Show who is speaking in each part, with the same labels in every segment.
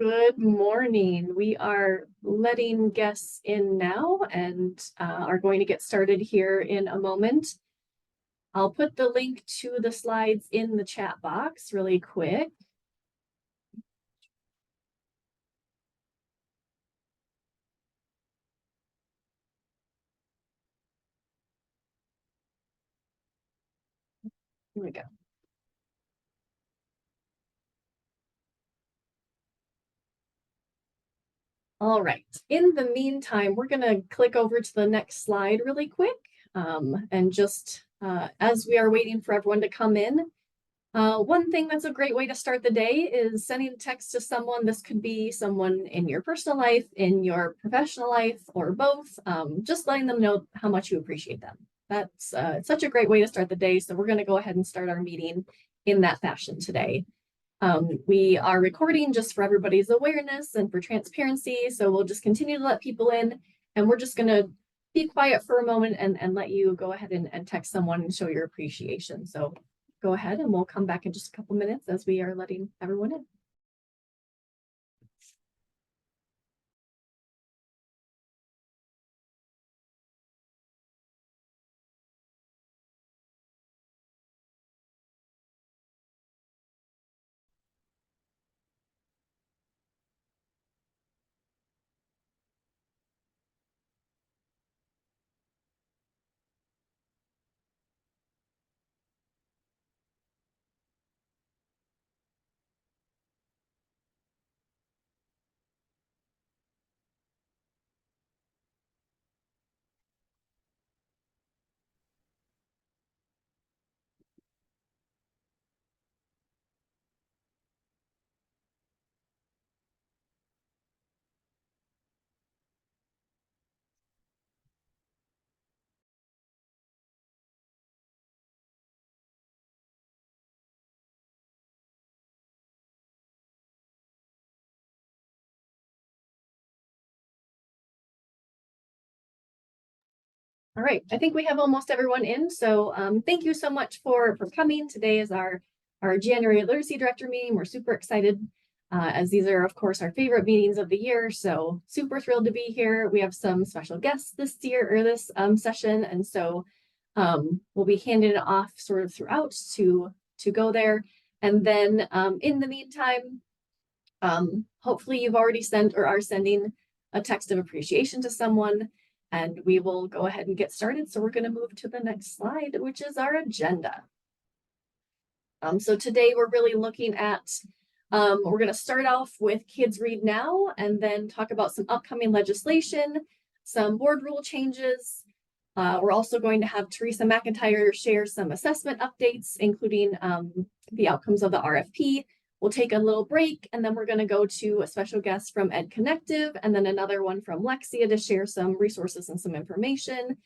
Speaker 1: Good morning. We are letting guests in now and are going to get started here in a moment. I'll put the link to the slides in the chat box really quick. Here we go. All right. In the meantime, we're going to click over to the next slide really quick. And just as we are waiting for everyone to come in, one thing that's a great way to start the day is sending a text to someone. This could be someone in your personal life, in your professional life, or both. Just letting them know how much you appreciate them. That's it's such a great way to start the day. So we're going to go ahead and start our meeting in that fashion today. We are recording just for everybody's awareness and for transparency. So we'll just continue to let people in, and we're just going to be quiet for a moment and let you go ahead and text someone and show your appreciation. So go ahead and we'll come back in just a couple minutes as we are letting everyone in. All right, I think we have almost everyone in. So thank you so much for coming. Today is our January Literacy Director meeting. We're super excited as these are, of course, our favorite meetings of the year. So super thrilled to be here. We have some special guests this year or this session. And so we'll be handing it off sort of throughout to go there. And then in the meantime, hopefully you've already sent or are sending a text of appreciation to someone. And we will go ahead and get started. So we're going to move to the next slide, which is our agenda. So today we're really looking at, we're going to start off with Kids Read Now and then talk about some upcoming legislation, some board rule changes. We're also going to have Teresa McIntyre share some assessment updates, including the outcomes of the RFP. We'll take a little break, and then we're going to go to a special guest from Ed Connective, and then another one from Lexia to share some resources and some information.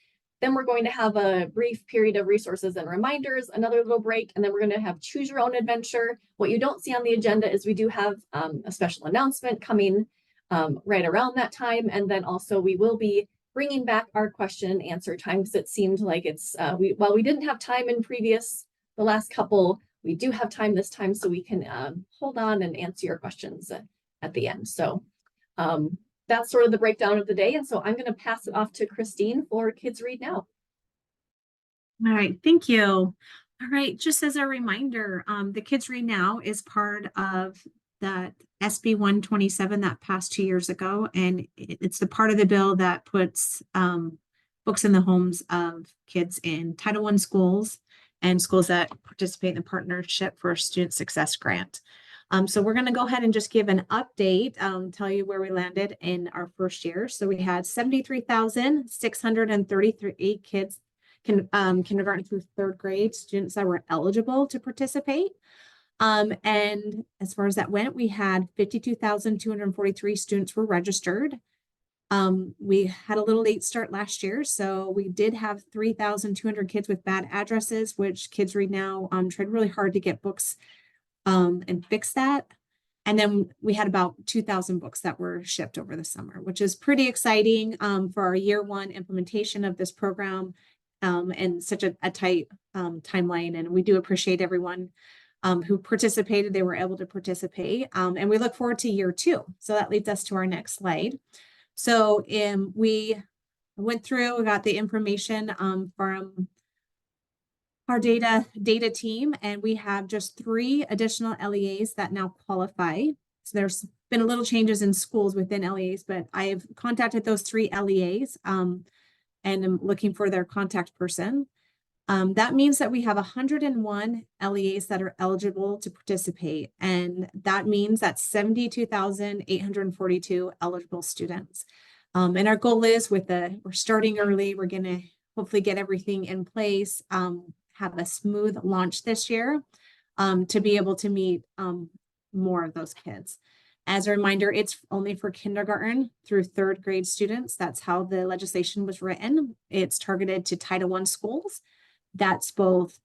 Speaker 1: Then we're going to have a brief period of resources and reminders, another little break, and then we're going to have Choose Your Own Adventure. What you don't see on the agenda is we do have a special announcement coming right around that time, and then also we will be bringing back our question and answer time because it seemed like it's, while we didn't have time in the last couple, we do have time this time, so we can hold on and answer your questions at the end. So that's sort of the breakdown of the day. And so I'm going to pass it off to Christine for Kids Read Now.
Speaker 2: All right, thank you. All right, just as a reminder, the Kids Read Now is part of that SB 127 that passed 2 years ago, and it's the part of the bill that puts books in the homes of kids in Title I schools and schools that participate in the Partnership for Student Success Grant. So we're going to go ahead and just give an update, tell you where we landed in our first year. So we had 73,633 kids, kindergarten through third grade students that were eligible to participate. And as far as that went, we had 52,243 students were registered. We had a little late start last year, so we did have 3,200 kids with bad addresses, which Kids Read Now tried really hard to get books and fix that. And then we had about 2,000 books that were shipped over the summer, which is pretty exciting for our year one implementation of this program and such a tight timeline. And we do appreciate everyone who participated. They were able to participate. And we look forward to year 2. So that leads us to our next slide. So we went through, we got the information from our data team, and we have just 3 additional LEAs that now qualify. So there's been a little changes in schools within LEAs, but I have contacted those 3 LEAs and I'm looking for their contact person. That means that we have 101 LEAs that are eligible to participate, and that means that's 72,842 eligible students. And our goal is we're starting early. We're going to hopefully get everything in place, have a smooth launch this year to be able to meet more of those kids. As a reminder, it's only for kindergarten through 3rd grade students. That's how the legislation was written. It's targeted to Title I schools. That's both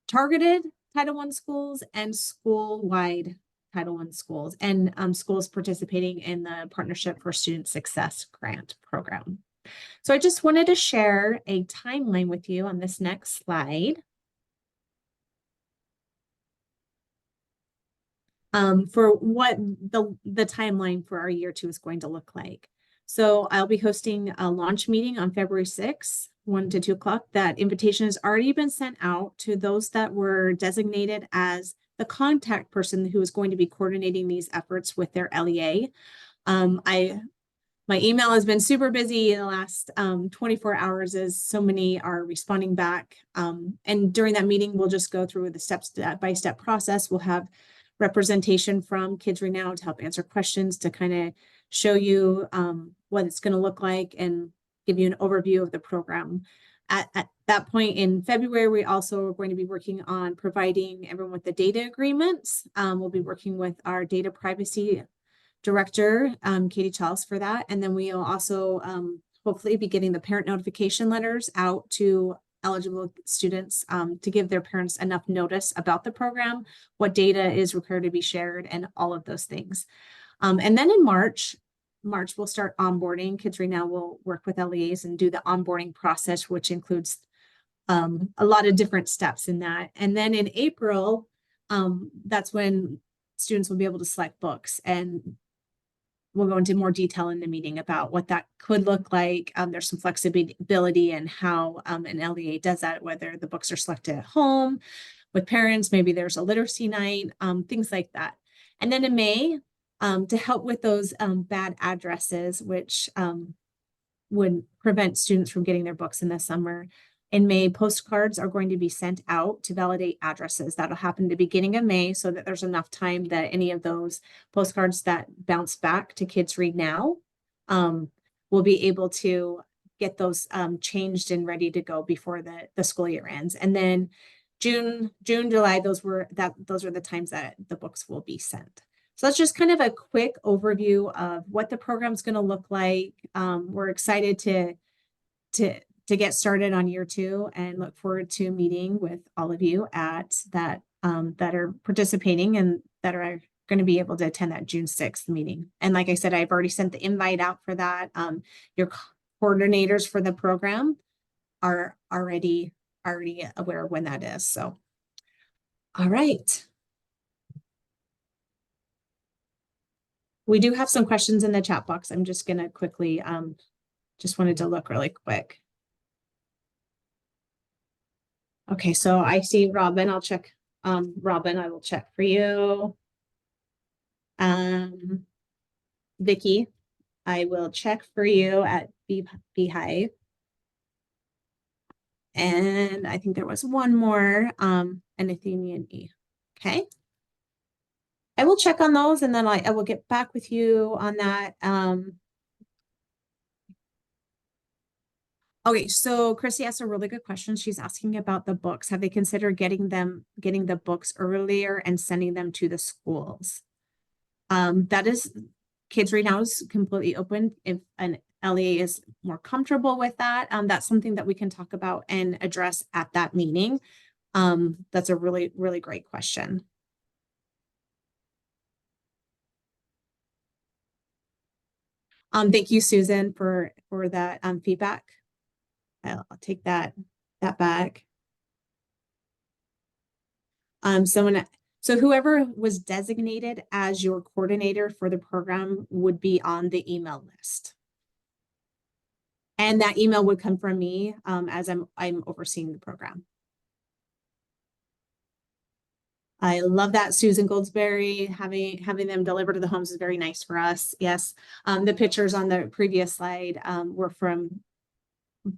Speaker 2: targeted Title I schools and school-wide Title I schools, and schools participating in the Partnership for Student Success grant program. So I just wanted to share a timeline with you on this next slide. For what the timeline for our year 2 is going to look like. So I'll be hosting a launch meeting on February 6th, 1 to 2 o'clock. That invitation has already been sent out to those that were designated as the contact person who is going to be coordinating these efforts with their LEA. My email has been super busy in the last 24 hours as so many are responding back. And during that meeting, we'll just go through the step-by-step process. We'll have representation from Kids Renowned to help answer questions, to kind of show you what it's going to look like and give you an overview of the program. At that point in February, we also are going to be working on providing everyone with the data agreements. We'll be working with our data privacy director, Katie Charles, for that. And then we'll also hopefully be getting the parent notification letters out to eligible students to give their parents enough notice about the program, what data is required to be shared, and all of those things. And then in March, we'll start onboarding. Kids Renowned will work with LEAs and do the onboarding process, which includes a lot of different steps in that. And then in April, that's when students will be able to select books, and we'll go into more detail in the meeting about what that could look like. There's some flexibility in how an LEA does that, whether the books are selected at home with parents, maybe there's a literacy night, things like that. And then in May, to help with those bad addresses, which would prevent students from getting their books in the summer, in May, postcards are going to be sent out to validate addresses. That'll happen at the beginning of May, so that there's enough time that any of those postcards that bounce back to Kids Read Now will be able to get those changed and ready to go before the school year ends. And then June, July, those are the times that the books will be sent. So that's just kind of a quick overview of what the program's going to look like. We're excited to get started on year 2 and look forward to meeting with all of you at that are participating and that are going to be able to attend that June 6th meeting. And like I said, I've already sent the invite out for that. Your coordinators for the program are already aware of when that is. So, all right. We do have some questions in the chat box. I'm just going to quickly, just wanted to look really quick. Okay, so I see Robin. I'll check. Robin, I will check for you. Vicky, I will check for you at Beehive. And I think there was one more, an Athenian E. Okay. I will check on those, and then I will get back with you on that. Okay, so Chrissy asked a really good question. She's asking about the books. Have they considered getting the books earlier and sending them to the schools? That is, Kids Read Now is completely open. If an LEA is more comfortable with that, that's something that we can talk about and address at that meeting. That's a really, really great question. Thank you, Susan, for that feedback. I'll take that back. So whoever was designated as your coordinator for the program would be on the email list. And that email would come from me as I'm overseeing the program. I love that Susan Goldsberry having them deliver to the homes is very nice for us. Yes, the pictures on the previous slide were from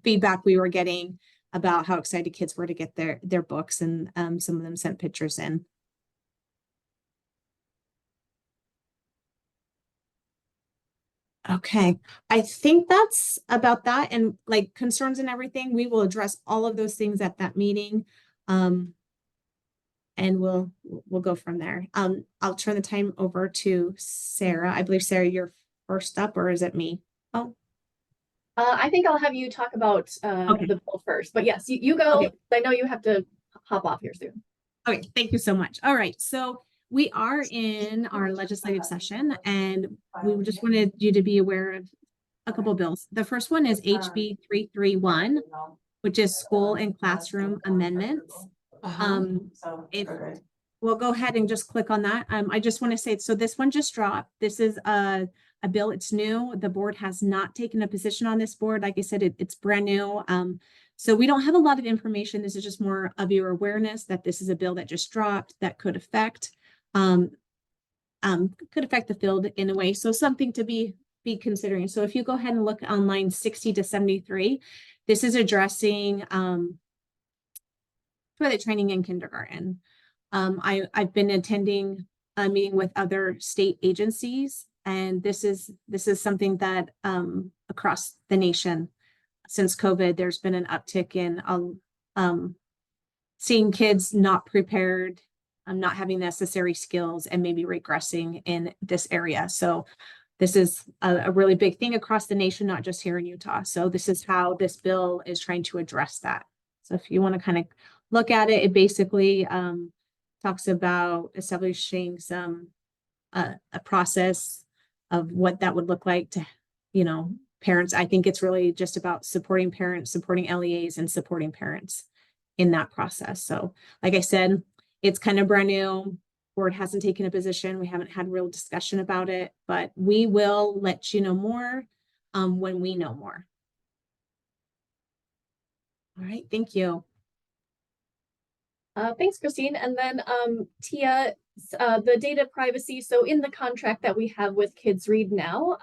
Speaker 2: feedback we were getting about how excited kids were to get their books, and some of them sent pictures in. Okay, I think that's about that. And like concerns and everything, we will address all of those things at that meeting. And we'll go from there. I'll turn the time over to Sarah. I believe, Sarah, you're first up, or is it me? Oh,
Speaker 1: I think I'll have you talk about
Speaker 2: okay.
Speaker 1: the bill first, but yes, you go.
Speaker 2: Okay.
Speaker 1: I know you have to hop off here soon.
Speaker 2: Okay, thank you so much. All right, so we are in our legislative session, and we just wanted you to be aware of a couple of bills. The first one is HB 331, which is school and classroom amendments. If we'll go ahead and just click on that. I just want to say, so this one just dropped. This is a bill. It's new. The board has not taken a position on this board. Like I said, it's brand new. So we don't have a lot of information. This is just more of your awareness that this is a bill that just dropped that could affect the field in a way. So something to be considering. So if you go ahead and look on line 60 to 73, this is addressing toilet training in kindergarten. I've been attending a meeting with other state agencies, and this is something that across the nation since COVID, there's been an uptick in seeing kids not prepared, not having necessary skills, and maybe regressing in this area. So this is a really big thing across the nation, not just here in Utah. So this is how this bill is trying to address that. So if you want to kind of look at it, it basically talks about establishing some a process of what that would look like to, parents. I think it's really just about supporting parents, supporting LEAs, and supporting parents in that process. So like I said, it's kind of brand new. Board hasn't taken a position. We haven't had real discussion about it, but we will let you know more when we know more. All right, thank you.
Speaker 1: Thanks, Christine. And then Tia, the data privacy. So in the contract that we have with Kids Read Now,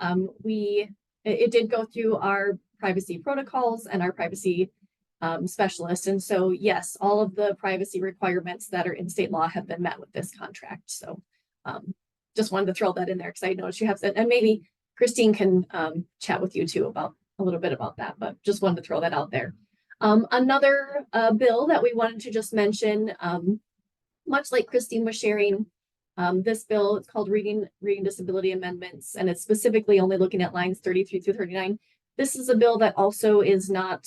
Speaker 1: it did go through our privacy protocols and our privacy specialist. And so, yes, all of the privacy requirements that are in state law have been met with this contract. So just wanted to throw that in there because I noticed you have said, and maybe Christine can chat with you too about a little bit about that, but just wanted to throw that out there. Another bill that we wanted to just mention, much like Christine was sharing, this bill, it's called Reading Disability Amendments, and it's specifically only looking at lines 33 through 39. This is a bill that also is not,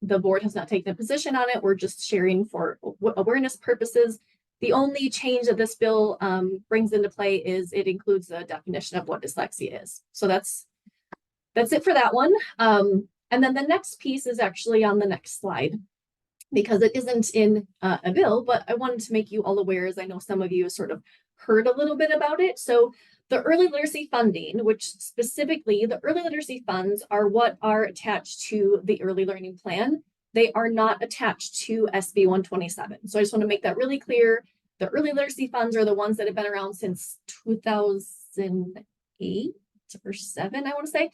Speaker 1: the board has not taken a position on it. We're just sharing for awareness purposes. The only change that this bill brings into play is it includes a definition of what dyslexia is. So that's it for that one. And then the next piece is actually on the next slide because it isn't in a bill, but I wanted to make you all aware, as I know some of you have sort of heard a little bit about it. So the early literacy funding, which specifically the early literacy funds are what are attached to the early learning plan. They are not attached to SB 127. So I just want to make that really clear. The early literacy funds are the ones that have been around since 2008 or 7, I want to say,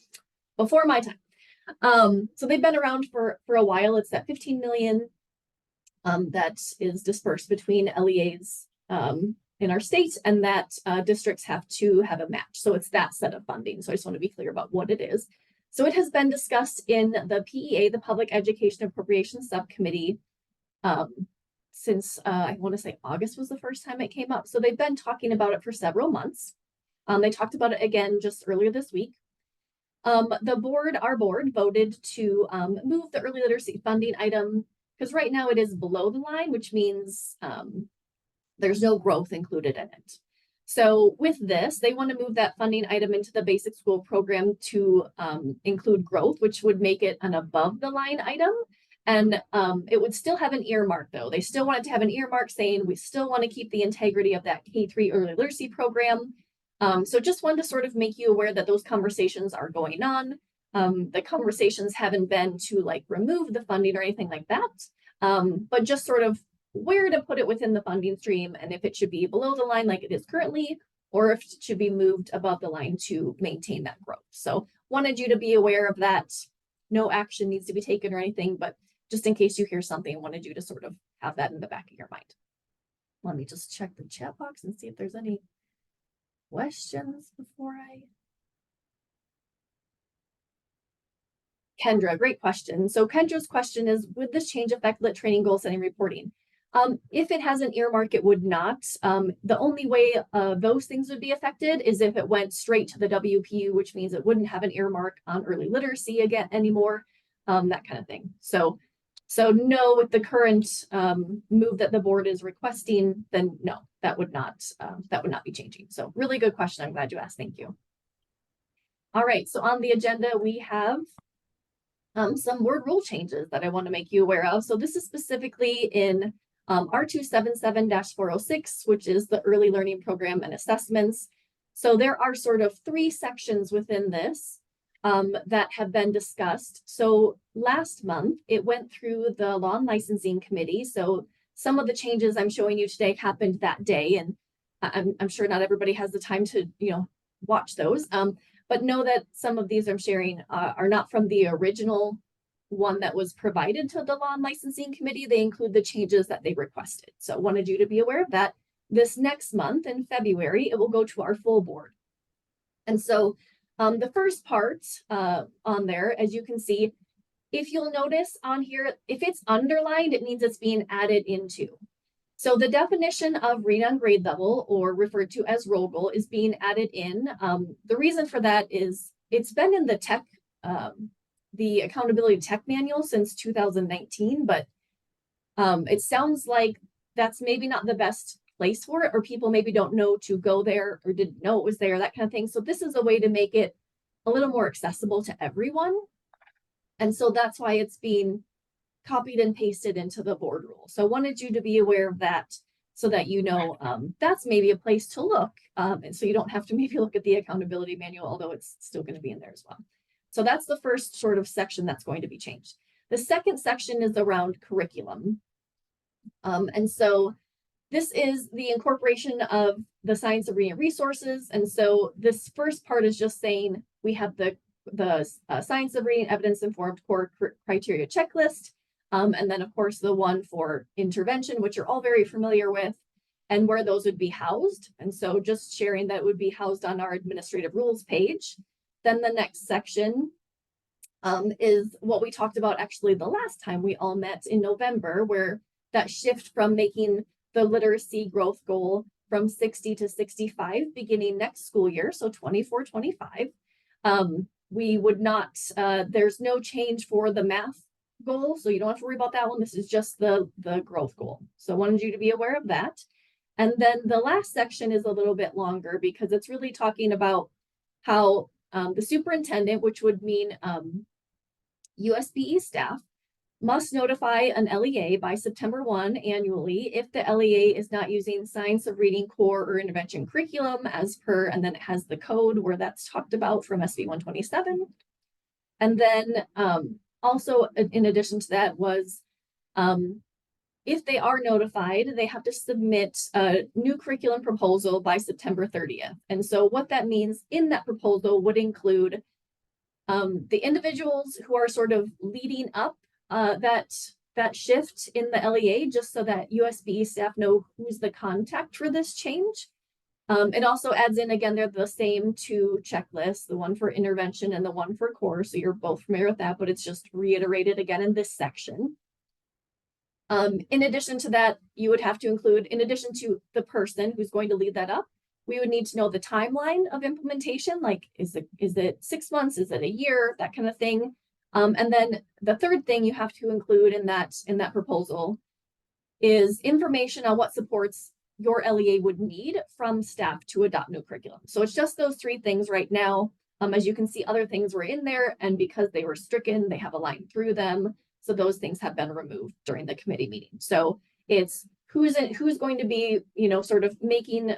Speaker 1: before my time. So they've been around for a while. It's that 15 million that is dispersed between LEAs in our state, and that districts have to have a match. So it's that set of funding. So I just want to be clear about what it is. So it has been discussed in the PEA, the Public Education Appropriations Subcommittee, since I want to say August was the first time it came up. So they've been talking about it for several months. They talked about it again just earlier this week. Our board voted to move the early literacy funding item because right now it is below the line, which means there's no growth included in it. So with this, they want to move that funding item into the basic school program to include growth, which would make it an above the line item. And it would still have an earmark though. They still wanted to have an earmark saying we still want to keep the integrity of that K-3 early literacy program. So just wanted to sort of make you aware that those conversations are going on. The conversations haven't been to like remove the funding or anything like that, but just sort of where to put it within the funding stream and if it should be below the line like it is currently, or if it should be moved above the line to maintain that growth. So wanted you to be aware of that. No action needs to be taken or anything, but just in case you hear something, wanted you to sort of have that in the back of your mind. Let me just check the chat box and see if there's any questions before I. Kendra, great question. So Kendra's question is, would this change affect lit training, goal setting, reporting? If it has an earmark, it would not. The only way those things would be affected is if it went straight to the WPU, which means it wouldn't have an earmark on early literacy again anymore, that kind of thing. So no, with the current move that the board is requesting, then no, that would not be changing. So really good question. I'm glad you asked. Thank you. All right, so on the agenda, we have some board rule changes that I want to make you aware of. So this is specifically in R277-406, which is the early learning program and assessments. So there are sort of 3 sections within this that have been discussed. So last month, it went through the Law and Licensing Committee. So some of the changes I'm showing you today happened that day, and I'm sure not everybody has the time to, watch those. But know that some of these I'm sharing are not from the original one that was provided to the Law and Licensing Committee. They include the changes that they requested. So wanted you to be aware of that. This next month in February, it will go to our full board. And so the first part on there, as you can see, if you'll notice on here, if it's underlined, it means it's being added into. So the definition of read on grade level, or referred to as roll goal, is being added in. The reason for that is it's been in the tech, the accountability tech manual since 2019, but it sounds like that's maybe not the best place for it, or people maybe don't know to go there or didn't know it was there, that kind of thing. So this is a way to make it a little more accessible to everyone. And so that's why it's being copied and pasted into the board rule. So I wanted you to be aware of that so that that's maybe a place to look. And so you don't have to maybe look at the accountability manual, although it's still going to be in there as well. So that's the first sort of section that's going to be changed. The second section is around curriculum. And so this is the incorporation of the science of reading resources. And so this first part is just saying we have the science of reading evidence-informed core criteria checklist. And then, of course, the one for intervention, which you're all very familiar with, and where those would be housed. And so just sharing that would be housed on our administrative rules page. Then the next section is what we talked about actually the last time we all met in November, where that shift from making the literacy growth goal from 60 to 65 beginning next school year, so 24-25. We would not, there's no change for the math goal, so you don't have to worry about that one. This is just the growth goal. So I wanted you to be aware of that. And then the last section is a little bit longer because it's really talking about how the superintendent, which would mean USBE staff, must notify an LEA by September 1 annually if the LEA is not using science of reading core or intervention curriculum as per, and then it has the code where that's talked about from SB 127. And then also, in addition to that, was if they are notified, they have to submit a new curriculum proposal by September 30th. And so what that means in that proposal would include the individuals who are sort of leading up that shift in the LEA, just so that USBE staff know who's the contact for this change. It also adds in, again, they're the same 2 checklists, the one for intervention and the one for core. So you're both familiar with that, but it's just reiterated again in this section. In addition to that, you would have to include, in addition to the person who's going to lead that up, we would need to know the timeline of implementation. Like, is it 6 months? Is it a year? That kind of thing. And then the third thing you have to include in that proposal is information on what supports your LEA would need from staff to adopt new curriculum. So it's just those 3 things right now. As you can see, other things were in there, and because they were stricken, they have a line through them. So those things have been removed during the committee meeting. So it's who's going to be, sort of making,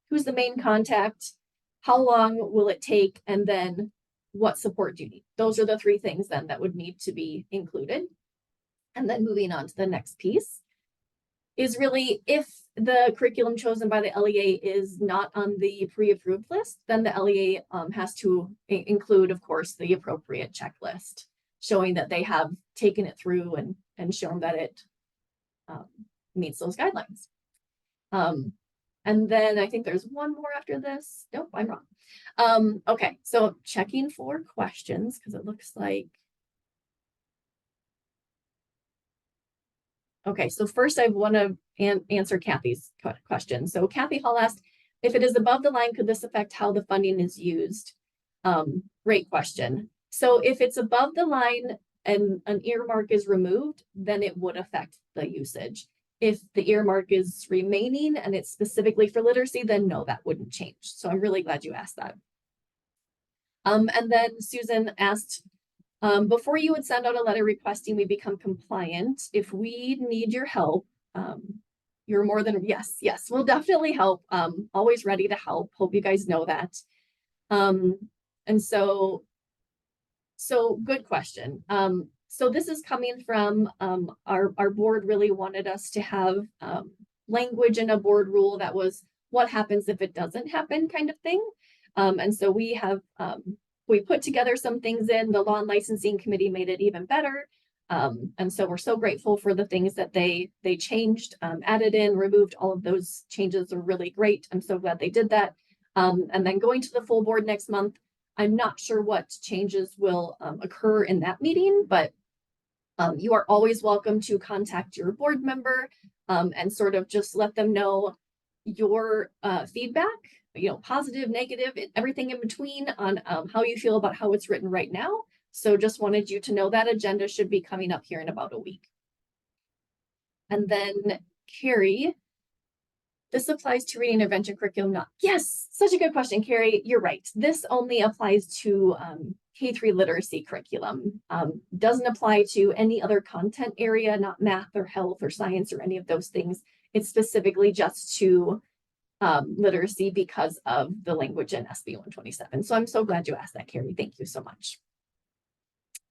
Speaker 1: who's the main contact, how long will it take, and then what support do you need? Those are the three things then that would need to be included. And then moving on to the next piece is really, if the curriculum chosen by the LEA is not on the pre-approved list, then the LEA has to include, of course, the appropriate checklist, showing that they have taken it through and shown that it meets those guidelines. And then I think there's one more after this. Nope, I'm wrong. Okay, so checking for questions, because it looks like. Okay, so first I want to answer Kathy's question. So Kathy Hall asked, if it is above the line, could this affect how the funding is used? Great question. So if it's above the line and an earmark is removed, then it would affect the usage. If the earmark is remaining and it's specifically for literacy, then no, that wouldn't change. So I'm really glad you asked that. And then Susan asked, before you would send out a letter requesting we become compliant, if we need your help, you're more than, yes, we'll definitely help. Always ready to help. Hope you guys know that. And so good question. So this is coming from our board really wanted us to have language in a board rule that was what happens if it doesn't happen kind of thing. And so we have we put together some things in. The Law and Licensing Committee made it even better. And so we're so grateful for the things that they changed, added in, removed. All of those changes are really great. I'm so glad they did that. And then going to the full board next month, I'm not sure what changes will occur in that meeting, but you are always welcome to contact your board member and sort of just let them know your feedback, positive, negative, everything in between on how you feel about how it's written right now. So just wanted you to know that agenda should be coming up here in about a week. And then Carrie, this applies to reading intervention curriculum, not, yes, such a good question, Carrie, you're right. This only applies to K-3 literacy curriculum. Doesn't apply to any other content area, not math or health or science or any of those things. It's specifically just to literacy because of the language in SB 127. So I'm so glad you asked that, Carrie. Thank you so much.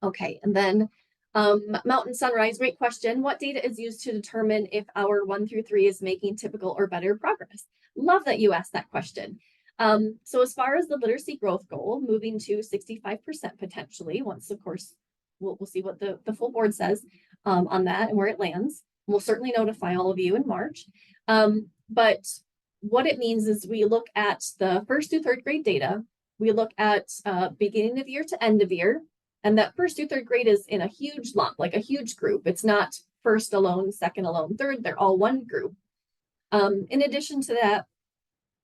Speaker 1: Okay, and then Mountain Sunrise, great question. What data is used to determine if our 1 through 3 is making typical or better progress? Love that you asked that question. So as far as the literacy growth goal, moving to 65% potentially, once of course, we'll see what the full board says on that and where it lands. We'll certainly notify all of you in March. But what it means is we look at the 1st through 3rd grade data. We look at beginning of year to end of year. And that 1st through 3rd grade is in a huge lump, like a huge group. It's not 1st alone, 2nd alone, 3rd, they're all one group. In addition to that,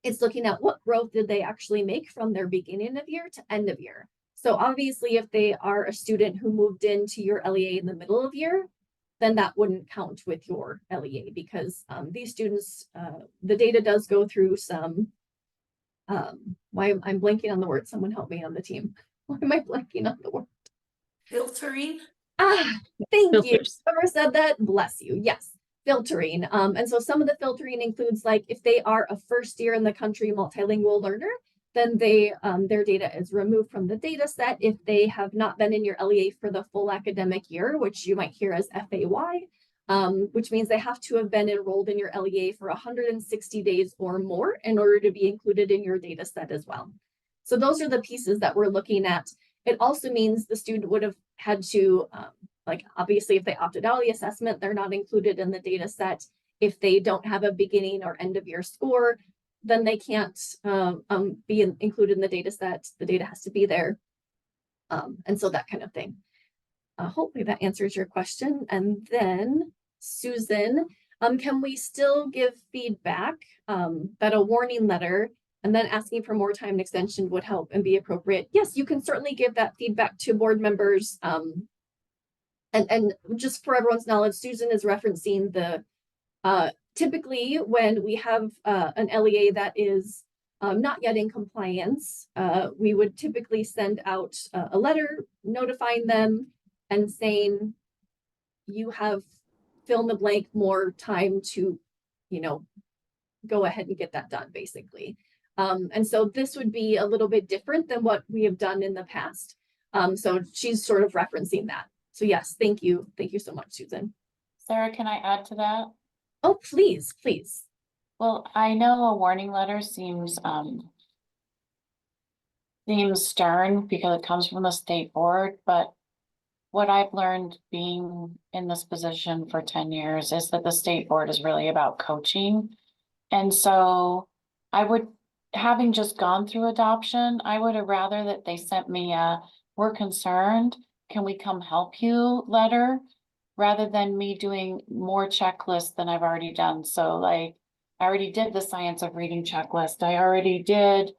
Speaker 1: it's looking at what growth did they actually make from their beginning of year to end of year. So obviously, if they are a student who moved into your LEA in the middle of year, then that wouldn't count with your LEA because these students, the data does go through some, why I'm blanking on the word, someone help me on the team. Why am I blanking on the word?
Speaker 3: Filtering.
Speaker 1: Thank
Speaker 2: Filters.
Speaker 1: you. Whoever said that, bless you. Yes, filtering. And so some of the filtering includes like if they are a first year in the country multilingual learner, then they their data is removed from the data set. If they have not been in your LEA for the full academic year, which you might hear as FAY, which means they have to have been enrolled in your LEA for 160 days or more in order to be included in your data set as well. So those are the pieces that we're looking at. It also means the student would have had to, like obviously if they opted out of the assessment, they're not included in the data set. If they don't have a beginning or end of year score, then they can't be included in the data set. The data has to be there. And so that kind of thing. Hopefully that answers your question. And then Susan, can we still give feedback that a warning letter and then asking for more time and extension would help and be appropriate? Yes, you can certainly give that feedback to board members. And just for everyone's knowledge, Susan is referencing the typically when we have an LEA that is not yet in compliance, we would typically send out a letter notifying them and saying, you have fill in the blank more time to, you know, go ahead and get that done basically. And so this would be a little bit different than what we have done in the past. So she's sort of referencing that. So yes, thank you. Thank you so much, Susan.
Speaker 4: Sarah, can I add to that?
Speaker 1: Oh, please, please.
Speaker 4: Well, I know a warning letter seems stern because it comes from the state board, but what I've learned being in this position for 10 years is that the state board is really about coaching. And so I would, having just gone through adoption, I would have rather that they sent me a, we're concerned, can we come help you letter? Rather than me doing more checklists than I've already done. So like, I already did the science of reading checklist. I already did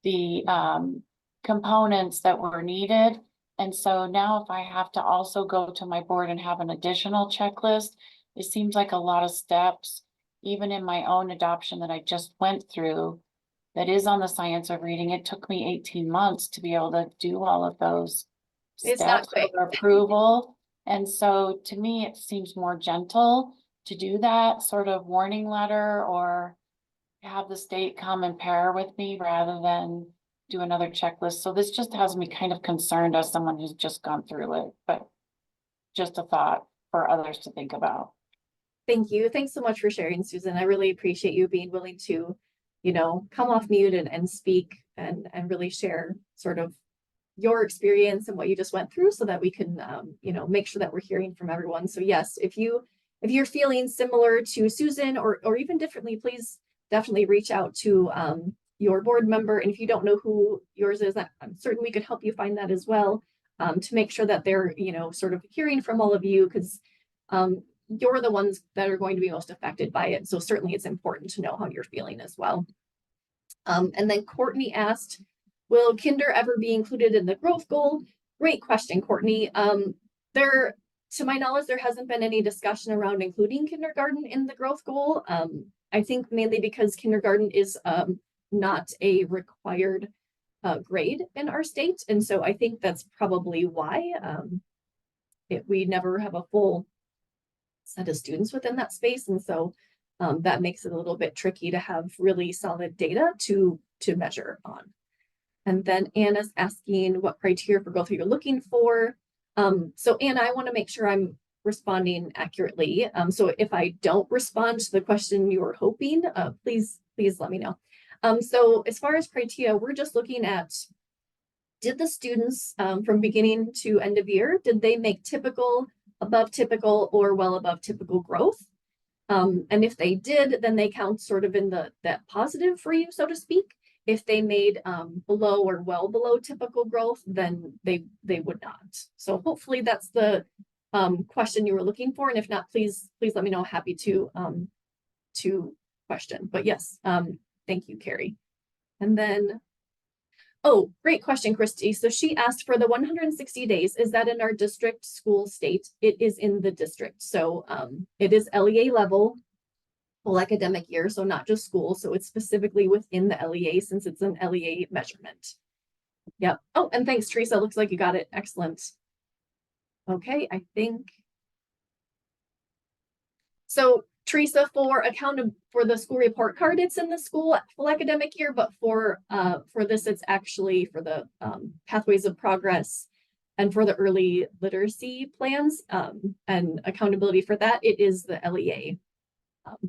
Speaker 4: the components that were needed. And so now if I have to also go to my board and have an additional checklist, it seems like a lot of steps, even in my own adoption that I just went through, that is on the science of reading. It took me 18 months to be able to do all of those
Speaker 1: It's not
Speaker 4: steps
Speaker 1: quick.
Speaker 4: for approval. And so to me, it seems more gentle to do that sort of warning letter or have the state come and pair with me rather than do another checklist. So this just has me kind of concerned as someone who's just gone through it, but just a thought for others to think about.
Speaker 1: Thank you. Thanks so much for sharing, Susan. I really appreciate you being willing to, you know, come off mute and speak and really share sort of your experience and what you just went through so that we can, you know, make sure that we're hearing from everyone. So yes, if you're feeling similar to Susan or even differently, please definitely reach out to your board member. And if you don't know who yours is, I'm certain we could help you find that as well, to make sure that they're, you know, sort of hearing from all of you, because you're the ones that are going to be most affected by it. So certainly it's important to know how you're feeling as well. And then Courtney asked, will kinder ever be included in the growth goal? Great question, Courtney. To my knowledge, there hasn't been any discussion around including kindergarten in the growth goal. I think mainly because kindergarten is not a required grade in our state. And so I think that's probably why we never have a full set of students within that space. And so that makes it a little bit tricky to have really solid data to measure on. And then Anna's asking what criteria for growth are you looking for? So Anna, I want to make sure I'm responding accurately. So if I don't respond to the question you were hoping, please let me know. So as far as criteria, we're just looking at, did the students from beginning to end of year, did they make typical, above typical, or well above typical growth? And if they did, then they count sort of in that positive for you, so to speak. If they made below or well below typical growth, then they would not. So hopefully that's the question you were looking for. And if not, please let me know. Happy to question. But yes, thank you, Carrie. And then, oh, great question, Christy. So she asked for the 160 days. Is that in our district, school, state? It is in the district. So it is LEA level, full academic year, so not just school. So it's specifically within the LEA since it's an LEA measurement. Yep. Oh, and thanks, Teresa. Looks like you got it. Excellent. Okay, I think. So Teresa, for the school report card, it's in the school full academic year, but for this, it's actually for the pathways of progress and for the early literacy plans and accountability for that, it is the LEA.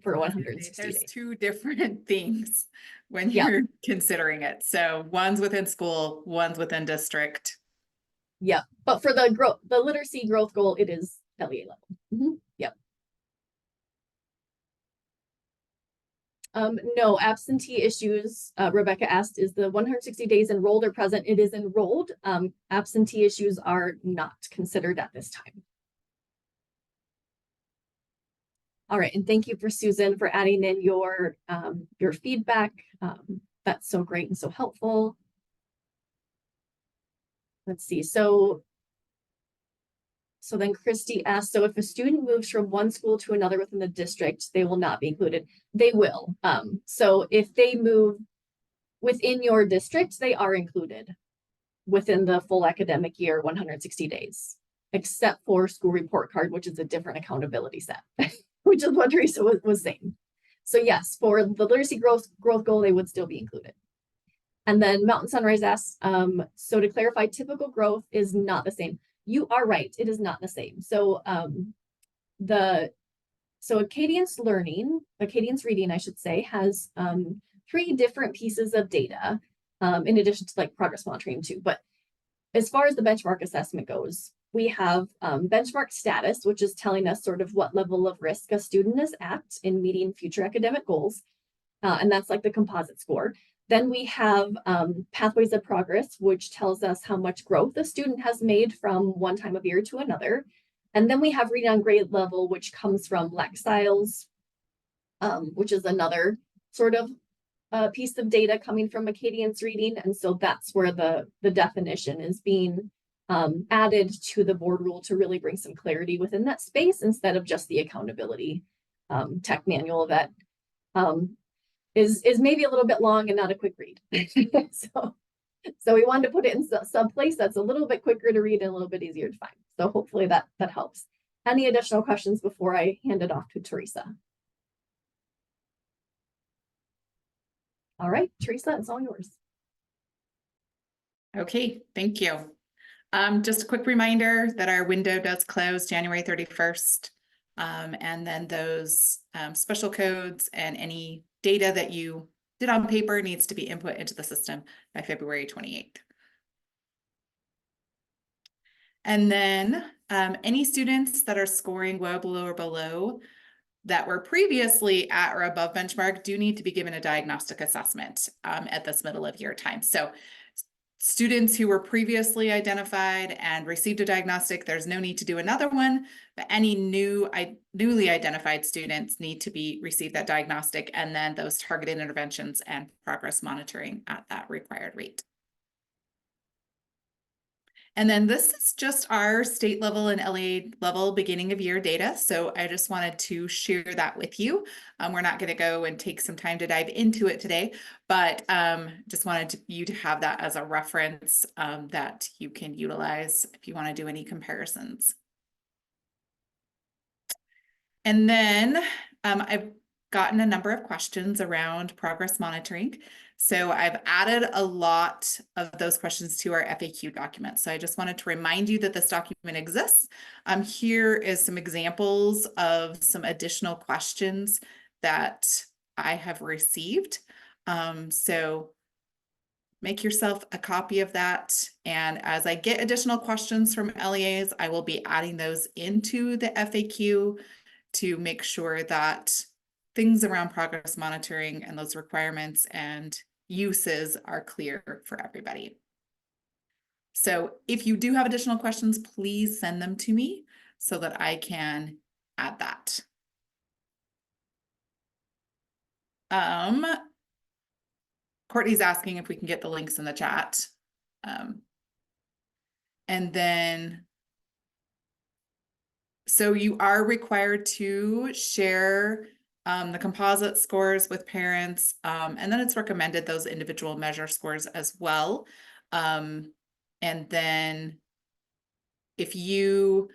Speaker 1: For 160
Speaker 5: There's
Speaker 1: days.
Speaker 5: two different things when
Speaker 1: Yep.
Speaker 5: you're considering it. So one's within school, one's within district.
Speaker 1: Yeah, but for the literacy growth goal, it is LEA level. Yep. No, absentee issues, Rebecca asked, is the 160 days enrolled or present? It is enrolled. Absentee issues are not considered at this time. All right, and thank you for Susan for adding in your feedback. That's so great and so helpful. Let's see, so then Christy asked, so if a student moves from one school to another within the district, they will not be included. They will. So if they move within your district, they are included within the full academic year, 160 days. except for school report card, which is a different accountability set, which is what Teresa was saying. So yes, for the literacy growth goal, they would still be included. And then Mountain Sunrise asks, so to clarify, typical growth is not the same. You are right, it is not the same. So Acadience reading, I should say, has 3 different pieces of data, in addition to like progress monitoring too. But as far as the benchmark assessment goes, we have benchmark status, which is telling us sort of what level of risk a student is at in meeting future academic goals. And that's like the composite score. Then we have pathways of progress, which tells us how much growth a student has made from one time of year to another. And then we have reading on grade level, which comes from Lexiles, which is another sort of piece of data coming from Acadience reading. And so that's where the definition is being added to the board rule to really bring some clarity within that space instead of just the accountability tech manual that is maybe a little bit long and not a quick read. So we wanted to put it in some place that's a little bit quicker to read and a little bit easier to find. So hopefully that helps. Any additional questions before I hand it off to Teresa? All right, Teresa, it's all yours.
Speaker 5: Okay, thank you. Just a quick reminder that our window does close January 31st. And then those special codes and any data that you did on paper needs to be input into the system by February 28th. And then any students that are scoring well below or below that were previously at or above benchmark do need to be given a diagnostic assessment at this middle of year time. So students who were previously identified and received a diagnostic, there's no need to do another one, but any newly identified students need to receive that diagnostic and then those targeted interventions and progress monitoring at that required rate. And then this is just our state level and LEA level beginning of year data. So I just wanted to share that with you. We're not going to go and take some time to dive into it today, but just wanted you to have that as a reference that you can utilize if you want to do any comparisons. And then I've gotten a number of questions around progress monitoring. So I've added a lot of those questions to our FAQ document. So I just wanted to remind you that this document exists. Here is some examples of some additional questions that I have received. So make yourself a copy of that. And as I get additional questions from LEAs, I will be adding those into the FAQ to make sure that things around progress monitoring and those requirements and uses are clear for everybody. So if you do have additional questions, please send them to me so that I can add that. Courtney's asking if we can get the links in the chat. And then, so you are required to share the composite scores with parents, and then it's recommended those individual measure scores as well. And then if the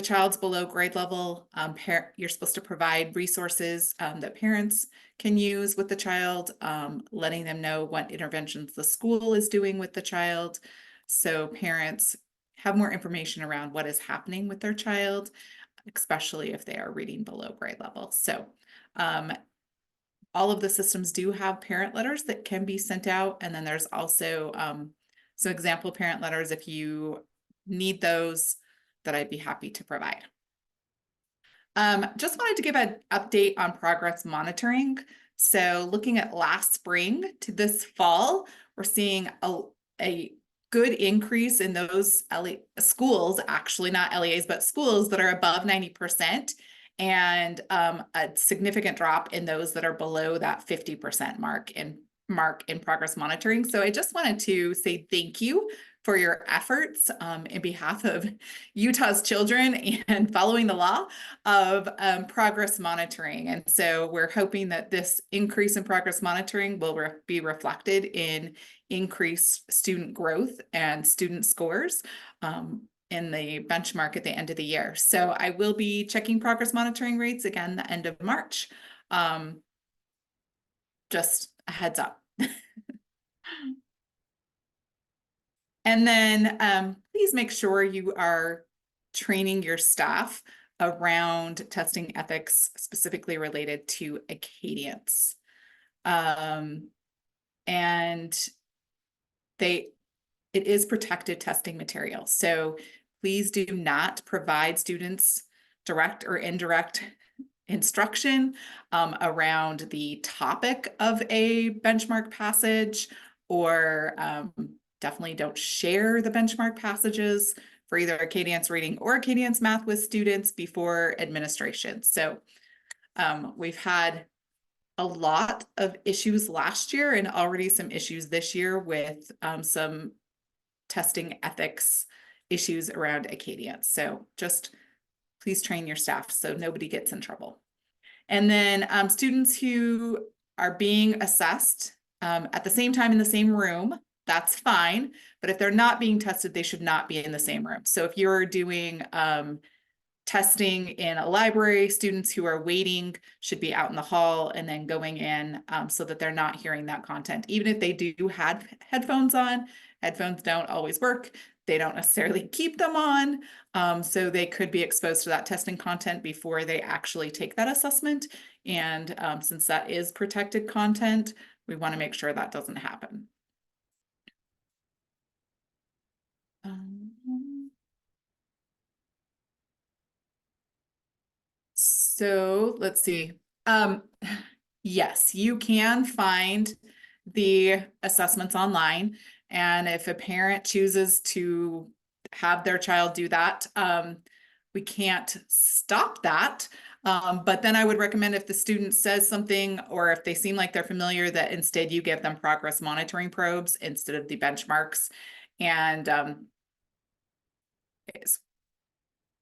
Speaker 5: child's below grade level, you're supposed to provide resources that parents can use with the child, letting them know what interventions the school is doing with the child. So parents have more information around what is happening with their child, especially if they are reading below grade level. So all of the systems do have parent letters that can be sent out. And then there's also some example parent letters if you need those that I'd be happy to provide. Just wanted to give an update on progress monitoring. So looking at last spring to this fall, we're seeing a good increase in those schools, actually not LEAs, but schools that are above 90%, and a significant drop in those that are below that 50% mark in progress monitoring. So I just wanted to say thank you for your efforts in behalf of Utah's children and following the law of progress monitoring. And so we're hoping that this increase in progress monitoring will be reflected in increased student growth and student scores in the benchmark at the end of the year. So I will be checking progress monitoring rates again the end of March. Just a heads up. And then please make sure you are training your staff around testing ethics specifically related to Acadians. And it is protected testing material. So please do not provide students direct or indirect instruction around the topic of a benchmark passage, or definitely don't share the benchmark passages for either Acadians reading or Acadians math with students before administration. So we've had a lot of issues last year and already some issues this year with some testing ethics issues around Acadians. So just please train your staff so nobody gets in trouble. And then students who are being assessed at the same time in the same room, that's fine. But if they're not being tested, they should not be in the same room. So if you're doing testing in a library, students who are waiting should be out in the hall and then going in so that they're not hearing that content. Even if they do have headphones on, headphones don't always work. They don't necessarily keep them on. So they could be exposed to that testing content before they actually take that assessment. And since that is protected content, we want to make sure that doesn't happen. So let's see. Yes, you can find the assessments online. And if a parent chooses to have their child do that, we can't stop that. But then I would recommend if the student says something, or if they seem like they're familiar, that instead you give them progress monitoring probes instead of the benchmarks. And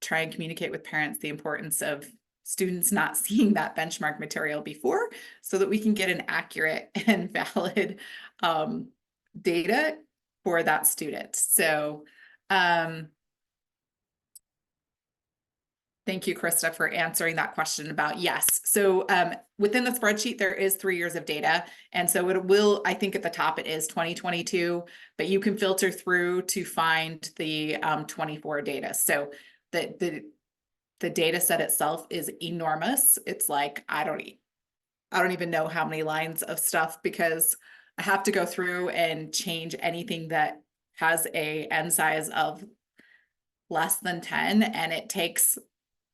Speaker 5: try and communicate with parents the importance of students not seeing that benchmark material before, so that we can get an accurate and valid data for that student. So thank you, Krista, for answering that question about yes. So within the spreadsheet, there is 3 years of data. And so it will, I think at the top, it is 2022, but you can filter through to find the 24 data. So the data set itself is enormous. It's like, I don't even know how many lines of stuff, because I have to go through and change anything that has a n size of less than 10. And it takes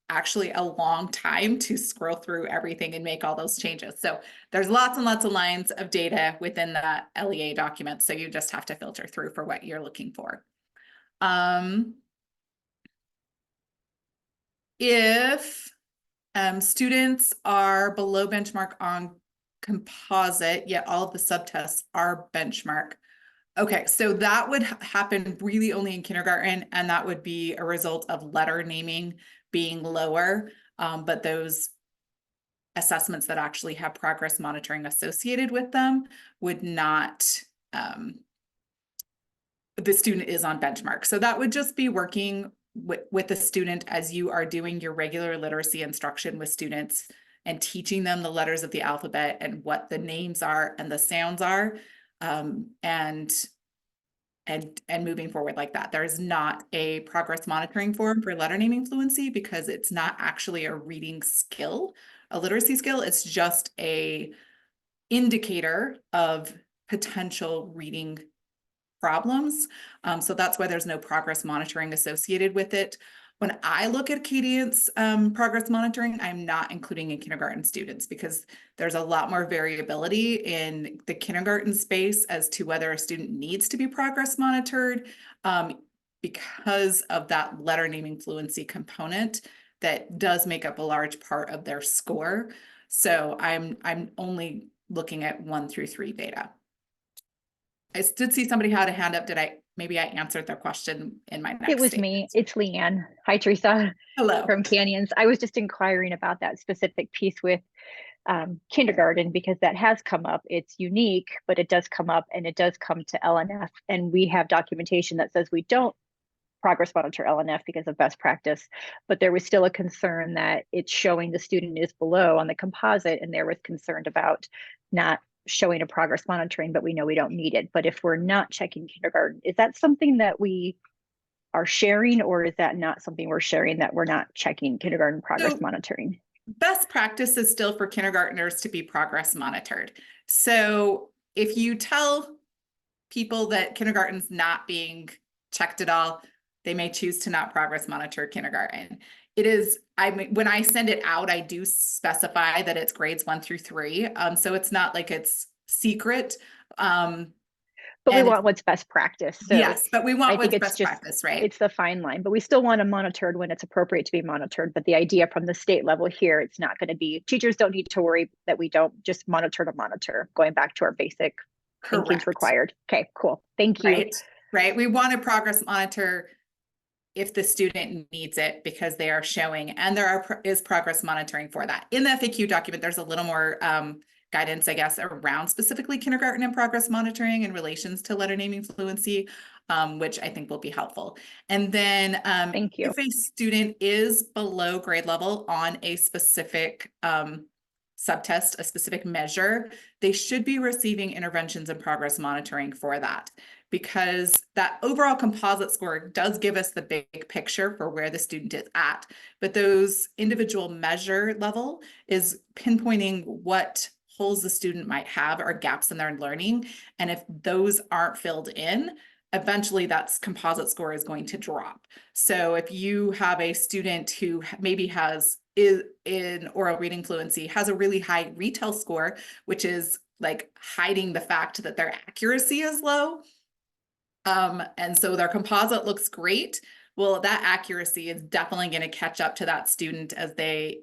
Speaker 5: actually a long time to scroll through everything and make all those changes. So there's lots and lots of lines of data within that LEA document. So you just have to filter through for what you're looking for. If students are below benchmark on composite, yet all of the subtests are benchmark. Okay, so that would happen really only in kindergarten, and that would be a result of letter naming being lower, but those assessments that actually have progress monitoring associated with them would not, the student is on benchmark. So that would just be working with the student as you are doing your regular literacy instruction with students and teaching them the letters of the alphabet and what the names are and the sounds are, and moving forward like that. There's not a progress monitoring form for letter naming fluency because it's not actually a reading skill, a literacy skill. It's just a indicator of potential reading problems. So that's why there's no progress monitoring associated with it. When I look at Acadians progress monitoring, I'm not including in kindergarten students because there's a lot more variability in the kindergarten space as to whether a student needs to be progress monitored because of that letter naming fluency component that does make up a large part of their score. So I'm only looking at 1 through 3 data. I did see somebody had a hand up. Maybe I answered their question in my next
Speaker 6: It was
Speaker 5: statement.
Speaker 6: me. It's Leanne. Hi, Teresa.
Speaker 5: Hello.
Speaker 6: From Canyons. I was just inquiring about that specific piece with kindergarten because that has come up. It's unique, but it does come up and it does come to LNF. And we have documentation that says we don't progress monitor LNF because of best practice, but there was still a concern that it's showing the student is below on the composite, and there was concerned about not showing a progress monitoring, but we know we don't need it. But if we're not checking kindergarten, is that something that we are sharing, or is that not something we're sharing, that we're not checking kindergarten progress
Speaker 5: So-
Speaker 6: monitoring?
Speaker 5: Best practice is still for kindergartners to be progress monitored. So if you tell people that kindergarten's not being checked at all, they may choose to not progress monitor kindergarten. It is, I mean, when I send it out, I do specify that it's grades 1 through 3. So it's not like it's secret.
Speaker 6: But we
Speaker 5: and
Speaker 6: want what's best practice. So
Speaker 5: yes, but we want
Speaker 6: I think
Speaker 5: what's
Speaker 6: it's
Speaker 5: best
Speaker 6: just,
Speaker 5: practice, right?
Speaker 6: it's the fine line, but we still want to monitor when it's appropriate to be monitored. But the idea from the state level here, it's not going to be, teachers don't need to worry that we don't just monitor to monitor, going back to our basic thinking's
Speaker 5: Correct.
Speaker 6: required. Okay, cool. Thank you.
Speaker 5: Right. We want to progress monitor if the student needs it because they are showing, and there is progress monitoring for that. In the FAQ document, there's a little more guidance, I guess, around specifically kindergarten and progress monitoring in relations to letter naming fluency, which I think will be helpful. And then
Speaker 6: Thank you.
Speaker 5: if a student is below grade level on a specific subtest, a specific measure, they should be receiving interventions and progress monitoring for that, because that overall composite score does give us the big picture for where the student is at. But those individual measure level is pinpointing what holes the student might have or gaps in their learning. And if those aren't filled in, eventually that composite score is going to drop. So if you have a student who maybe is in oral reading fluency, has a really high retell score, which is like hiding the fact that their accuracy is low, and so their composite looks great, well, that accuracy is definitely going to catch up to that student as they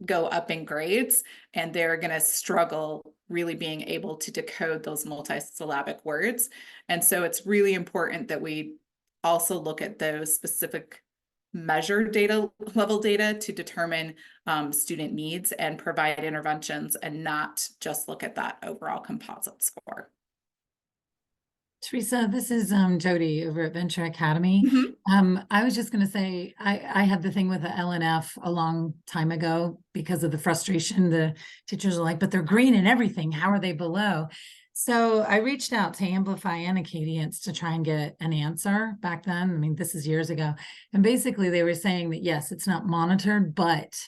Speaker 5: go up in grades, and they're going to struggle really being able to decode those multisyllabic words. And so it's really important that we also look at those specific measure data, level data, to determine student needs and provide interventions, and not just look at that overall composite score.
Speaker 7: Teresa, this is Jody over at Venture Academy. I was just going to say, I had the thing with the LNF a long time ago because of the frustration. The teachers are like, but they're green and everything. How are they below? So I reached out to Amplify and Acadience to try and get an answer back then. I mean, this is years ago. And basically they were saying that, yes, it's not monitored, but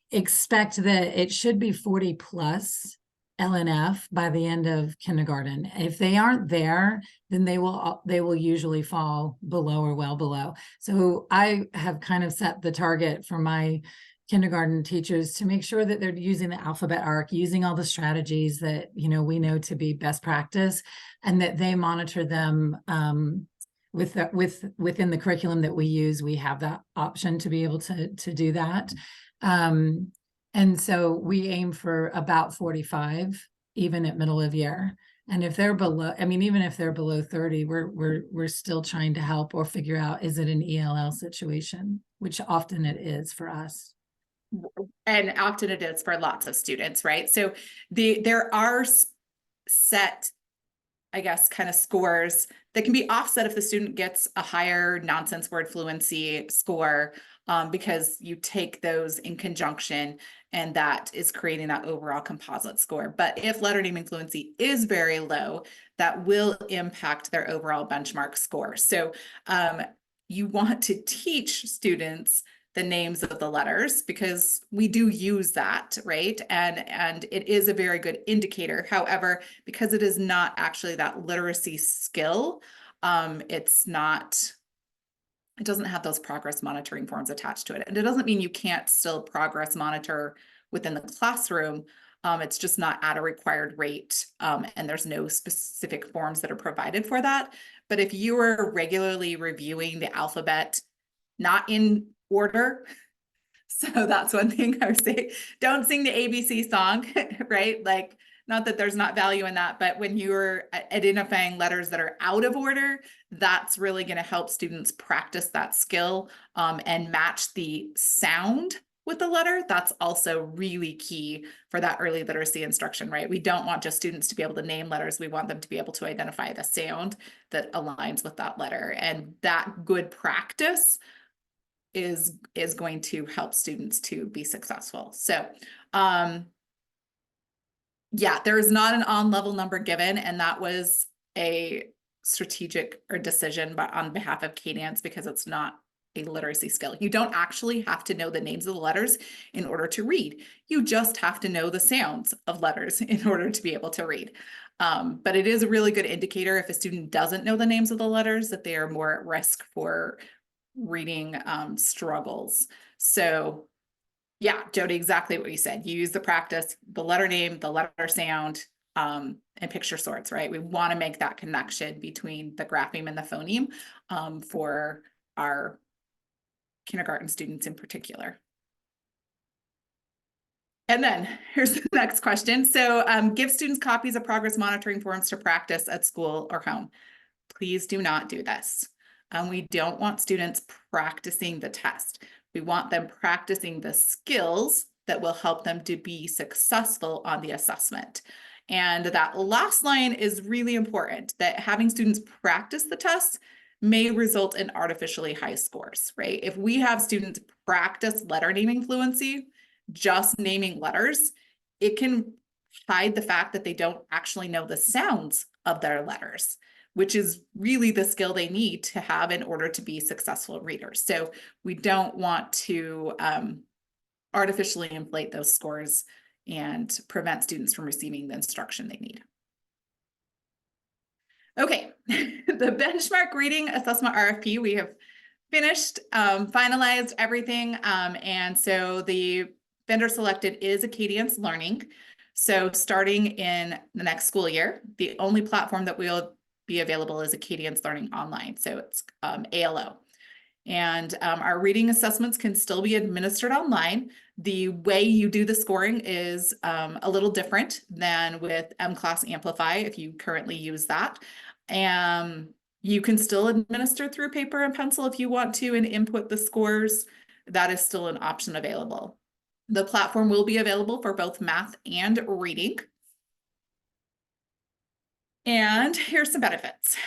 Speaker 7: expect that it should be 40 plus LNF by the end of kindergarten. If they aren't there, then they will usually fall below or well below. So I have kind of set the target for my kindergarten teachers to make sure that they're using the alphabet arc, using all the strategies that we know to be best practice, and that they monitor them within the curriculum that we use. We have that option to be able to do that. And so we aim for about 45, even at middle of year. And if they're below, I mean, even if they're below 30, we're still trying to help or figure out, is it an ELL situation, which often it is for us.
Speaker 5: And often it is for lots of students, right? So there are set, I guess, kind of scores that can be offset if the student gets a higher nonsense word fluency score, because you take those in conjunction, and that is creating that overall composite score. But if letter naming fluency is very low, that will impact their overall benchmark score. So you want to teach students the names of the letters, because we do use that, right? And it is a very good indicator. However, because it is not actually that literacy skill, it doesn't have those progress monitoring forms attached to it. And it doesn't mean you can't still progress monitor within the classroom. It's just not at a required rate, and there's no specific forms that are provided for that. But if you are regularly reviewing the alphabet, not in order, so that's one thing I would say, don't sing the ABC song, right? Like, not that there's not value in that, but when you're identifying letters that are out of order, that's really going to help students practice that skill, and match the sound with the letter, that's also really key for that early literacy instruction, right? We don't want just students to be able to name letters. We want them to be able to identify the sound that aligns with that letter. And that good practice is going to help students to be successful. So, yeah, there is not an on-level number given, and that was a strategic or decision but on behalf of Cadence, because it's not a literacy skill. You don't actually have to know the names of the letters in order to read. You just have to know the sounds of letters in order to be able to read. But it is a really good indicator if a student doesn't know the names of the letters, that they are more at risk for reading struggles. So yeah, Jody, exactly what you said. You use the practice, the letter name, the letter sound, and picture sorts, right? We want to make that connection between the grapheme and the phoneme for our kindergarten students in particular. And then here's the next question. So give students copies of progress monitoring forms to practice at school or home. Please do not do this. We don't want students practicing the test. We want them practicing the skills that will help them to be successful on the assessment. And that last line is really important, that having students practice the test may result in artificially high scores, right? If we have students practice letter naming fluency, just naming letters, it can hide the fact that they don't actually know the sounds of their letters, which is really the skill they need to have in order to be successful readers. So we don't want to artificially inflate those scores and prevent students from receiving the instruction they need. Okay, the benchmark reading assessment RFP, we have finished, finalized everything. And so the vendor selected is Acadience Learning. So starting in the next school year, the only platform that will be available is Acadience Learning Online. So it's ALO. And our reading assessments can still be administered online. The way you do the scoring is a little different than with M-Class Amplify if you currently use that. And you can still administer through paper and pencil if you want to and input the scores. That is still an option available. The platform will be available for both math and reading. And here's some benefits.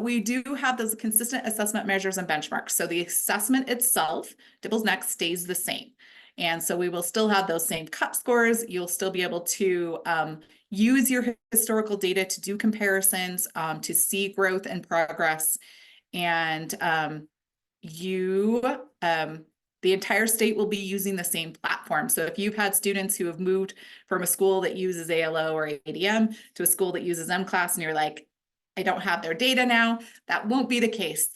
Speaker 5: We do have those consistent assessment measures and benchmarks. So the assessment itself, Dibble's Next, stays the same. And so we will still have those same cut scores. You'll still be able to use your historical data to do comparisons, to see growth and progress. And the entire state will be using the same platform. So if you've had students who have moved from a school that uses ALO or ADM to a school that uses M-Class and you're like, I don't have their data now, that won't be the case.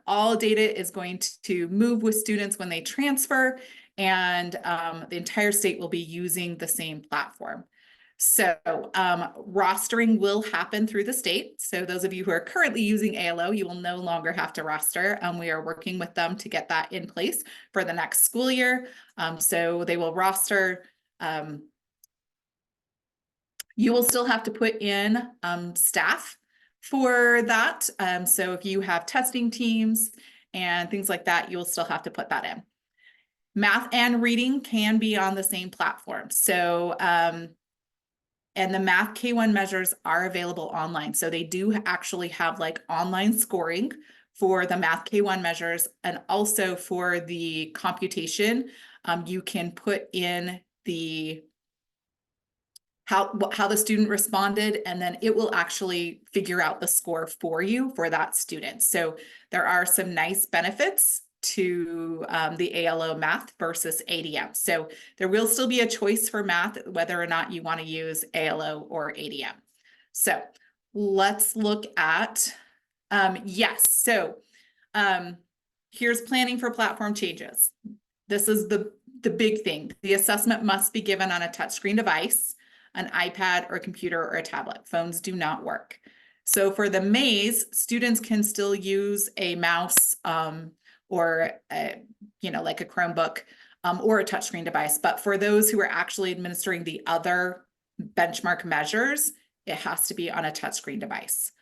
Speaker 5: All data is going to move with students when they transfer, and the entire state will be using the same platform. So rostering will happen through the state. So those of you who are currently using ALO, you will no longer have to roster. We are working with them to get that in place for the next school year. So they will roster. You will still have to put in staff for that. So if you have testing teams and things like that, you'll still have to put that in. Math and reading can be on the same platform. So and the Math K1 measures are available online. So they do actually have like online scoring for the Math K1 measures, and also for the computation, you can put in the how the student responded, and then it will actually figure out the score for you for that student. So there are some nice benefits to the ALO math versus ADM. So there will still be a choice for math, whether or not you want to use ALO or ADM. So let's look at, yes. So here's planning for platform changes. This is the big thing. The assessment must be given on a touchscreen device, an iPad or a computer or a tablet. Phones do not work. So for the maze, students can still use a mouse or like a Chromebook or a touchscreen device. But for those who are actually administering the other benchmark measures, it has to be on a touchscreen device.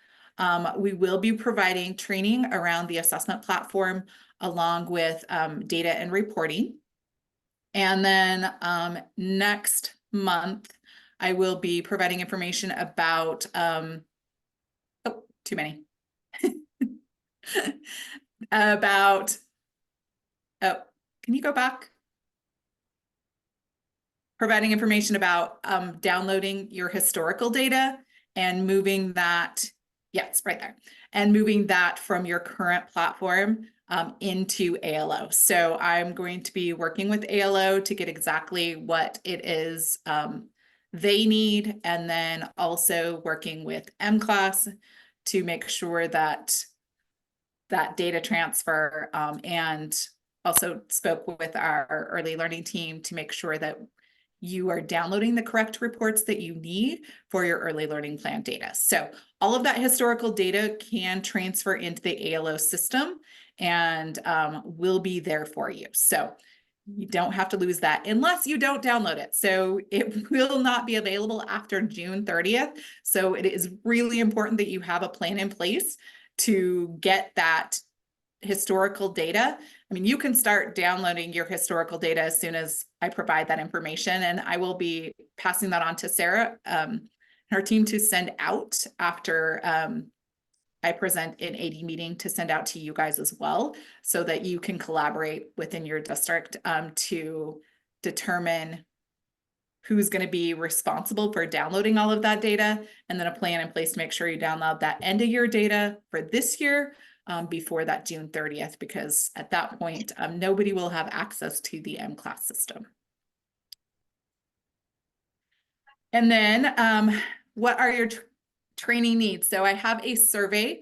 Speaker 5: We will be providing training around the assessment platform along with data and reporting. And then next month, I will be providing information about, oh, too many. About, oh, can you go back? Providing information about downloading your historical data and moving that, yes, right there, and moving that from your current platform into ALO. So I'm going to be working with ALO to get exactly what it is they need, and then also working with MClass to make sure that that data transfer and also spoke with our early learning team to make sure that you are downloading the correct reports that you need for your early learning plan data. So all of that historical data can transfer into the ALO system and will be there for you. So you don't have to lose that unless you don't download it. So it will not be available after June 30th. So it is really important that you have a plan in place to get that historical data. I mean, you can start downloading your historical data as soon as I provide that information, and I will be passing that on to Sarah, her team, to send out after I present an AD meeting, to send out to you guys as well, so that you can collaborate within your district to determine who's going to be responsible for downloading all of that data, and then a plan in place to make sure you download that end of year data for this year before that June 30th, because at that point, nobody will have access to the MClass system. And then what are your training needs? So I have a survey.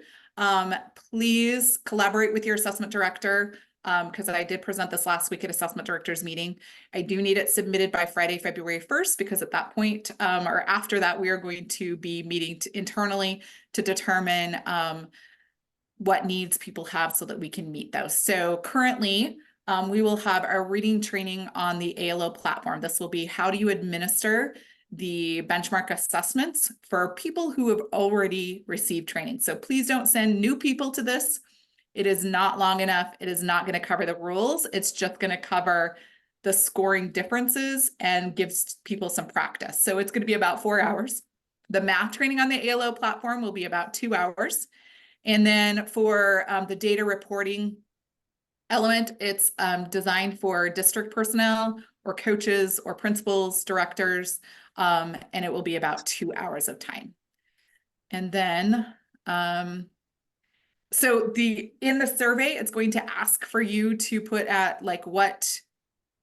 Speaker 5: Please collaborate with your assessment director, because I did present this last week at assessment director's meeting. I do need it submitted by Friday, February 1st, because at that point, or after that, we are going to be meeting internally to determine what needs people have so that we can meet those. So currently, we will have our reading training on the ALO platform. This will be how do you administer the benchmark assessments for people who have already received training. So please don't send new people to this. It is not long enough. It is not going to cover the rules. It's just going to cover the scoring differences and gives people some practice. So it's going to be about 4 hours. The math training on the ALO platform will be about 2 hours. And then for the data reporting element, it's designed for district personnel or coaches or principals, directors, and it will be about 2 hours of time. And then, so in the survey, it's going to ask for you to put at like what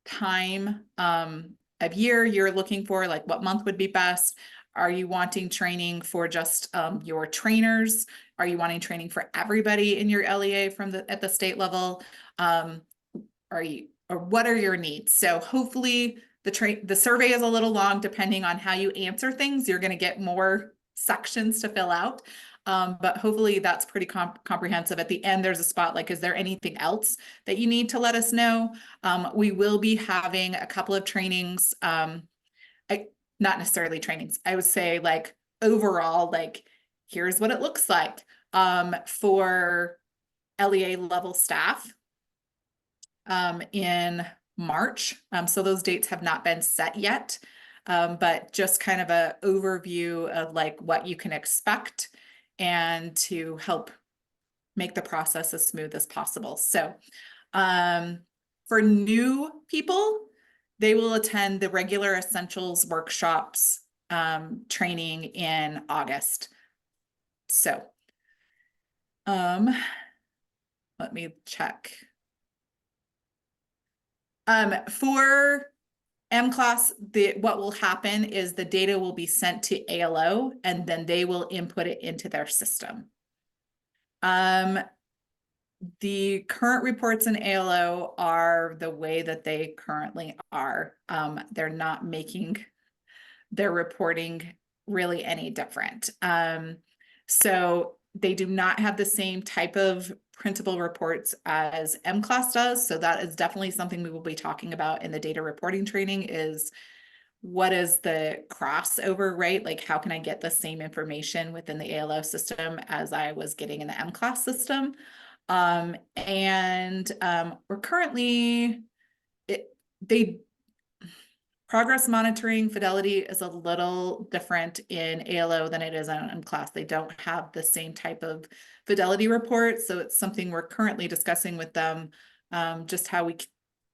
Speaker 5: time of year you're looking for, like what month would be best. Are you wanting training for just your trainers? Are you wanting training for everybody in your LEA at the state level? Or what are your needs? So hopefully the survey is a little long, depending on how you answer things. You're going to get more sections to fill out. But hopefully that's pretty comprehensive. At the end, there's a spot like, is there anything else that you need to let us know? We will be having a couple of trainings, not necessarily trainings. I would say like overall, like here's what it looks like for LEA level staff in March. So those dates have not been set yet, but just kind of an overview of like what you can expect and to help make the process as smooth as possible. So for new people, they will attend the regular essentials workshops training in August. So let me check. For MClass, what will happen is the data will be sent to ALO and then they will input it into their system. The current reports in ALO are the way that they currently are. They're not making their reporting really any different. So they do not have the same type of printable reports as MClass does. So that is definitely something we will be talking about in the data reporting training, is what is the crossover, right? Like how can I get the same information within the ALO system as I was getting in the MClass system? We're currently, they progress monitoring fidelity is a little different in ALO than it is in class. They don't have the same type of fidelity report. So it's something we're currently discussing with them, just how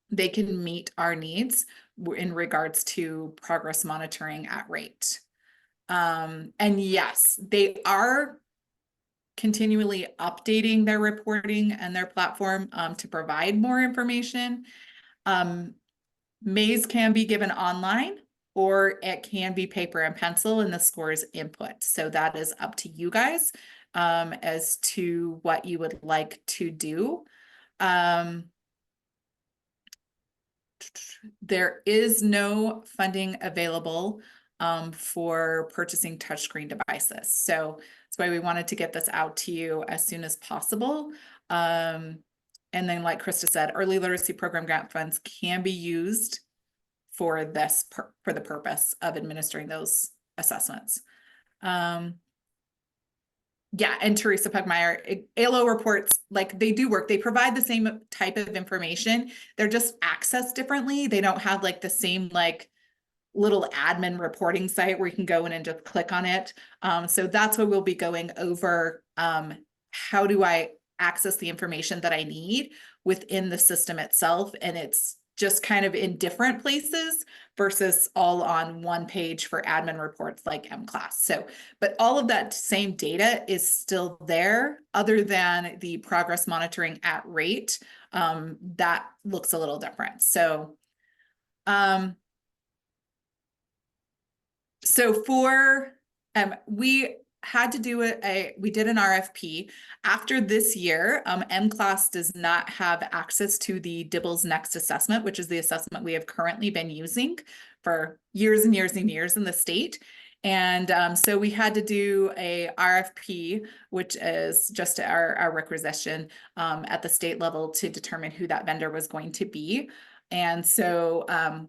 Speaker 5: they can meet our needs in regards to progress monitoring at rate. And yes, they are continually updating their reporting and their platform to provide more information. Maze can be given online, or it can be paper and pencil and the scores input. So that is up to you guys as to what you would like to do. There is no funding available for purchasing touchscreen devices. So that's why we wanted to get this out to you as soon as possible. And then, like Krista said, early literacy program grant funds can be used for this for the purpose of administering those assessments. Yeah, and Teresa Pugmire, ALO reports, like they do work. They provide the same type of information. They're just accessed differently. They don't have like the same like little admin reporting site where you can go in and just click on it. So that's what we'll be going over. How do I access the information that I need within the system itself? And it's just kind of in different places versus all on one page for admin reports like M-Class. So, but all of that same data is still there, other than the progress monitoring at rate. That looks a little different. So, for we had to do we did an RFP. After this year, M-Class does not have access to the DIBELS Next assessment, which is the assessment we have currently been using for years and years and years in the state. And so we had to do a RFP, which is just our requisition at the state level to determine who that vendor was going to be. And so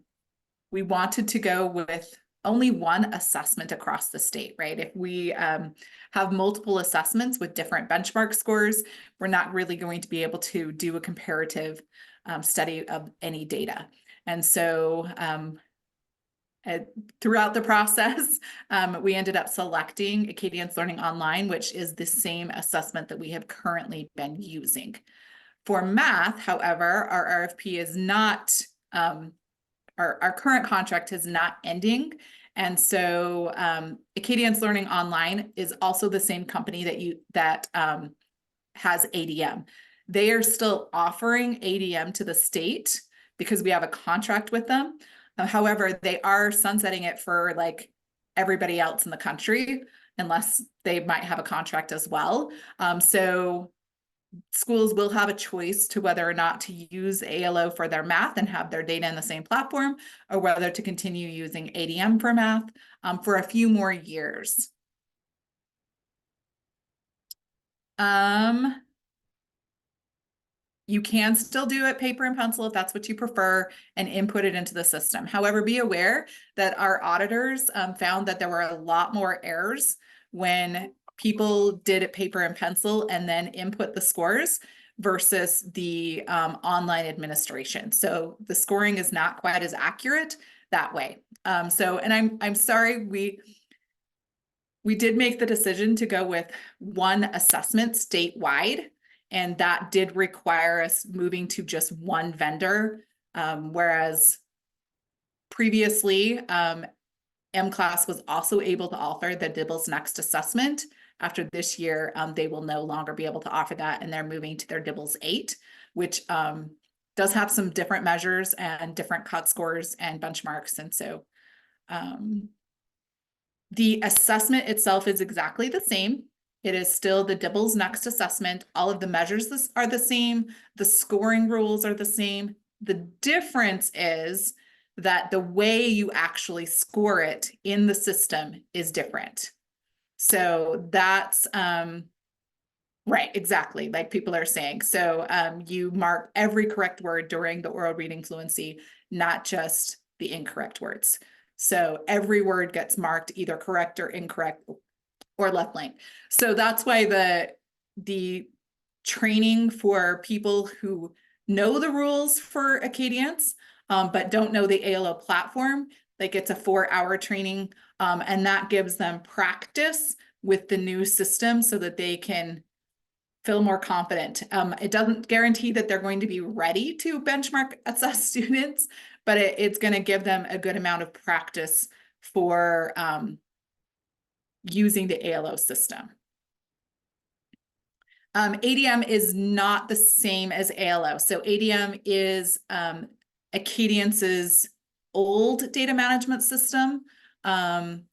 Speaker 5: we wanted to go with only one assessment across the state, right? If we have multiple assessments with different benchmark scores, we're not really going to be able to do a comparative study of any data. And so throughout the process, we ended up selecting Acadians Learning Online, which is the same assessment that we have currently been using. For math, however, our RFP is not our current contract is not ending. And so Acadians Learning Online is also the same company that has ADM. They are still offering ADM to the state because we have a contract with them. However, they are sunsetting it for like everybody else in the country, unless they might have a contract as well. So schools will have a choice to whether or not to use ALO for their math and have their data in the same platform, or whether to continue using ADM for math for a few more years. You can still do it paper and pencil if that's what you prefer and input it into the system. However, be aware that our auditors found that there were a lot more errors when people did it paper and pencil and then input the scores versus the online administration. So the scoring is not quite as accurate that way. And I'm sorry, we did make the decision to go with one assessment statewide, and that did require us moving to just one vendor, whereas previously M-Class was also able to offer the DIBELS Next assessment. After this year, they will no longer be able to offer that, and they're moving to their DIBELS 8, which does have some different measures and different cut scores and benchmarks. And so the assessment itself is exactly the same. It is still the DIBELS Next assessment. All of the measures are the same. The scoring rules are the same. The difference is that the way you actually score it in the system is different. So that's right, exactly, like people are saying. So you mark every correct word during the oral reading fluency, not just the incorrect words. So every word gets marked either correct or incorrect or left blank. So that's why the training for people who know the rules for Acadians but don't know the ALO platform. Like it's a 4-hour training, and that gives them practice with the new system so that they can feel more confident. It doesn't guarantee that they're going to be ready to benchmark assess students, but it's going to give them a good amount of practice for using the ALO system. ADM is not the same as ALO. So ADM is Acadiance's old data management system. And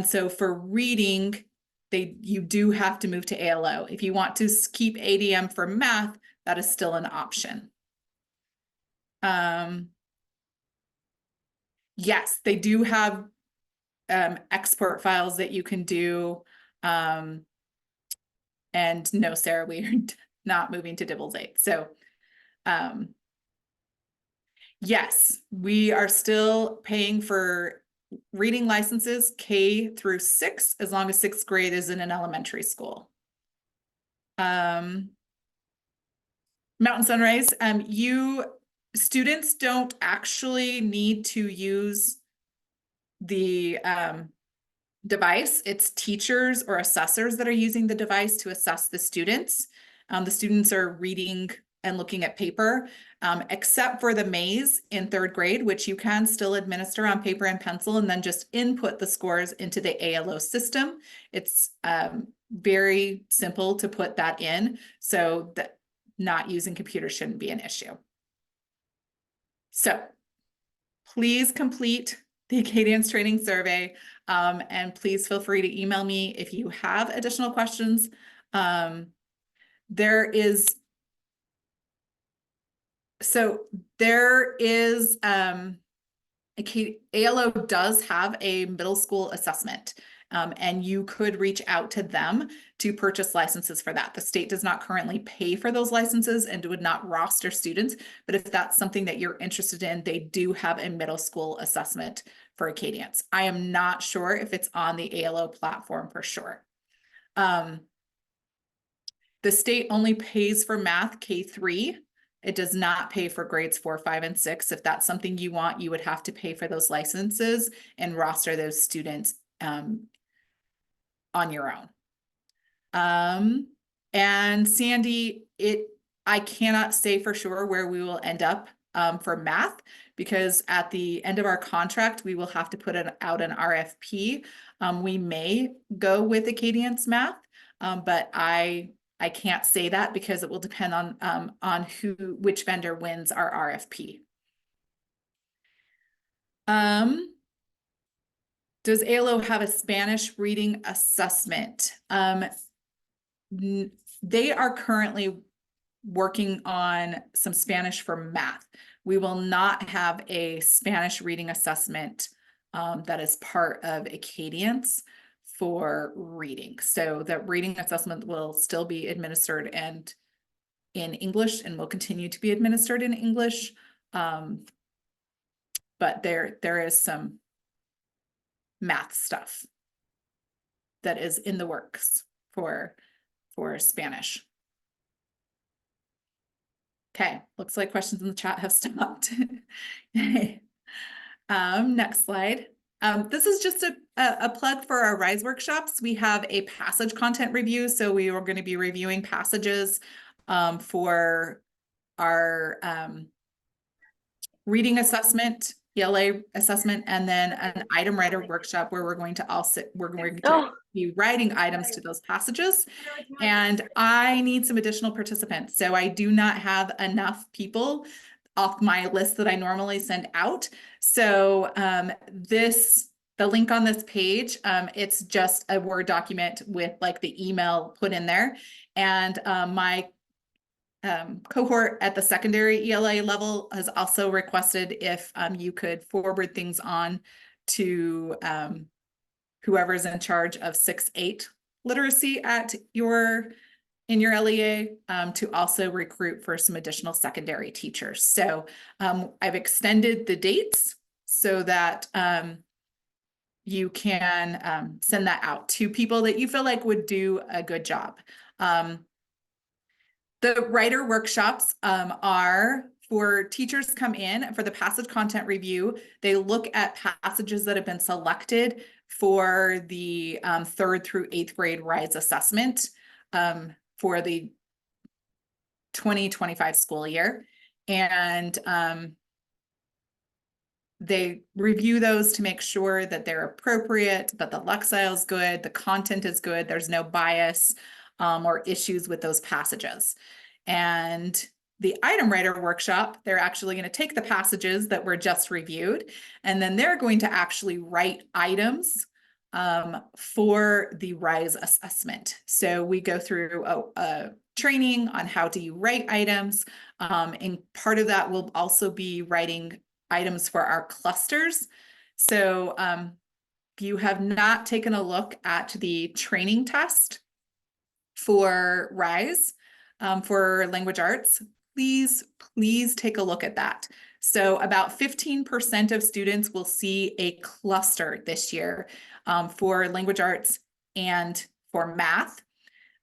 Speaker 5: so for reading, you do have to move to ALO. If you want to keep ADM for math, that is still an option. Yes, they do have export files that you can do. And no, Sarah, we are not moving to Dibbles 8. So, yes, we are still paying for reading licenses K through 6, as long as 6th grade is in an elementary school. Mountain Sunrise, students don't actually need to use the device. It's teachers or assessors that are using the device to assess the students. The students are reading and looking at paper, except for the maze in 3rd grade, which you can still administer on paper and pencil and then just input the scores into the ALO system. It's very simple to put that in, so that not using computers shouldn't be an issue. So please complete the Acadians training survey. And please feel free to email me if you have additional questions. There is ALO does have a middle school assessment, and you could reach out to them to purchase licenses for that. The state does not currently pay for those licenses and would not roster students, but if that's something that you're interested in, they do have a middle school assessment for Acadians. I am not sure if it's on the ALO platform for sure. The state only pays for math K3. It does not pay for grades 4, 5, and 6. If that's something you want, you would have to pay for those licenses and roster those students on your own. And Sandy, I cannot say for sure where we will end up for math, because at the end of our contract, we will have to put out an RFP. We may go with Acadians math, but I can't say that because it will depend on which vendor wins our RFP. Does ALO have a Spanish reading assessment? They are currently working on some Spanish for math. We will not have a Spanish reading assessment that is part of Acadians for reading. So the reading assessment will still be administered and in English and will continue to be administered in English. But there is some math stuff that is in the works for Spanish. Okay, looks like questions in the chat have stopped. Next slide. This is just a plug for our RISE workshops. We have a passage content review, so we are going to be reviewing passages for our reading assessment, ELA assessment, and then an item writer workshop where we're going to be writing items to those passages. And I need some additional participants. So I do not have enough people off my list that I normally send out. So the link on this page, it's just a Word document with like the email put in there. And my cohort at the secondary ELA level has also requested if you could forward things on to whoever's in charge of 6-8 literacy in your LEA to also recruit for some additional secondary teachers. So I've extended the dates so that you can send that out to people that you feel like would do a good job. The writer workshops are for teachers come in for the passage content review, they look at passages that have been selected for the 3rd through 8th grade RISE assessment for the 2025 school year. And they review those to make sure that they're appropriate, that the lexile is good, the content is good, there's no bias or issues with those passages. And the item writer workshop, they're actually going to take the passages that were just reviewed, and then they're going to actually write items for the RISE assessment. So we go through a training on how do you write items, and part of that will also be writing items for our clusters. So if you have not taken a look at the training test for RISE for language arts, please take a look at that. So about 15% of students will see a cluster this year for language arts and for math.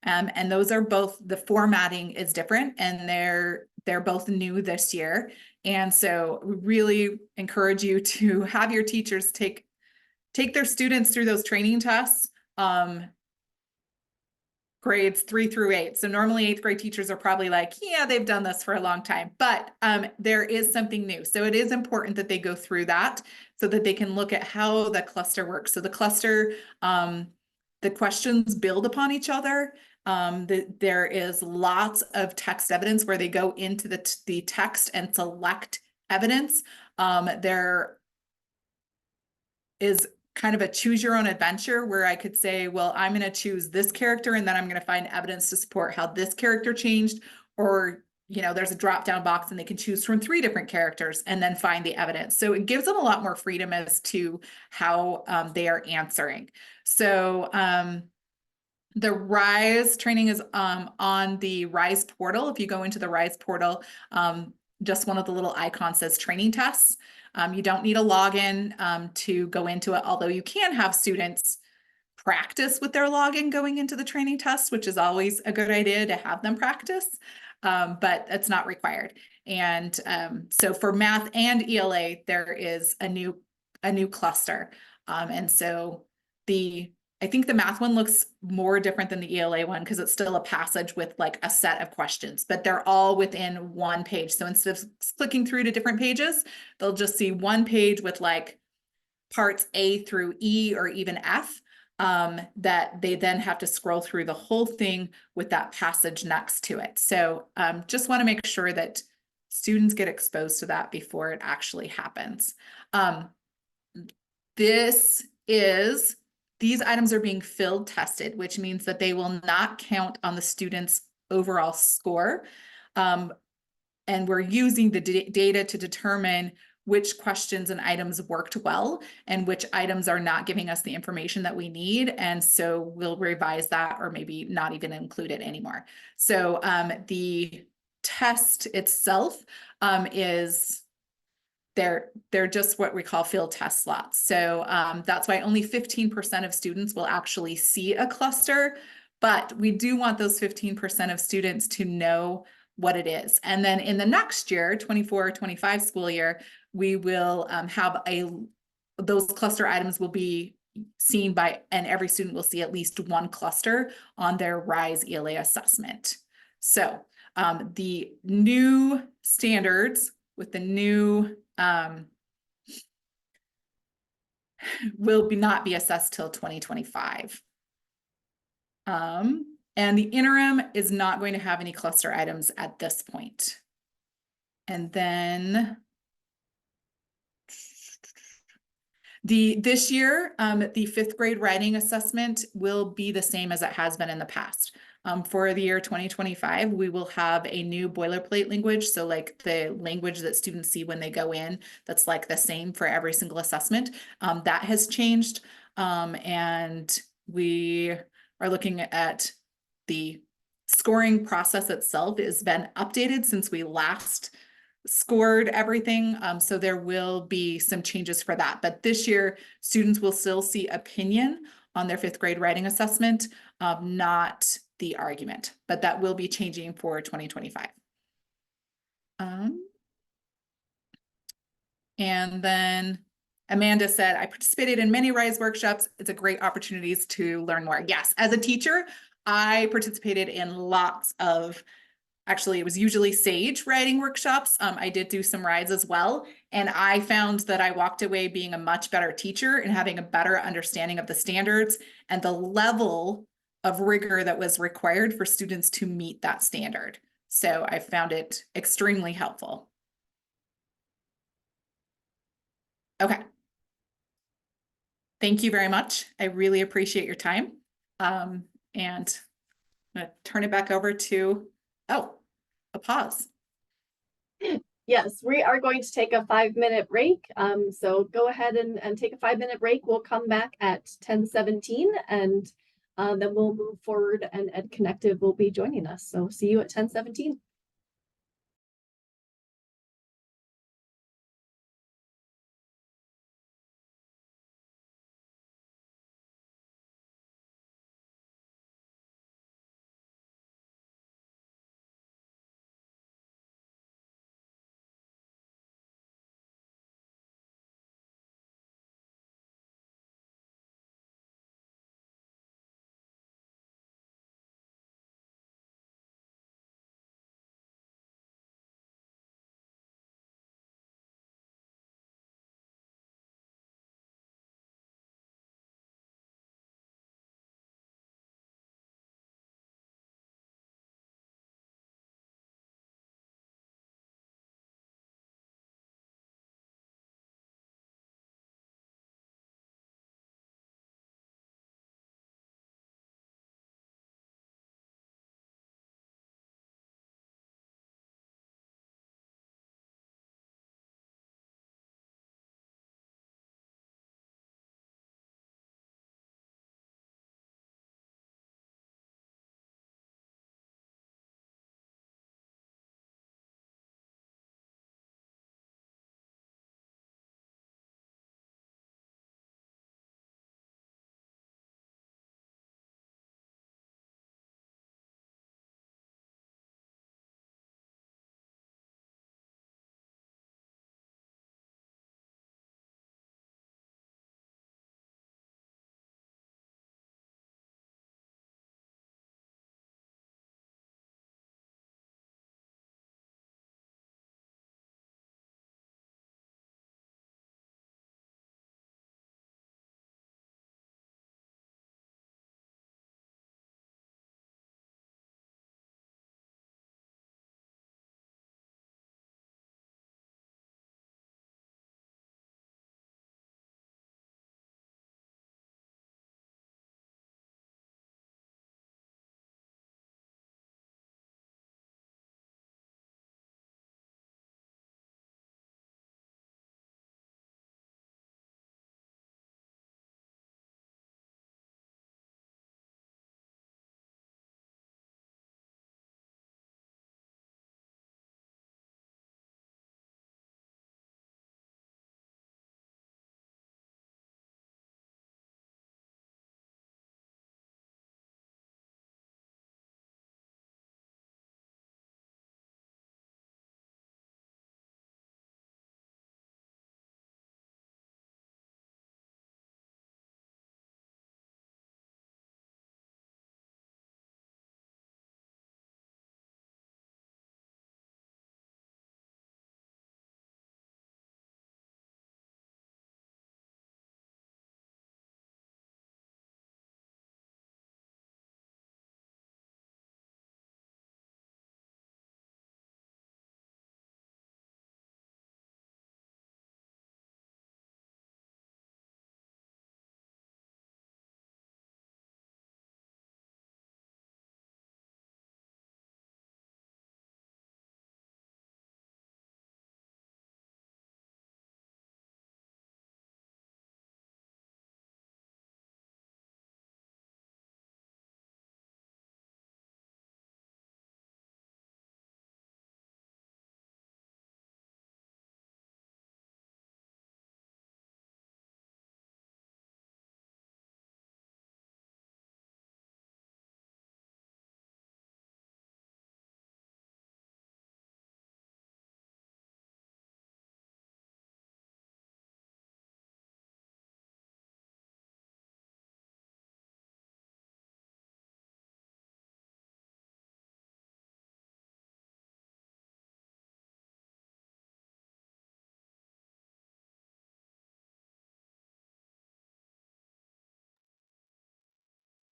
Speaker 5: And those are both, the formatting is different, and they're both new this year. And so we really encourage you to have your teachers take their students through those training tests, grades 3 through 8. So normally 8th grade teachers are probably like, yeah, they've done this for a long time, but there is something new. So it is important that they go through that so that they can look at how the cluster works. So the cluster, the questions build upon each other. There is lots of text evidence where they go into the text and select evidence. There is kind of a choose your own adventure where I could say, well, I'm going to choose this character and then I'm going to find evidence to support how this character changed. Or, you know, there's a drop down box and they can choose from 3 different characters and then find the evidence. So it gives them a lot more freedom as to how they are answering. So the RISE training is on the RISE portal. If you go into the RISE portal, just one of the little icons says training tests. You don't need a login to go into it, although you can have students practice with their login going into the training test, which is always a good idea to have them practice, but it's not required. And so for math and ELA, there is a new cluster. And so I think the math one looks more different than the ELA one because it's still a passage with like a set of questions, but they're all within one page. So instead of clicking through to different pages, they'll just see one page with like parts A through E or even F that they then have to scroll through the whole thing with that passage next to it. So just want to make sure that students get exposed to that before it actually happens. These items are being field tested, which means that they will not count on the student's overall score. And we're using the data to determine which questions and items worked well and which items are not giving us the information that we need. And so we'll revise that or maybe not even include it anymore. So the test itself is they're just what we call field test slots. So that's why only 15% of students will actually see a cluster, but we do want those 15% of students to know what it is. And then in the next year, 24-25 school year, we will have those cluster items will be seen by, and every student will see at least one cluster on their RISE ELA assessment. So the new standards with the new will not be assessed till 2025. And the interim is not going to have any cluster items at this point. And then this year, the 5th grade writing assessment will be the same as it has been in the past. For the year 2025, we will have a new boilerplate language. So like the language that students see when they go in, that's like the same for every single assessment. That has changed. And we are looking at the scoring process itself has been updated since we last scored everything. So there will be some changes for that. But this year, students will still see opinion on their 5th grade writing assessment, not the argument, but that will be changing for 2025. And then Amanda said, I participated in many RISE workshops. It's a great opportunities to learn more. Yes, as a teacher, I participated in lots of, actually, it was usually SAGE writing workshops. I did do some rides as well. And I found that I walked away being a much better teacher and having a better understanding of the standards and the level of rigor that was required for students to meet that standard. So I found it extremely helpful. Okay. Thank you very much. I really appreciate your time. And I'm gonna turn it back over to, oh, a pause.
Speaker 1: Yes, we are going to take a 5-minute break. So go ahead and take a 5-minute break. We'll come back at 10:17 and then we'll move forward and Ed Connective will be joining us. So see you at 10:17.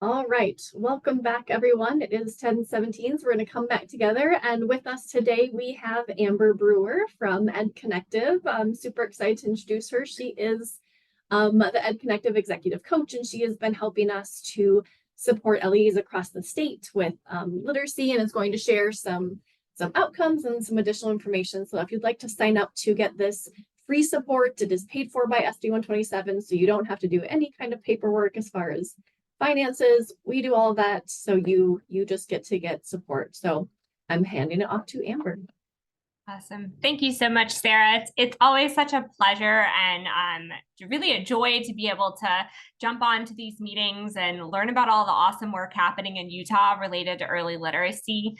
Speaker 1: All right, welcome back everyone. It is 10:17, so we're going to come back together. And with us today, we have Amber Brewer from Ed Connective. I'm super excited to introduce her. She is the Ed Connective executive coach, and she has been helping us to support LEs across the state with literacy, and is going to share some outcomes and some additional information. So if you'd like to sign up to get this free support, it is paid for by SB 127, so you don't have to do any kind of paperwork as far as finances. We do all of that, so you just get to get support. So I'm handing it off to Amber.
Speaker 8: Awesome. Thank you so much, Sarah. It's always such a pleasure and really a joy to be able to jump onto these meetings and learn about all the awesome work happening in Utah related to early literacy.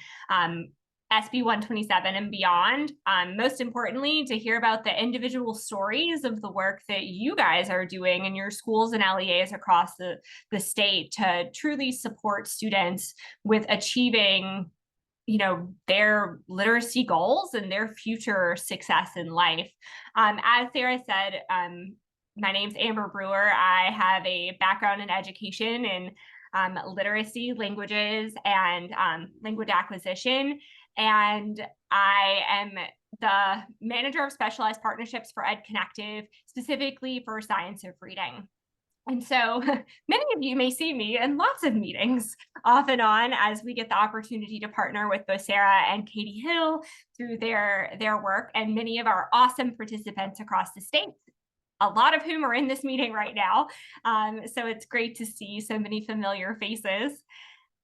Speaker 8: SB 127 and beyond. Most importantly, to hear about the individual stories of the work that you guys are doing in your schools and LEAs across the state to truly support students with achieving, you know, their literacy goals and their future success in life. As Sarah said, my name's Amber Brewer. I have a background in education in literacy, languages, and language acquisition. And I am the manager of specialized partnerships for Ed Connective, specifically for science of reading. And so many of you may see me in lots of meetings off and on as we get the opportunity to partner with both Sarah and Katie Hill through their work, and many of our awesome participants across the state, a lot of whom are in this meeting right now. So it's great to see so many familiar faces.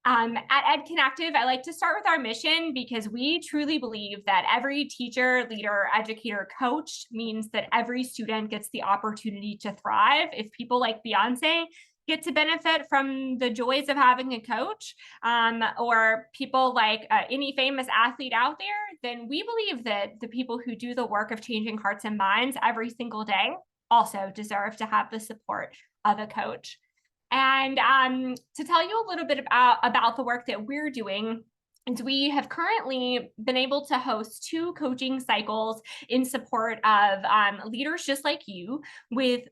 Speaker 8: At Ed Connective, I like to start with our mission because we truly believe that every teacher, leader, educator, coach means that every student gets the opportunity to thrive. If people like Beyonce get to benefit from the joys of having a coach, or people like any famous athlete out there, then we believe that the people who do the work of changing hearts and minds every single day also deserve to have the support of a coach. And to tell you a little bit about the work that we're doing, is we have currently been able to host 2 coaching cycles in support of leaders just like you with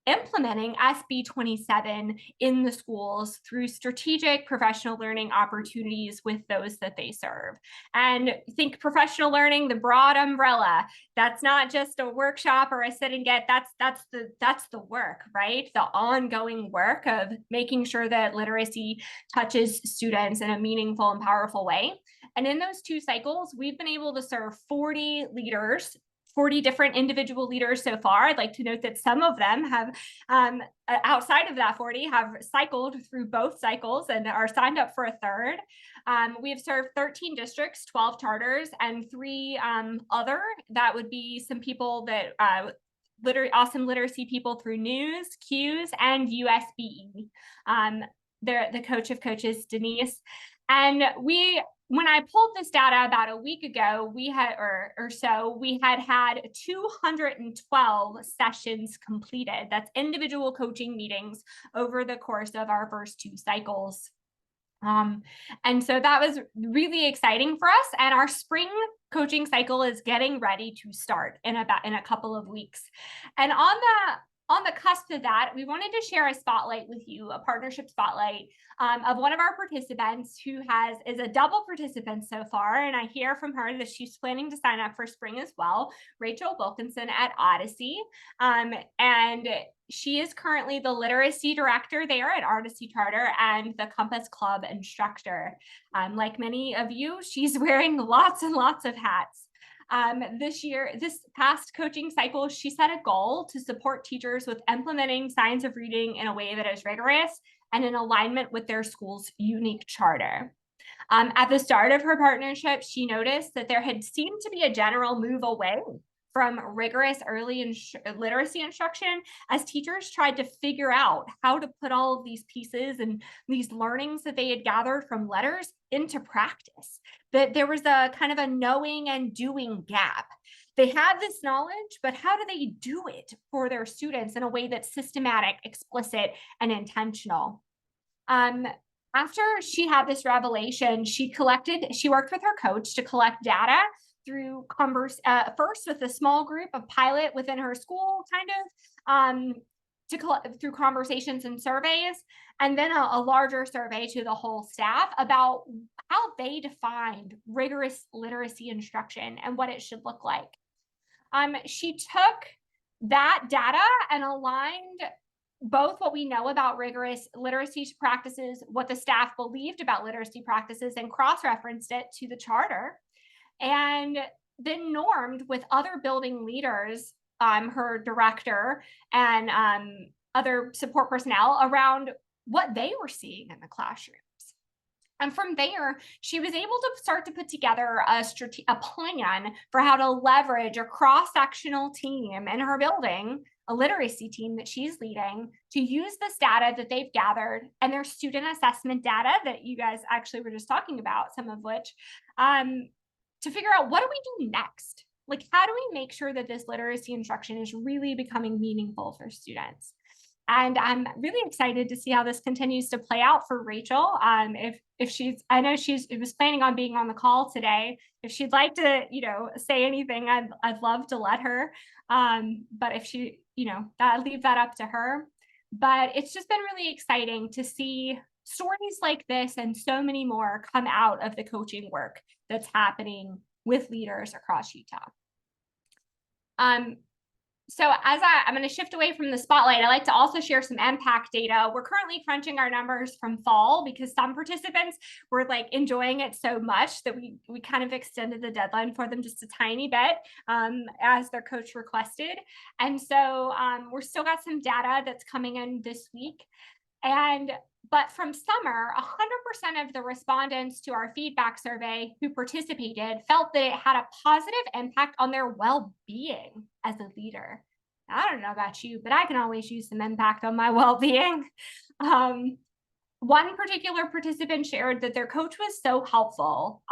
Speaker 8: implementing SB 27 in the schools through strategic professional learning opportunities with those that they serve. And think professional learning, the broad umbrella. That's not just a workshop or a sit and get. That's the work, right? The ongoing work of making sure that literacy touches students in a meaningful and powerful way. And in those 2 cycles, we've been able to serve 40 leaders, 40 different individual leaders so far. I'd like to note that some of them have, outside of that 40, have cycled through both cycles and are signed up for a third. We have served 13 districts, 12 charters, and 3 other. That would be some people that awesome literacy people through News, Q's, and USBE. They're the coach of coaches, Denise. And when I pulled this data about a week ago, we had, or so, we had 212 sessions completed. That's individual coaching meetings over the course of our first 2 cycles. And so that was really exciting for us. And our spring coaching cycle is getting ready to start in a couple of weeks. And on the cusp of that, we wanted to share a spotlight with you, a partnership spotlight of one of our participants who is a double participant so far. And I hear from her that she's planning to sign up for spring as well, Rachel Wilkinson at Odyssey. And she is currently the literacy director there at Odyssey Charter and the Compass Club instructor. Like many of you, she's wearing lots and lots of hats. This past coaching cycle, she set a goal to support teachers with implementing science of reading in a way that is rigorous and in alignment with their school's unique charter. At the start of her partnership, she noticed that there had seemed to be a general move away from rigorous early literacy instruction as teachers tried to figure out how to put all of these pieces and these learnings that they had gathered from letters into practice. That there was a kind of a knowing and doing gap. They had this knowledge, but how do they do it for their students in a way that's systematic, explicit, and intentional? After she had this revelation, she worked with her coach to collect data through first with a small group, a pilot within her school, kind of, through conversations and surveys, and then a larger survey to the whole staff about how they defined rigorous literacy instruction and what it should look like. She took that data and aligned both what we know about rigorous literacy practices, what the staff believed about literacy practices, and cross-referenced it to the charter, and then normed with other building leaders, her director and other support personnel, around what they were seeing in the classrooms. And from there, she was able to start to put together a plan for how to leverage a cross-sectional team in her building, a literacy team that she's leading, to use this data that they've gathered and their student assessment data that you guys actually were just talking about, some of which, to figure out, what do we do next? Like, how do we make sure that this literacy instruction is really becoming meaningful for students? And I'm really excited to see how this continues to play out for Rachel. If she's, I know was planning on being on the call today. If she'd like to, say anything, I'd love to let her. But if she, I'll leave that up to her. But it's just been really exciting to see stories like this and so many more come out of the coaching work that's happening with leaders across Utah. So as I'm going to shift away from the spotlight, I like to also share some impact data. We're currently crunching our numbers from fall because some participants were like enjoying it so much that we kind of extended the deadline for them just a tiny bit as their coach requested. And so we're still got some data that's coming in this week. But from summer, 100% of the respondents to our feedback survey who participated felt that it had a positive impact on their well-being as a leader. I don't know about you, but I can always use some impact on my well-being. One particular participant shared that their coach was so helpful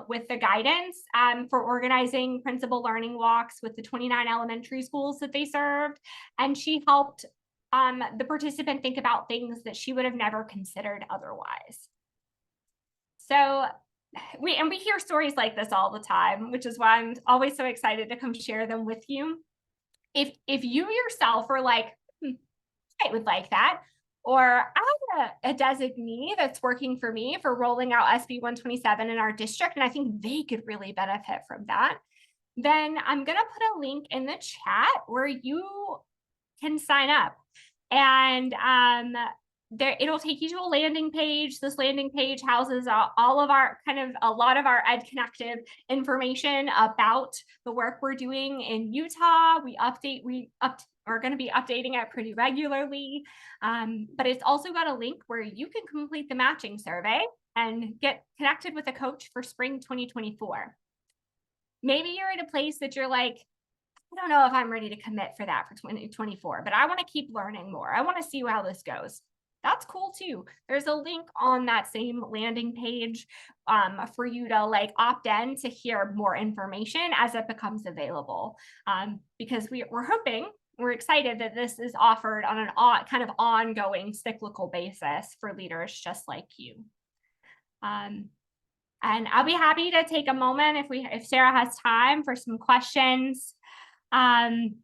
Speaker 8: with the guidance for organizing principal learning walks with the 29 elementary schools that they served. And she helped the participant think about things that she would have never considered otherwise. So we hear stories like this all the time, which is why I'm always so excited to come share them with you. If you yourself are like, I would like that, or I have a designee that's working for me for rolling out SB 127 in our district, and I think they could really benefit from that, then I'm going to put a link in the chat where you can sign up. And it'll take you to a landing page. This landing page houses all of our a lot of our Ed Connective information about the work we're doing in Utah. We are going to be updating it pretty regularly. But it's also got a link where you can complete the matching survey and get connected with a coach for spring 2024. Maybe you're at a place that you're like, I don't know if I'm ready to commit for that for 2024, but I want to keep learning more. I want to see how this goes. That's cool too. There's a link on that same landing page for you to opt in to hear more information as it becomes available. Because we're excited that this is offered on an kind of ongoing cyclical basis for leaders just like you. And I'll be happy to take a moment if Sarah has time for some questions. And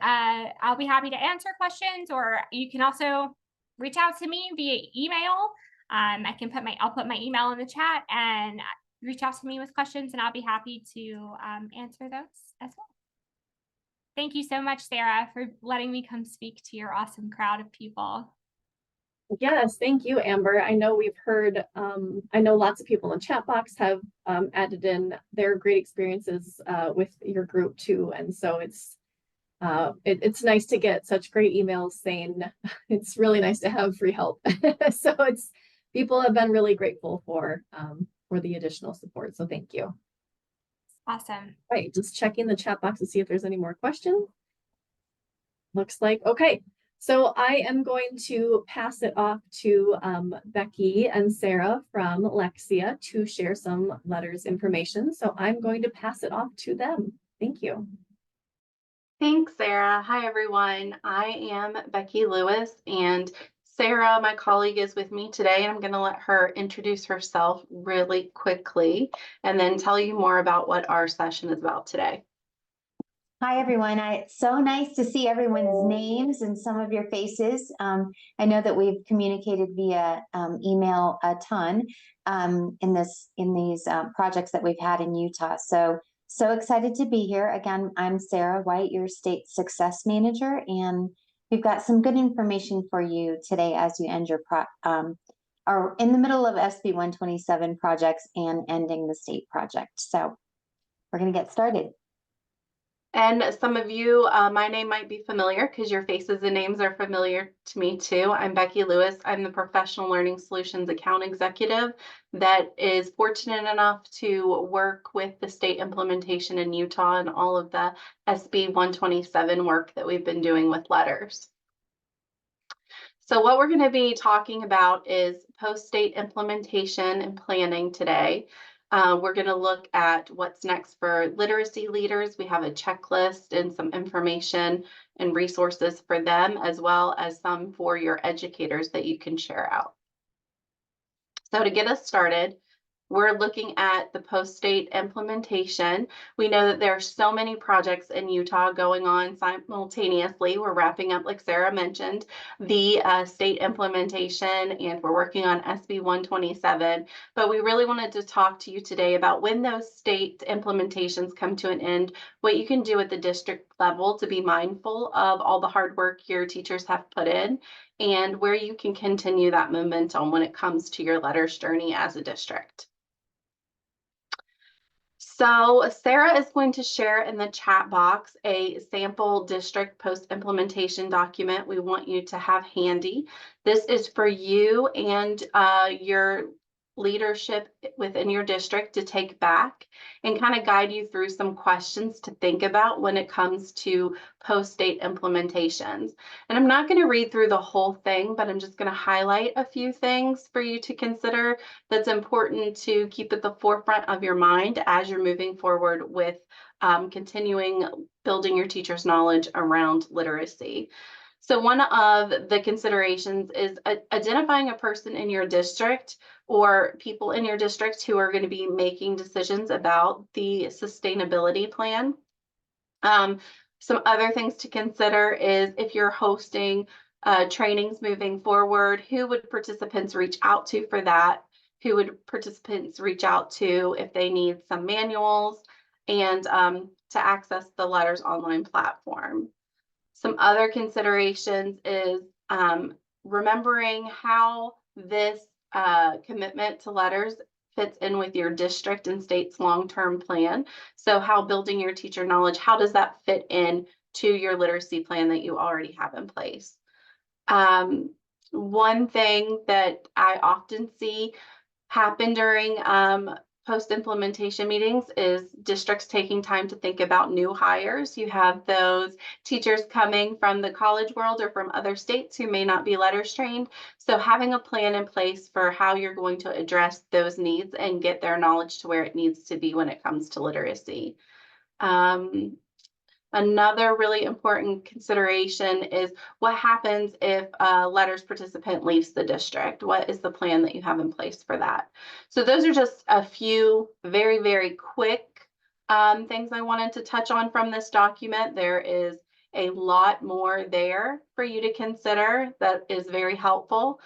Speaker 8: I'll be happy to answer questions, or you can also reach out to me via email. I'll put my email in the chat and reach out to me with questions, and I'll be happy to answer those as well. Thank you so much, Sarah, for letting me come speak to your awesome crowd of people.
Speaker 1: Yes, thank you, Amber. I know we've heard, I know lots of people in the chat box have added in their great experiences with your group too. And so it's nice to get such great emails saying it's really nice to have free help. So people have been really grateful for the additional support. So thank you.
Speaker 8: Awesome.
Speaker 1: Right, just checking the chat box to see if there's any more questions. Looks like, okay. So I am going to pass it off to Becky and Sarah from Lexia to share some letters information. So I'm going to pass it off to them. Thank you.
Speaker 9: Thanks, Sarah. Hi, everyone. I am Becky Lewis, and Sarah, my colleague, is with me today, and I'm going to let her introduce herself really quickly and then tell you more about what our session is about today.
Speaker 10: Hi, everyone. It's so nice to see everyone's names and some of your faces. I know that we've communicated via email a ton in these projects that we've had in Utah. So excited to be here. Again, I'm Sarah White, your state success manager, and we've got some good information for you today as you end your are in the middle of SB 127 projects and ending the state project. So we're going to get started.
Speaker 9: And some of you, my name might be familiar because your faces and names are familiar to me too. I'm Becky Lewis. I'm the Professional Learning Solutions Account Executive that is fortunate enough to work with the state implementation in Utah and all of the SB 127 work that we've been doing with letters. So what we're going to be talking about is post-state implementation and planning today. We're going to look at what's next for literacy leaders. We have a checklist and some information and resources for them, as well as some for your educators that you can share out. So to get us started, we're looking at the post-state implementation. We know that there are so many projects in Utah going on simultaneously. We're wrapping up, like Sarah mentioned, the state implementation, and we're working on SB 127. But we really wanted to talk to you today about when those state implementations come to an end, what you can do at the district level to be mindful of all the hard work your teachers have put in, and where you can continue that momentum when it comes to your letters journey as a district. So Sarah is going to share in the chat box a sample district post-implementation document we want you to have handy. This is for you and your leadership within your district to take back and kind of guide you through some questions to think about when it comes to post-state implementations. And I'm not going to read through the whole thing, but I'm just going to highlight a few things for you to consider that's important to keep at the forefront of your mind as you're moving forward with continuing building your teachers' knowledge around literacy. So one of the considerations is identifying a person in your district or people in your district who are going to be making decisions about the sustainability plan. Some other things to consider is if you're hosting trainings moving forward, who would participants reach out to for that? Who would participants reach out to if they need some manuals and to access the Letters online platform? Some other considerations is remembering how this commitment to letters fits in with your district and state's long-term plan. So how building your teacher knowledge, how does that fit in to your literacy plan that you already have in place? One thing that I often see happen during post-implementation meetings is districts taking time to think about new hires. You have those teachers coming from the college world or from other states who may not be letters trained. So having a plan in place for how you're going to address those needs and get their knowledge to where it needs to be when it comes to literacy. Another really important consideration is what happens if a letters participant leaves the district? What is the plan that you have in place for that? So those are just a few very, very quick things I wanted to touch on from this document. There is a lot more there for you to consider that is very helpful.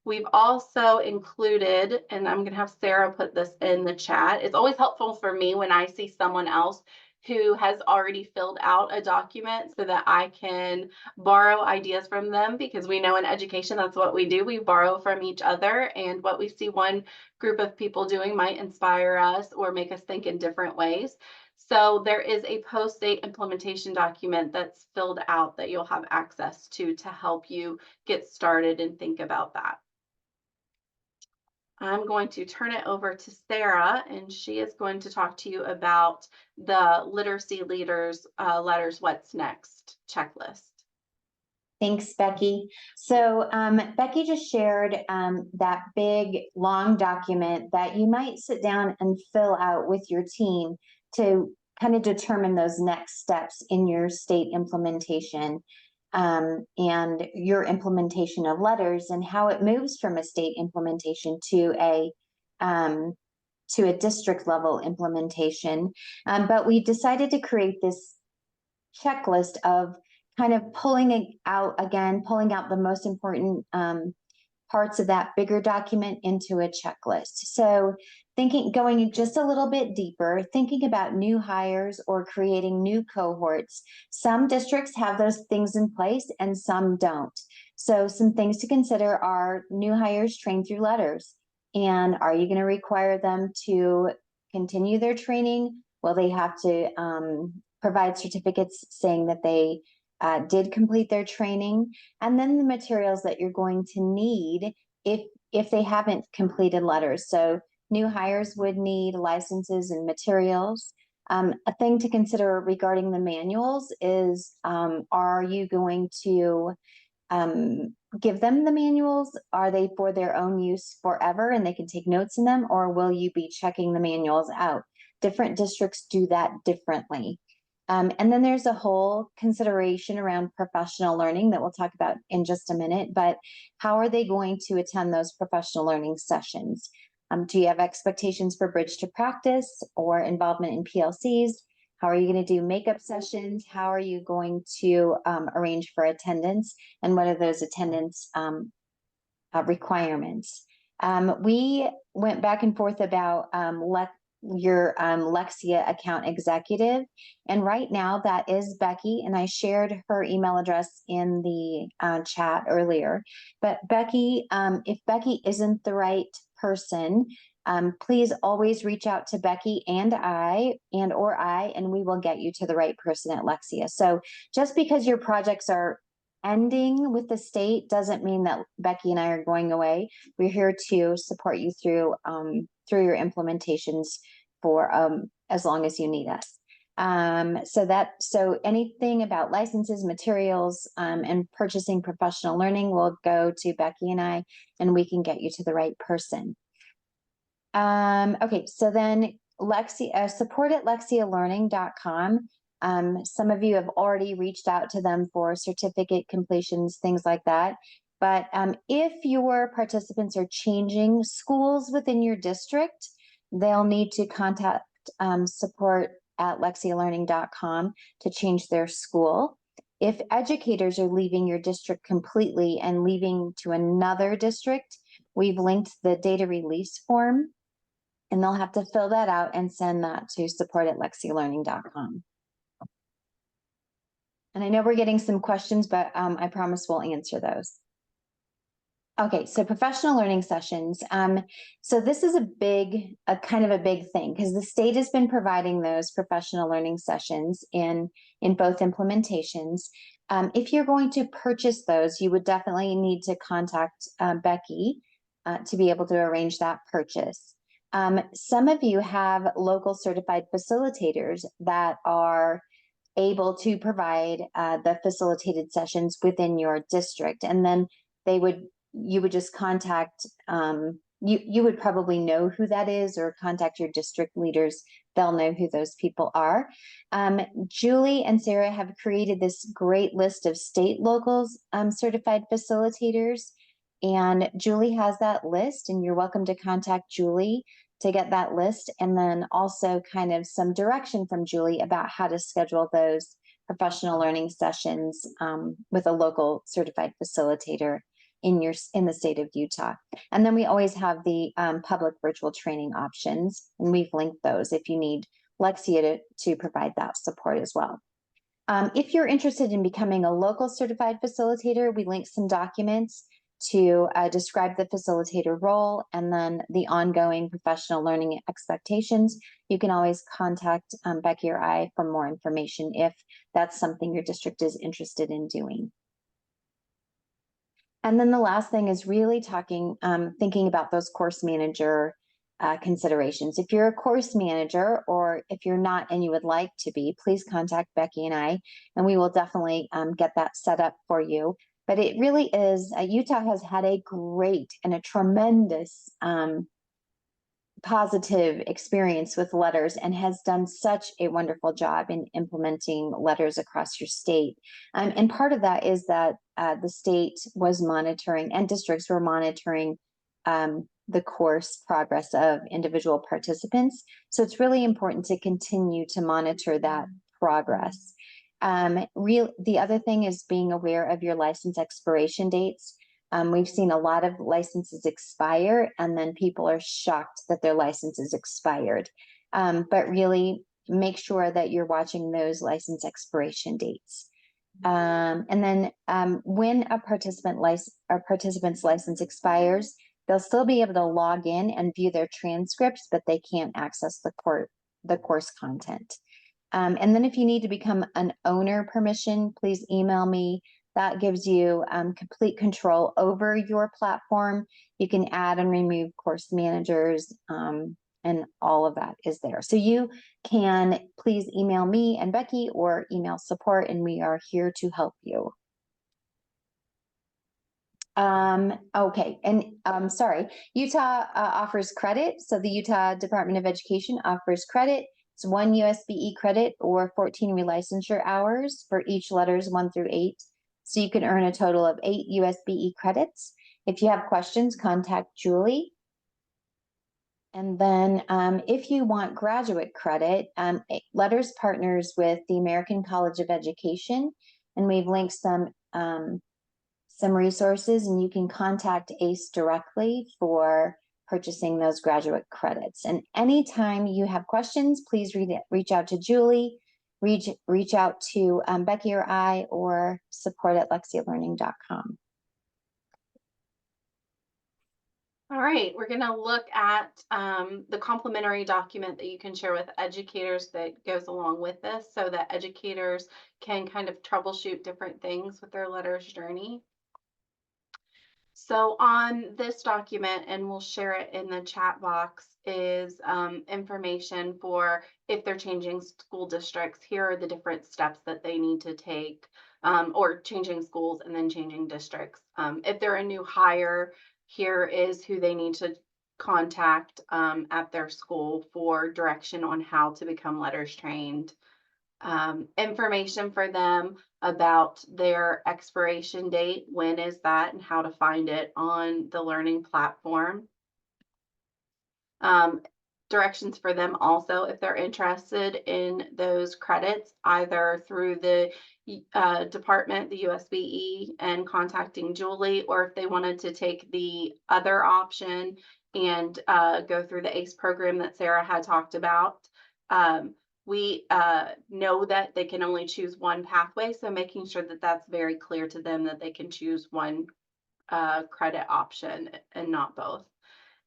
Speaker 9: We've also included, and I'm going to have Sarah put this in the chat. It's always helpful for me when I see someone else who has already filled out a document so that I can borrow ideas from them, because we know in education that's what we do. We borrow from each other, and what we see one group of people doing might inspire us or make us think in different ways. So there is a post-state implementation document that's filled out that you'll have access to help you get started and think about that. I'm going to turn it over to Sarah, and she is going to talk to you about the literacy leaders letters what's next checklist.
Speaker 10: Thanks, Becky. So Becky just shared that big, long document that you might sit down and fill out with your team to kind of determine those next steps in your state implementation and your implementation of letters and how it moves from a state implementation to a district level implementation. But we decided to create this checklist of kind of pulling it out again, pulling out the most important parts of that bigger document into a checklist. So going just a little bit deeper, thinking about new hires or creating new cohorts. Some districts have those things in place and some don't. So some things to consider are new hires trained through letters. And are you going to require them to continue their training? Will they have to provide certificates saying that they did complete their training? And then the materials that you're going to need if they haven't completed letters. So new hires would need licenses and materials. A thing to consider regarding the manuals is, are you going to give them the manuals? Are they for their own use forever and they can take notes in them, or will you be checking the manuals out? Different districts do that differently. And then there's a whole consideration around professional learning that we'll talk about in just a minute, but how are they going to attend those professional learning sessions? Do you have expectations for bridge to practice or involvement in PLCs? How are you going to do makeup sessions? How are you going to arrange for attendance? And what are those attendance requirements? We went back and forth about your Lexia account executive. And right now that is Becky, and I shared her email address in the chat earlier. But Becky, if Becky isn't the right person, please always reach out to Becky and I, and we will get you to the right person at Lexia. So just because your projects are ending with the state doesn't mean that Becky and I are going away. We're here to support you through your implementations for as long as you need us. So anything about licenses, materials, and purchasing professional learning will go to Becky and I, and we can get you to the right person. Okay, so then Lexia, support at lexialearning.com. Some of you have already reached out to them for certificate completions, things like that. But if your participants are changing schools within your district, they'll need to contact support at lexialearning.com to change their school. If educators are leaving your district completely and leaving to another district, we've linked the data release form, and they'll have to fill that out and send that to support at lexialearning.com. And I know we're getting some questions, but I promise we'll answer those. Okay, so professional learning sessions. So this is a kind of a big thing because the state has been providing those professional learning sessions in both implementations. If you're going to purchase those, you would definitely need to contact Becky to be able to arrange that purchase. Some of you have local certified facilitators that are able to provide the facilitated sessions within your district, and then you would just contact, you would probably know who that is, or contact your district leaders. They'll know who those people are. Julie and Sarah have created this great list of state locals certified facilitators, and Julie has that list, and you're welcome to contact Julie to get that list, and then also kind of some direction from Julie about how to schedule those professional learning sessions with a local certified facilitator in the state of Utah. And then we always have the public virtual training options, and we've linked those if you need Lexia to provide that support as well. If you're interested in becoming a local certified facilitator, we linked some documents to describe the facilitator role and then the ongoing professional learning expectations. You can always contact Becky or I for more information if that's something your district is interested in doing. And then the last thing is really thinking about those course manager considerations. If you're a course manager, or if you're not and you would like to be, please contact Becky and I, and we will definitely get that set up for you. But it really is, Utah has had a great and a tremendous positive experience with letters, and has done such a wonderful job in implementing letters across your state. And part of that is that the state was monitoring, and districts were monitoring the course progress of individual participants. So it's really important to continue to monitor that progress. The other thing is being aware of your license expiration dates. We've seen a lot of licenses expire and then people are shocked that their license is expired. But really make sure that you're watching those license expiration dates. And then when a participant's license expires, they'll still be able to log in and view their transcripts, but they can't access the course content. And then if you need to become an owner permission, please email me. That gives you complete control over your platform. You can add and remove course managers, and all of that is there. So you can please email me and Becky or email support, and we are here to help you. Okay, and sorry, Utah offers credit. So the Utah Department of Education offers credit. It's 1 USBE credit or 14 relicensure hours for each letters 1 through 8. So you can earn a total of 8 USBE credits. If you have questions, contact Julie. And then if you want graduate credit, Letters partners with the American College of Education, and we've linked some resources, and you can contact ACE directly for purchasing those graduate credits. And anytime you have questions, please reach out to Julie, reach out to Becky or I, or support@lexialearning.com.
Speaker 9: All right, we're going to look at the complimentary document that you can share with educators that goes along with this, so that educators can kind of troubleshoot different things with their letters journey. So on this document, and we'll share it in the chat box, is information for if they're changing school districts. Here are the different steps that they need to take, or changing schools and then changing districts. If they're a new hire, here is who they need to contact at their school for direction on how to become letters trained. Information for them about their expiration date, when is that, and how to find it on the learning platform. Directions for them also if they're interested in those credits, either through the department, the USBE, and contacting Julie, or if they wanted to take the other option and go through the ACE program that Sarah had talked about. We know that they can only choose one pathway, so making sure that that's very clear to them that they can choose one credit option and not both.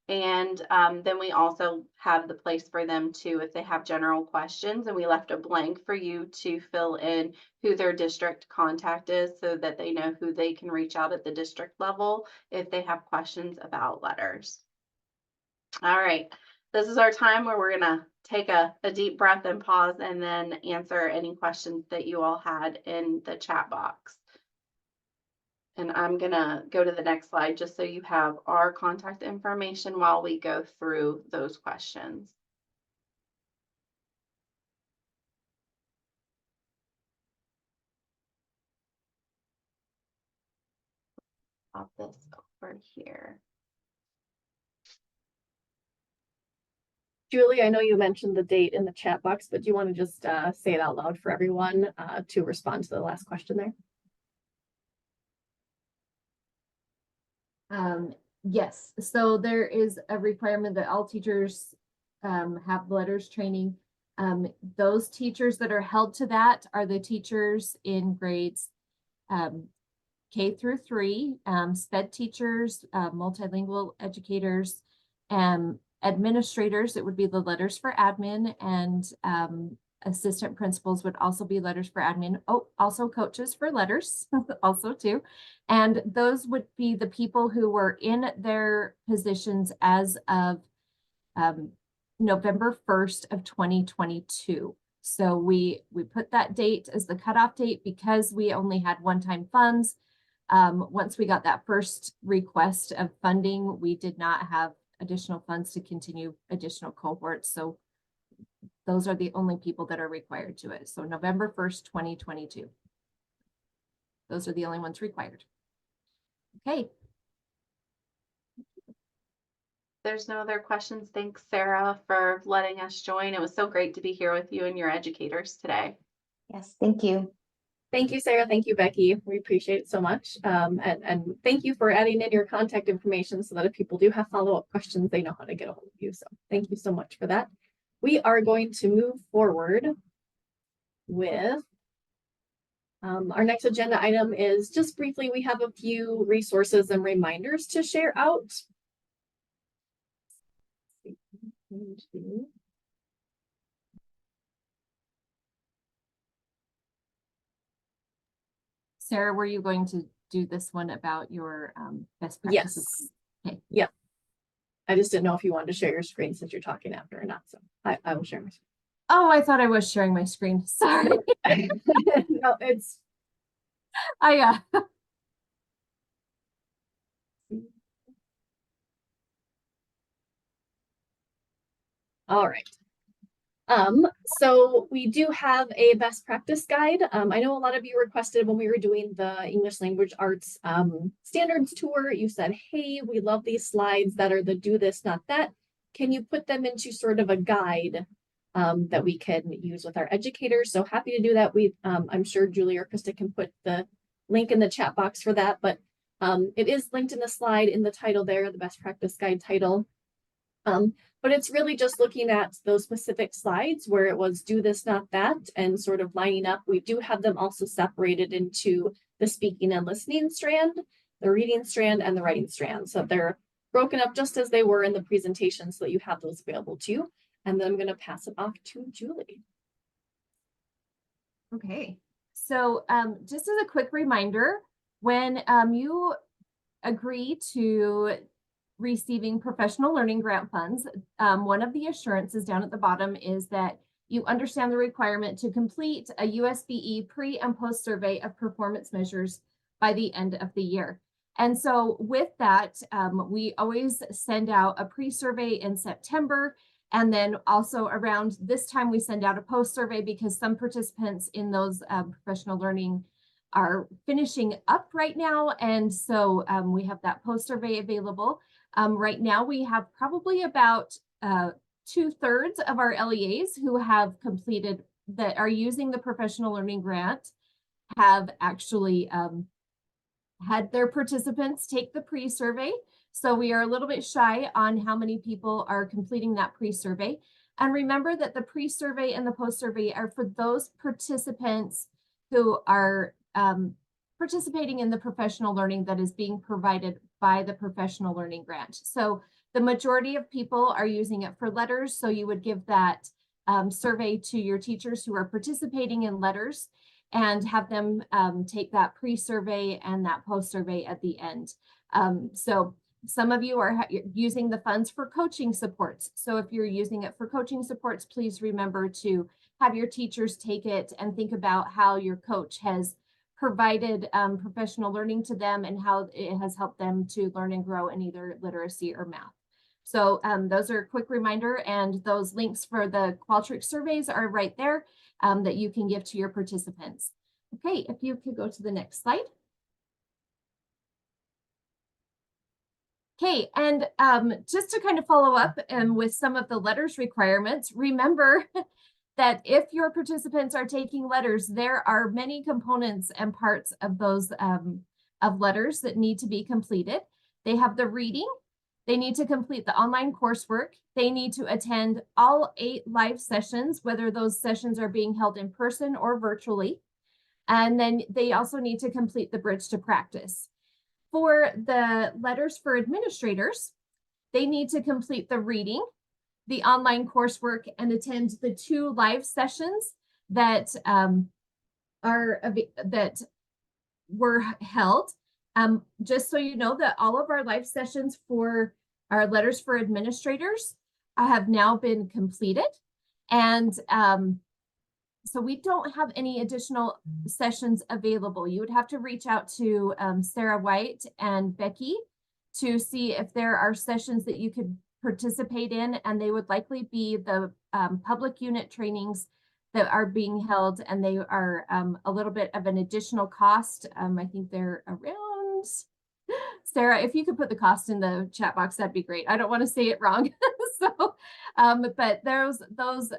Speaker 9: And then we also have the place for them to, if they have general questions, and we left a blank for you to fill in who their district contact is, so that they know who they can reach out at the district level if they have questions about letters. All right, this is our time where we're gonna take a deep breath and pause, and then answer any questions that you all had in the chat box. And I'm gonna go to the next slide just so you have our contact information while we go through those questions. Pop this over here.
Speaker 1: Julie, I know you mentioned the date in the chat box, but do you want to just say it out loud for everyone to respond to the last question there?
Speaker 2: Yes, so there is a requirement that all teachers have letters training. Those teachers that are held to that are the teachers in grades K through 3, SPED teachers, multilingual educators, administrators. It would be the letters for admin, and assistant principals would also be letters for admin. Oh, also coaches for letters also too. And those would be the people who were in their positions as of November 1st of 2022. So we put that date as the cutoff date because we only had one-time funds. Once we got that first request of funding, we did not have additional funds to continue additional cohorts. So those are the only people that are required to it. So November 1st, 2022. Those are the only ones required. Okay.
Speaker 9: There's no other questions. Thanks, Sarah, for letting us join. It was so great to be here with you and your educators today.
Speaker 10: Yes, thank you.
Speaker 1: Thank you, Sarah. Thank you, Becky. We appreciate it so much. And thank you for adding in your contact information so that if people do have follow-up questions, they know how to get a hold of you. So thank you so much for that. We are going to move forward with our next agenda item is just briefly, we have a few resources and reminders to share out.
Speaker 11: Sarah, were you going to do this one about your best
Speaker 1: Yes.
Speaker 11: practices? Okay.
Speaker 1: Yeah. I just didn't know if you wanted to share your screen since you're talking after or not. So I will share my screen.
Speaker 11: Oh, I thought I was sharing my screen. Sorry.
Speaker 1: No, it's
Speaker 11: I
Speaker 1: all right. So we do have a best practice guide. I know a lot of you requested when we were doing the English language arts standards tour, you said, hey, we love these slides that are the do this, not that. Can you put them into sort of a guide that we can use with our educators? So happy to do that. I'm sure Julie or Krista can put the link in the chat box for that, but it is linked in the slide in the title there, the best practice guide title. But it's really just looking at those specific slides where it was do this, not that, and sort of lining up. We do have them also separated into the speaking and listening strand, the reading strand, and the writing strand. So they're broken up just as they were in the presentation so that you have those available to you. And then I'm going to pass it off to Julie.
Speaker 11: Okay. So just as a quick reminder, when you agree to receiving professional learning grant funds, one of the assurances down at the bottom is that you understand the requirement to complete a USBE pre and post survey of performance measures by the end of the year. And so with that, we always send out a pre-survey in September. And then also around this time, we send out a post survey because some participants in those professional learning are finishing up right now. And so we have that post survey available. Right now, we have probably about 2/3 of our LEAs who have completed that are using the professional learning grant have actually had their participants take the pre-survey. So we are a little bit shy on how many people are completing that pre-survey. And remember that the pre-survey and the post-survey are for those participants who are participating in the professional learning that is being provided by the professional learning grant. So the majority of people are using it for letters. So you would give that survey to your teachers who are participating in letters and have them take that pre-survey and that post-survey at the end. So some of you are using the funds for coaching supports. So if you're using it for coaching supports, please remember to have your teachers take it and think about how your coach has provided professional learning to them and how it has helped them to learn and grow in either literacy or math. So those are a quick reminder, and those links for the Qualtrics surveys are right there that you can give to your participants. Okay, if you could go to the next slide. Okay, and just to kind of follow up with some of the letters requirements, remember that if your participants are taking letters, there are many components and parts of those of letters that need to be completed. They have the reading, they need to complete the online coursework, they need to attend all 8 live sessions, whether those sessions are being held in person or virtually. And then they also need to complete the bridge to practice. For the letters for administrators, they need to complete the reading, the online coursework, and attend the 2 live sessions that were held. Just so you know that all of our live sessions for our letters for administrators have now been completed. And so we don't have any additional sessions available. You would have to reach out to Sarah White and Becky to see if there are sessions that you could participate in, and they would likely be the public unit trainings that are being held, and they are a little bit of an additional cost. I think they're around, Sarah, if you could put the cost in the chat box, that'd be great. I don't want to say it wrong. So, but those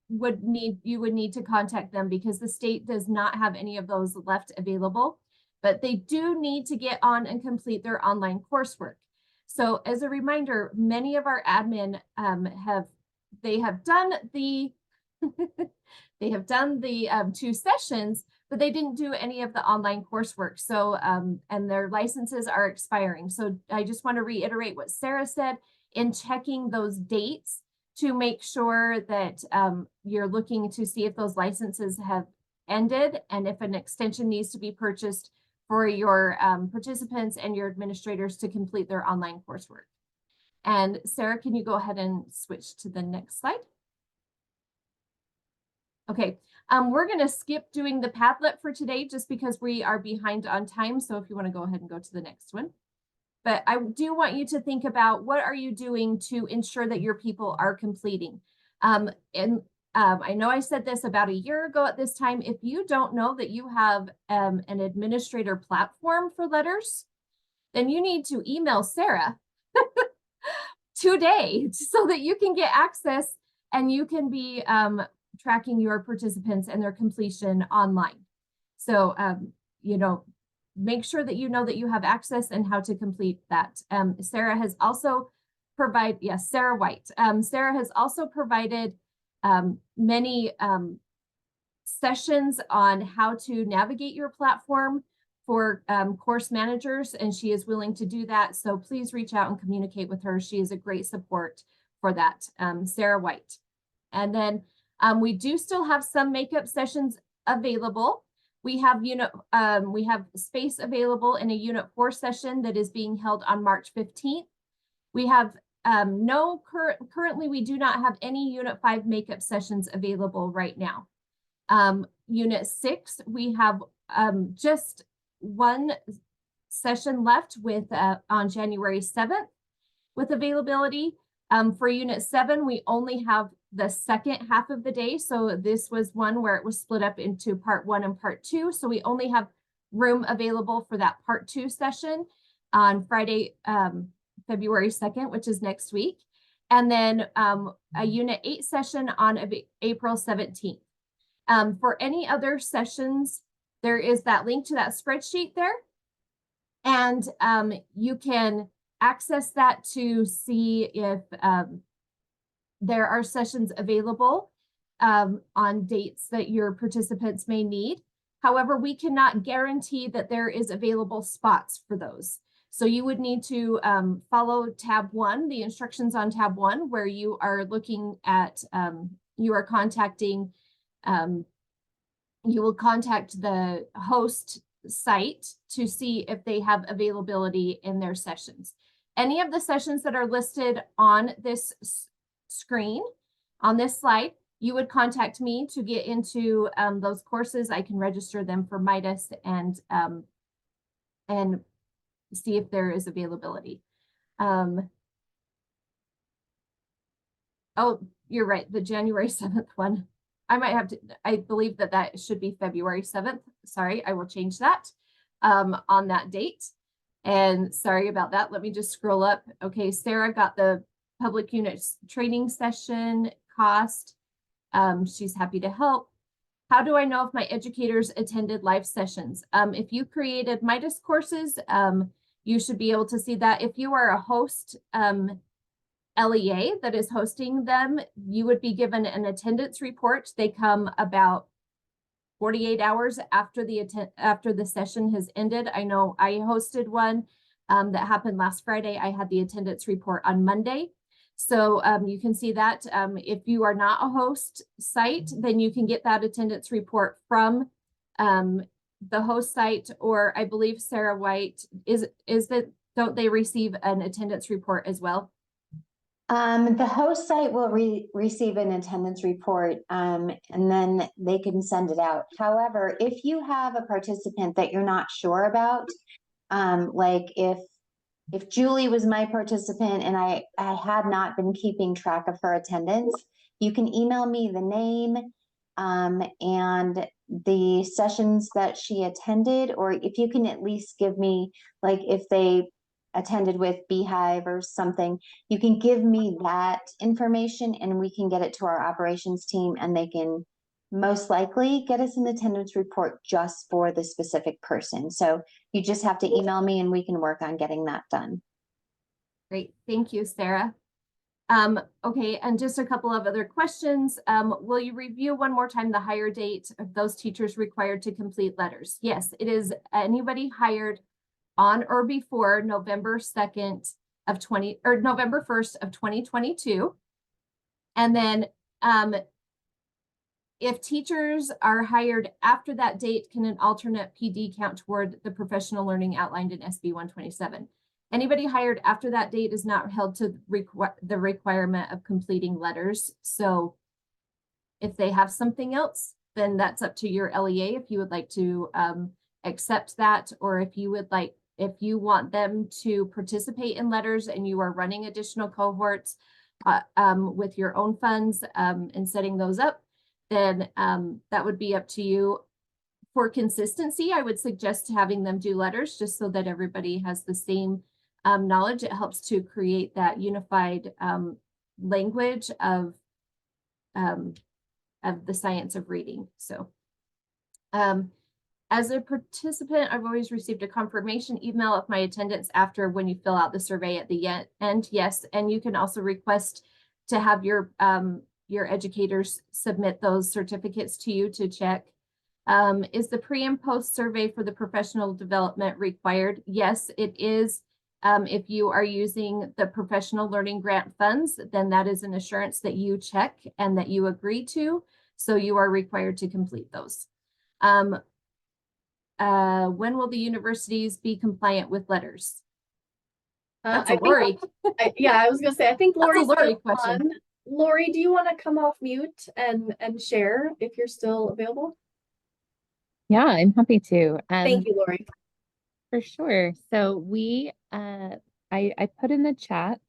Speaker 11: you would need to contact them because the state does not have any of those left available, but they do need to get on and complete their online coursework. So as a reminder, many of our admin have done the they have done the 2 sessions, but they didn't do any of the online coursework. So and their licenses are expiring. So I just want to reiterate what Sarah said in checking those dates to make sure that you're looking to see if those licenses have ended and if an extension needs to be purchased for your participants and your administrators to complete their online coursework. And Sarah, can you go ahead and switch to the next slide? Okay, we're going to skip doing the Padlet for today just because we are behind on time. So if you want to go ahead and go to the next one. But I do want you to think about what are you doing to ensure that your people are completing. I know I said this about a year ago at this time. If you don't know that you have an administrator platform for letters, then you need to email Sarah today so that you can get access and you can be tracking your participants and their completion online. So, you know, make sure that you know that you have access and how to complete that. Sarah has also provided, yes, Sarah White. Sarah has also provided many sessions on how to navigate your platform for course managers, and she is willing to do that. So please reach out and communicate with her. She is a great support for that, Sarah White. And then we do still have some makeup sessions available. We have space available in a Unit 4 session that is being held on March 15th. We have currently we do not have any Unit 5 makeup sessions available right now. Unit 6, we have just one session left with on January 7th with availability. For Unit 7, we only have the second half of the day. So this was one where it was split up into part 1 and part 2. So we only have room available for that part 2 session on Friday, February 2nd, which is next week. And then a Unit 8 session on April 17th. For any other sessions, there is that link to that spreadsheet there. And you can access that to see if there are sessions available on dates that your participants may need. However, we cannot guarantee that there is available spots for those. So you would need to follow tab 1, the instructions on tab 1, where you are looking at, you are contacting, you will contact the host site to see if they have availability in their sessions. Any of the sessions that are listed on this screen, on this slide, you would contact me to get into those courses. I can register them for Midas and see if there is availability. Oh, you're right, the January 7th one. I might have to, I believe that should be February 7th. Sorry, I will change that on that date. And sorry about that. Let me just scroll up. Okay, Sarah got the public units training session cost. She's happy to help. How do I know if my educators attended live sessions? If you created Midas courses, you should be able to see that. If you are a host LEA that is hosting them, you would be given an attendance report. They come about 48 hours after the session has ended. I know I hosted one that happened last Friday. I had the attendance report on Monday. So you can see that if you are not a host site, then you can get that attendance report from the host site, or I believe Sarah White don't they receive an attendance report as well?
Speaker 10: The host site will receive an attendance report and then they can send it out. However, if you have a participant that you're not sure about, like if Julie was my participant and I had not been keeping track of her attendance, you can email me the name and the sessions that she attended, or if you can at least give me, like, if they attended with Beehive or something, you can give me that information and we can get it to our operations team and they can most likely get us an attendance report just for the specific person. So you just have to email me and we can work on getting that done.
Speaker 11: Great, thank you, Sarah. Okay, and just a couple of other questions. Will you review one more time the hire date of those teachers required to complete letters? Yes, it is anybody hired on or before November 2nd of November 1st of 2022. And then if teachers are hired after that date, can an alternate PD count toward the professional learning outlined in SB 127? Anybody hired after that date is not held to the requirement of completing letters. So if they have something else, then that's up to your LEA if you would like to accept that, or if you want them to participate in letters and you are running additional cohorts with your own funds and setting those up, then that would be up to you. For consistency, I would suggest having them do letters just so that everybody has the same knowledge. It helps to create that unified language of the science of reading. So as a participant, I've always received a confirmation email of my attendance after when you fill out the survey at the end. Yes, and you can also request to have your educators submit those certificates to you to check. Is the pre and post survey for the professional development required? Yes, it is. If you are using the professional learning grant funds, then that is an assurance that you check and that you agree to. So you are required to complete those. When will the universities be compliant with letters? That's a Lori.
Speaker 1: I was gonna say, I think
Speaker 11: That's a
Speaker 1: Lori's
Speaker 11: Lori
Speaker 1: still
Speaker 11: question.
Speaker 1: on. Lori, do you want to come off mute and share if you're still available?
Speaker 12: Yeah, I'm happy to.
Speaker 1: Thank you, Lori.
Speaker 12: For sure. So I put in the chat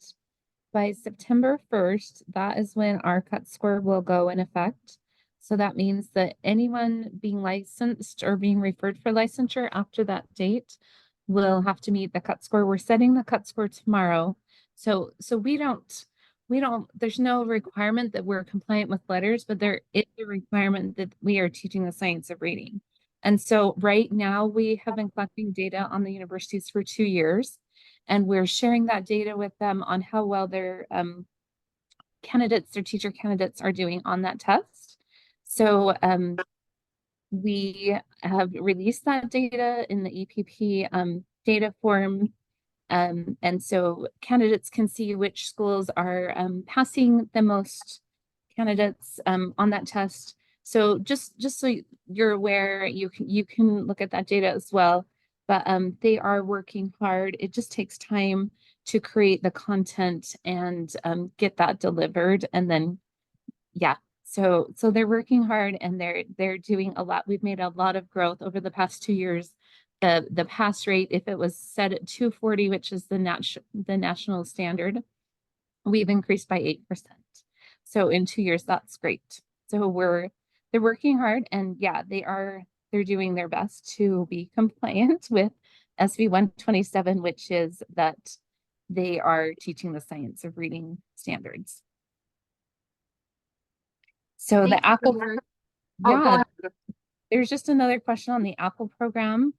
Speaker 12: by September 1st, that is when our cut score will go in effect. So that means that anyone being licensed or being referred for licensure after that date will have to meet the cut score. We're setting the cut score tomorrow. So there's no requirement that we're compliant with letters, but there is a requirement that we are teaching the science of reading. And so right now we have been collecting data on the universities for 2 years, and we're sharing that data with them on how well their teacher candidates are doing on that test. So we have released that data in the EPP data form. And so candidates can see which schools are passing the most candidates on that test. So just so you're aware, you can look at that data as well. But they are working hard. It just takes time to create the content and get that delivered. And then, yeah, so they're working hard and they're doing a lot. We've made a lot of growth over the past 2 years. The pass rate, if it was set at 240, which is the national standard, we've increased by 8%. So in 2 years, that's great. So they're working hard, and yeah, they're doing their best to be compliant with SB 127, which is that they are teaching the science of reading standards. So the Apple, yeah, there's just another question on the Apple program.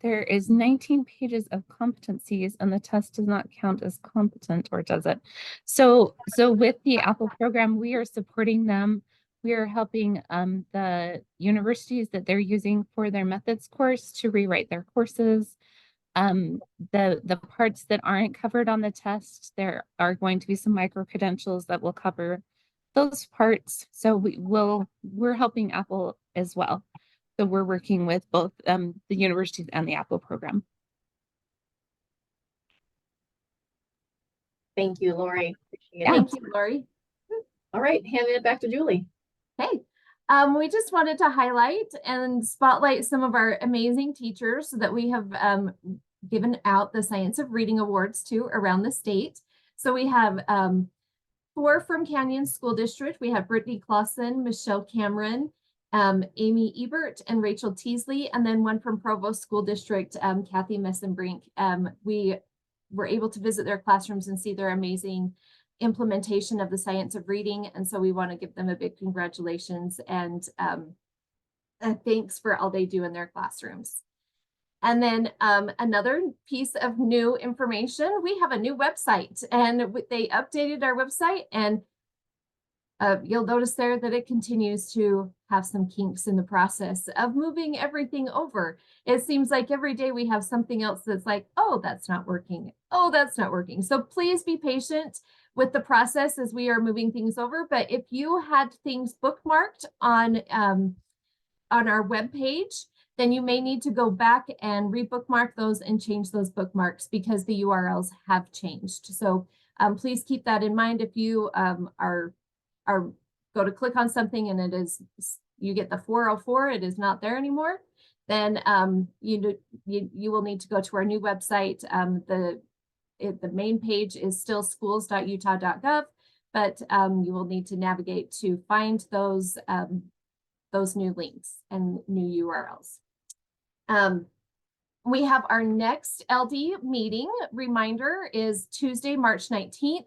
Speaker 12: There is 19 pages of competencies and the test does not count as competent, or does it? So with the Apple program, we are supporting them. We are helping the universities that they're using for their methods course to rewrite their courses. The parts that aren't covered on the test, there are going to be some micro credentials that will cover those parts. So we're helping Apple as well. So we're working with both the universities and the Apple program.
Speaker 1: Thank you, Lori.
Speaker 11: Yeah. Thank you, Lori.
Speaker 1: All right, handing it back to Julie.
Speaker 11: Okay. We just wanted to highlight and spotlight some of our amazing teachers that we have given out the Science of Reading Awards to around the state. So we have 4 from Canyon School District. We have Brittany Clausen, Michelle Cameron, Amy Ebert and Rachel Teasley, and then one from Provo School District, Kathy Messenbrink. We were able to visit their classrooms and see their amazing implementation of the science of reading. And so we want to give them a big congratulations and thanks for all they do in their classrooms. And then another piece of new information, we have a new website, and they updated our website, and you'll notice there that it continues to have some kinks in the process of moving everything over. It seems like every day we have something else that's like, oh, that's not working. Oh, that's not working. So please be patient with the process as we are moving things over. But if you had things bookmarked on our webpage, then you may need to go back and rebookmark those and change those bookmarks because the URLs have changed. So please keep that in mind. If you go to click on something and it is, you get the 404, it is not there anymore, then you will need to go to our new website. The main page is still schools.utah.gov, but you will need to navigate to find those new links and new URLs. We have our next LD meeting. Reminder is Tuesday, March 19th.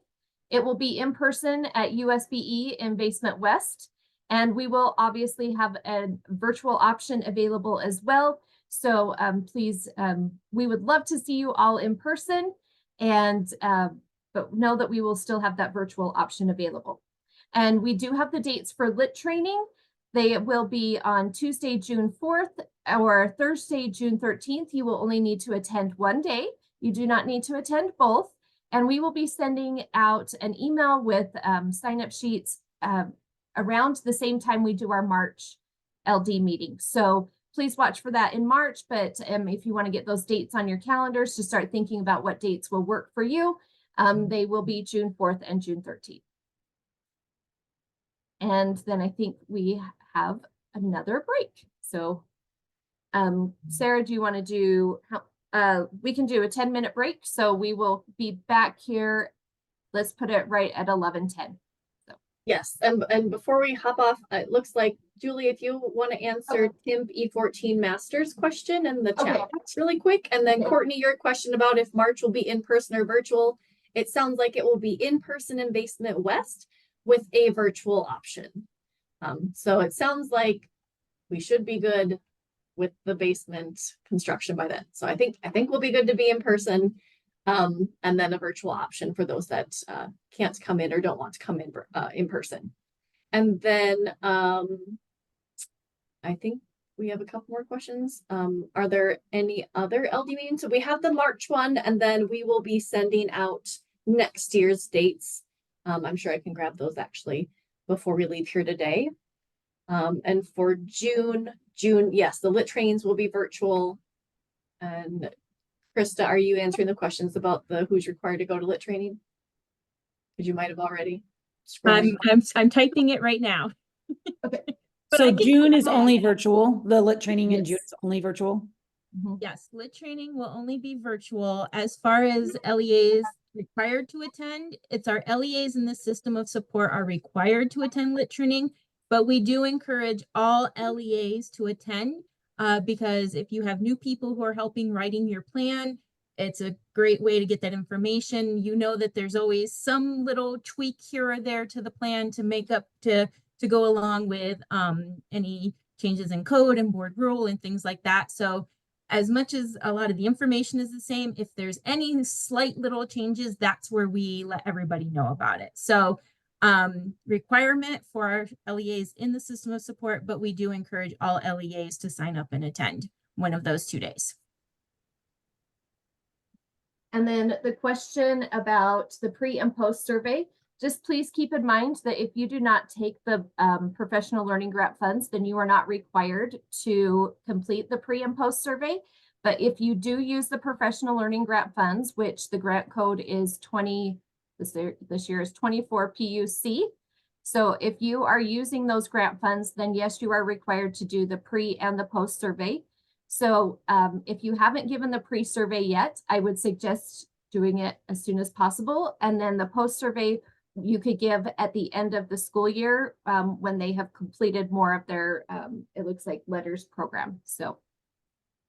Speaker 11: It will be in person at USBE in Basement West, and we will obviously have a virtual option available as well. So please, we would love to see you all in person, and but know that we will still have that virtual option available. And we do have the dates for lit training. They will be on Tuesday, June 4th or Thursday, June 13th. You will only need to attend one day. You do not need to attend both. And we will be sending out an email with sign-up sheets around the same time we do our March LD meeting. So please watch for that in March. But if you want to get those dates on your calendars to start thinking about what dates will work for you, they will be June 4th and June 13th. And then I think we have another break. So Sarah, do you want to do, we can do a 10-minute break. So we will be back here. Let's put it right at 11:10. So.
Speaker 1: Yes, and before we hop off, it looks like, Julie, if you want to answer TIMP E14 Masters question in the chat box really quick. And then Courtney, your question about if March will be in person or virtual. It sounds like it will be in person in Basement West with a virtual option. So it sounds like we should be good with the basement construction by then. So I think we'll be good to be in person, and then a virtual option for those that can't come in or don't want to come in person. And then I think we have a couple more questions. Are there any other LD meetings? So we have the March one, and then we will be sending out next year's dates. I'm sure I can grab those actually before we leave here today. And for June, yes, the lit trainings will be virtual. And Krista, are you answering the questions about who's required to go to lit training? Because you might have already.
Speaker 13: I'm typing it right now.
Speaker 11: Okay.
Speaker 13: So
Speaker 14: June is only virtual. The lit training in June is only virtual.
Speaker 13: Yes, lit training will only be virtual. As far as LEAs required to attend, it's our LEAs in the system of support are required to attend lit training, but we do encourage all LEAs to attend because if you have new people who are helping writing your plan, it's a great way to get that information. You know that there's always some little tweak here or there to the plan to make up to go along with any changes in code and board rule and things like that. So as much as a lot of the information is the same, if there's any slight little changes, that's where we let everybody know about it. So requirement for our LEAs in the system of support, but we do encourage all LEAs to sign up and attend one of those 2 days.
Speaker 11: And then the question about the pre and post survey, just please keep in mind that if you do not take the professional learning grant funds, then you are not required to complete the pre and post survey. But if you do use the professional learning grant funds, which the grant code is this year is 24 PUC. So if you are using those grant funds, then yes, you are required to do the pre and the post survey. So if you haven't given the pre-survey yet, I would suggest doing it as soon as possible. And then the post-survey you could give at the end of the school year, when they have completed more of their, it looks like letters program. So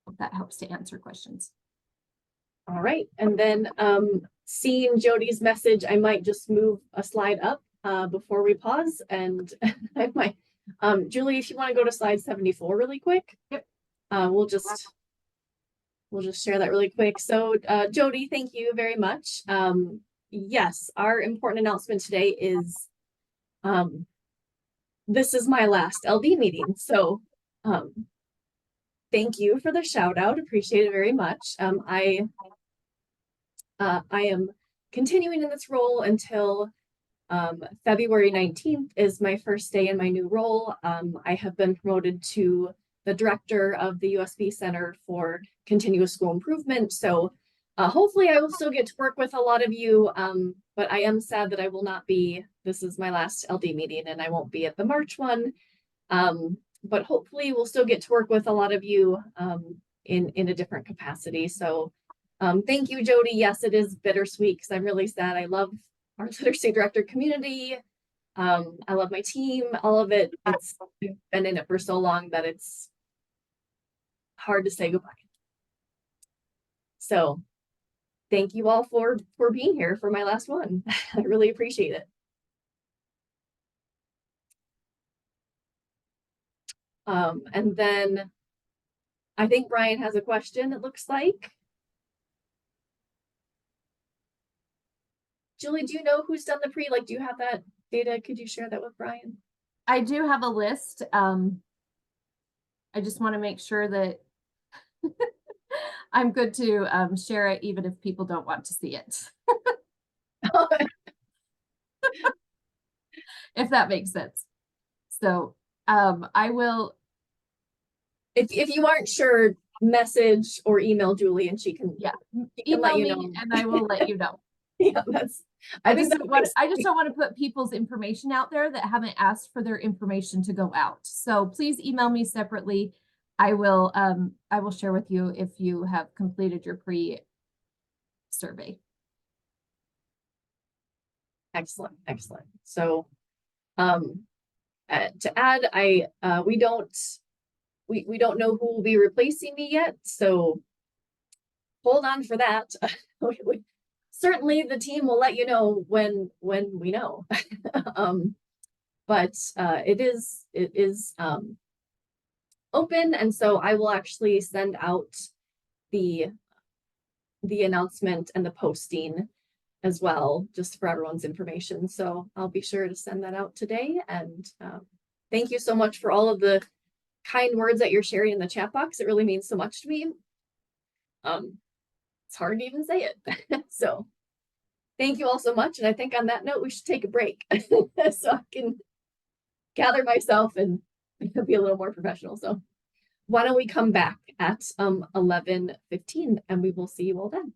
Speaker 11: hope that helps to answer questions.
Speaker 1: All right, and then seeing Jody's message, I might just move a slide up before we pause, and I might, Julie, if you want to go to slide 74 really quick.
Speaker 11: Yep.
Speaker 1: We'll just share that really quick. So Jody, thank you very much. Yes, our important announcement today is this is my last LD meeting. So thank you for the shout out. Appreciate it very much. I am continuing in this role until February 19th is my first day in my new role. I have been promoted to the director of the USB Center for Continuous School Improvement. So hopefully I will still get to work with a lot of you, but I am sad that I will not be, this is my last LD meeting and I won't be at the March one. But hopefully we'll still get to work with a lot of you in a different capacity. So thank you, Jody. Yes, it is bittersweet because I'm really sad. I love our literacy director community. I love my team, all of it. I've been in it for so long that it's hard to say goodbye. So thank you all for being here for my last one. I really appreciate it. And then I think Brian has a question, it looks like. Julie, do you know who's done the pre? Like, do you have that data? Could you share that with Brian?
Speaker 11: I do have a list. I just want to make sure that I'm good to share it, even if people don't want to see it. If that makes sense. So I will.
Speaker 1: If you aren't sure, message or email Julie and she can,
Speaker 11: Email
Speaker 1: let you
Speaker 11: me
Speaker 1: know.
Speaker 11: and I will let you know.
Speaker 1: Yeah, that's.
Speaker 11: I just don't want to put people's information out there that haven't asked for their information to go out. So please email me separately. I will share with you if you have completed your pre-survey.
Speaker 1: Excellent, excellent. So to add, we don't know who will be replacing me yet, so hold on for that. Certainly the team will let you know when we know. But it is open, and so I will actually send out the announcement and the posting as well, just for everyone's information. So I'll be sure to send that out today. And thank you so much for all of the kind words that you're sharing in the chat box. It really means so much to me. It's hard to even say it. So thank you all so much. And I think on that note, we should take a break so I can gather myself and be a little more professional. So why don't we come back at 11:15 and we will see you all then.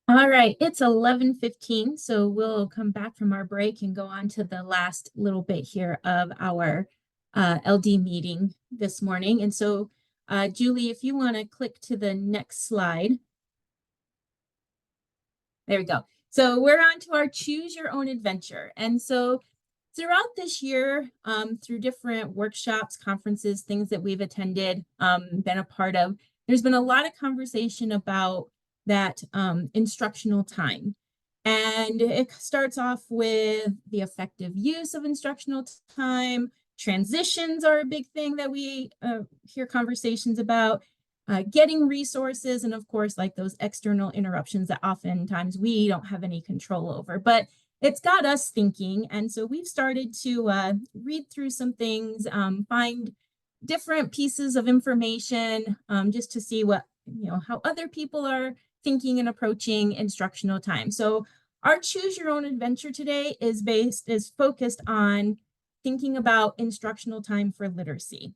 Speaker 13: All right, it's 11:15, so we'll come back from our break and go on to the last little bit here of our LD meeting this morning. And so, Julie, if you want to click to the next slide. There we go. So we're on to our choose your own adventure. And so throughout this year, through different workshops, conferences, things that we've attended, been a part of, there's been a lot of conversation about that instructional time. And it starts off with the effective use of instructional time. Transitions are a big thing that we hear conversations about. Getting resources, and of course, like those external interruptions that oftentimes we don't have any control over. But it's got us thinking. And so we've started to read through some things, find different pieces of information, just to see what, how other people are thinking and approaching instructional time. So our choose your own adventure today is focused on thinking about instructional time for literacy.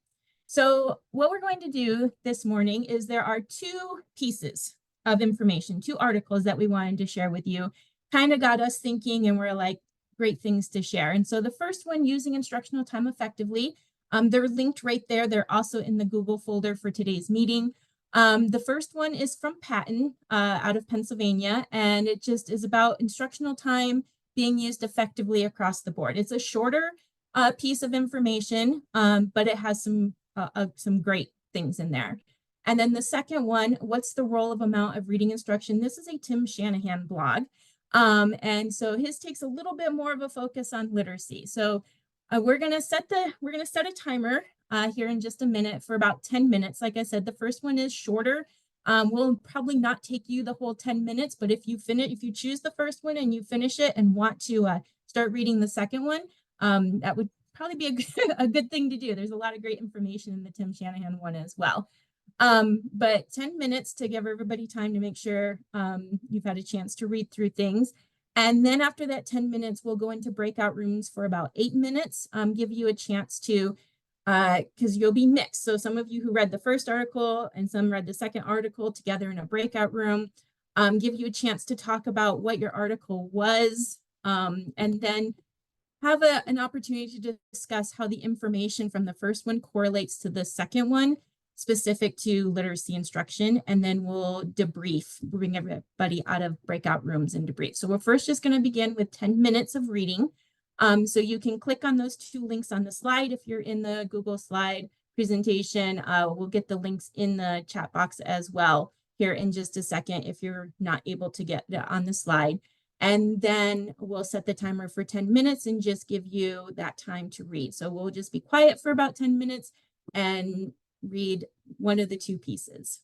Speaker 13: So what we're going to do this morning is there are two pieces of information, two articles that we wanted to share with you. Kind of got us thinking, and we're like, great things to share. And so the first one, using instructional time effectively, they're linked right there. They're also in the Google folder for today's meeting. The first one is from Patton out of Pennsylvania, and it just is about instructional time being used effectively across the board. It's a shorter piece of information, but it has some great things in there. And then the second one, what's the role of amount of reading instruction? This is a Tim Shanahan blog. And so his takes a little bit more of a focus on literacy. So we're gonna set a timer here in just a minute for about 10 minutes. Like I said, the first one is shorter. Will probably not take you the whole 10 minutes, but if you choose the first one and you finish it and want to start reading the second one, that would probably be a good thing to do. There's a lot of great information in the Tim Shanahan one as well. But 10 minutes to give everybody time to make sure you've had a chance to read through things. And then after that 10 minutes, we'll go into breakout rooms for about 8 minutes, give you a chance to, because you'll be mixed. So some of you who read the first article and some read the second article together in a breakout room, give you a chance to talk about what your article was, and then have an opportunity to discuss how the information from the first one correlates to the second one, specific to literacy instruction, and then we'll debrief, bring everybody out of breakout rooms and debrief. So we're first just going to begin with 10 minutes of reading. So you can click on those two links on the slide. If you're in the Google slide presentation, we'll get the links in the chat box as well here in just a second if you're not able to get on the slide. And then we'll set the timer for 10 minutes and just give you that time to read. So we'll just be quiet for about 10 minutes and read one of the two pieces.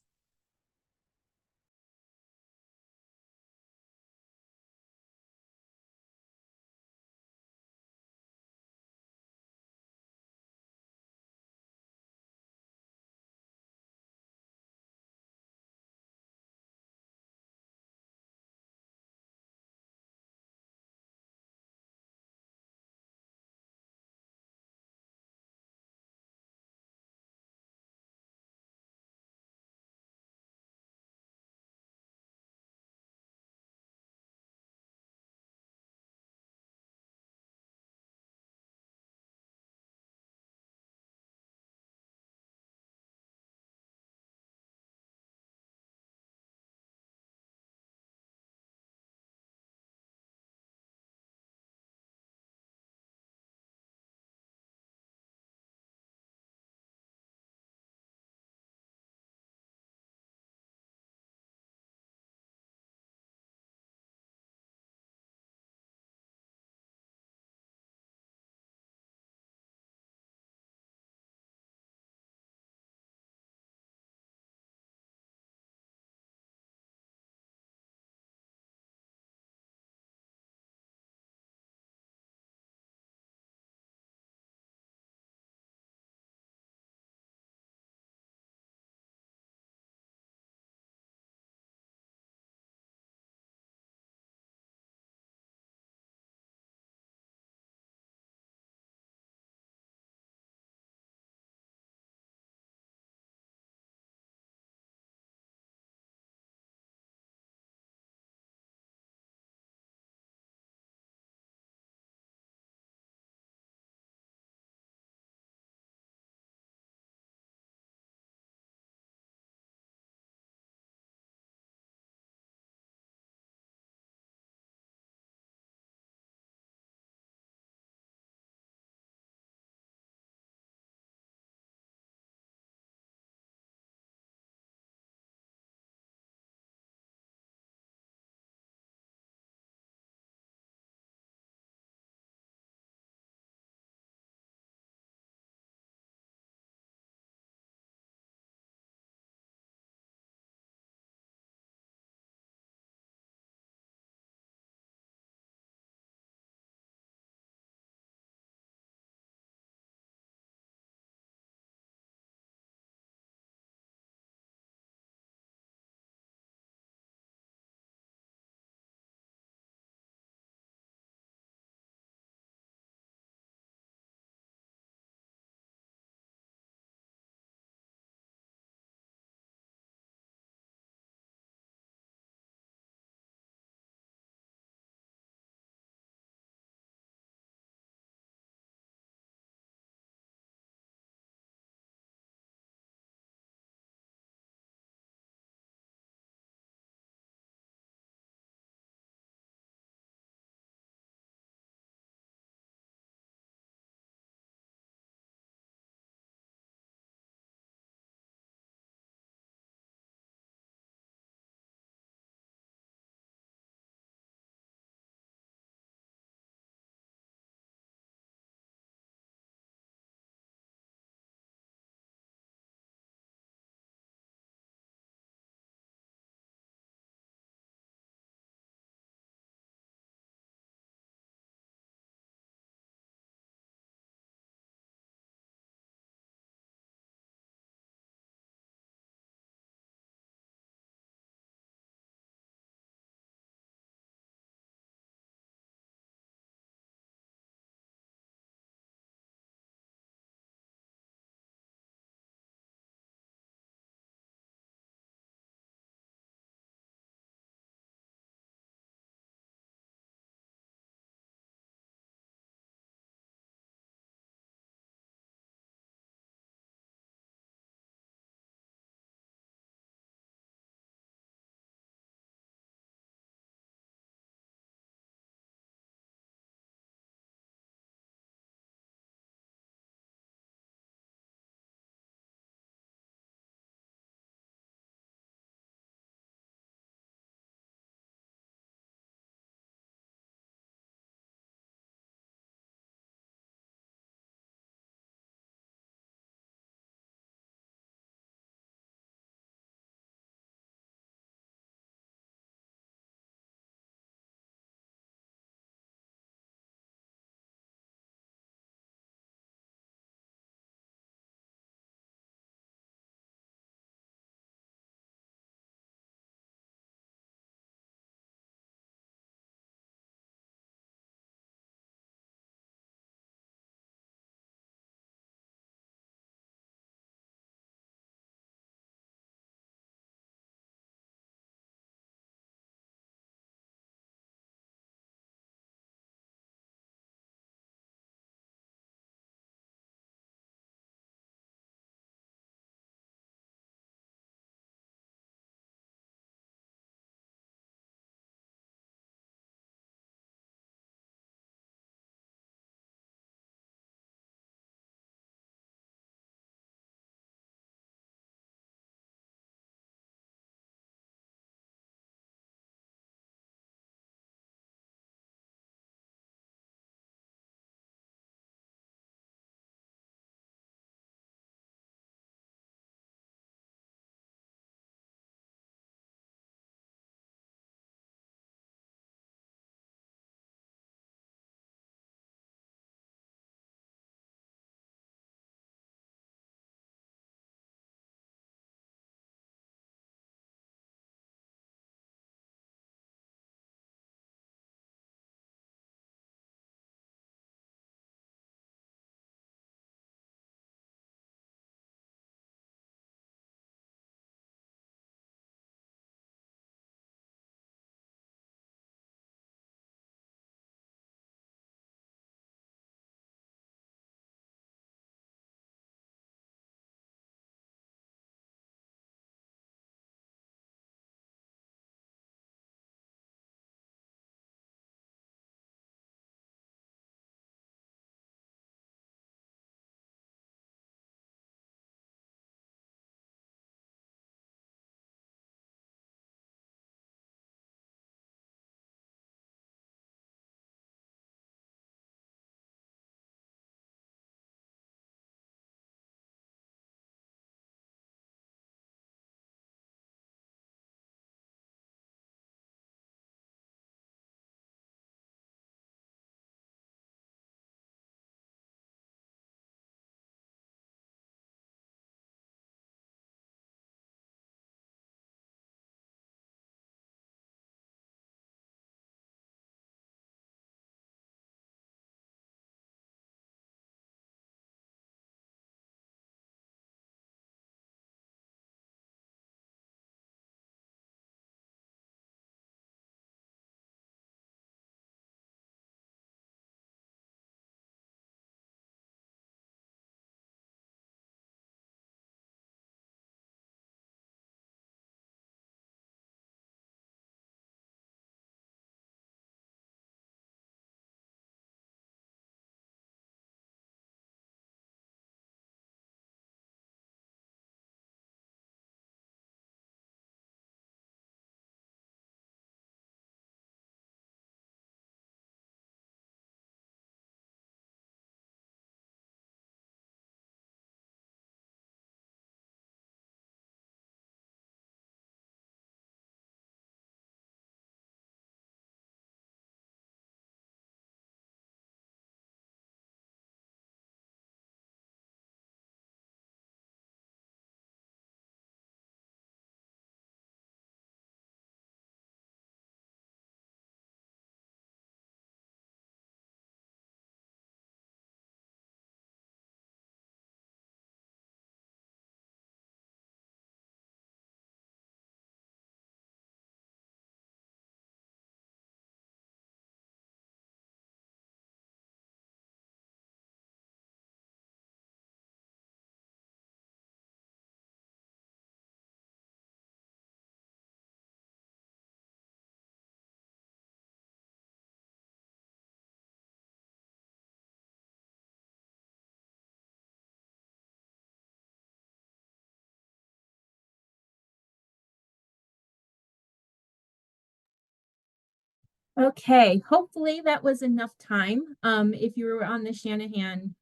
Speaker 13: Okay, hopefully that was enough time. If you were on the Shanahan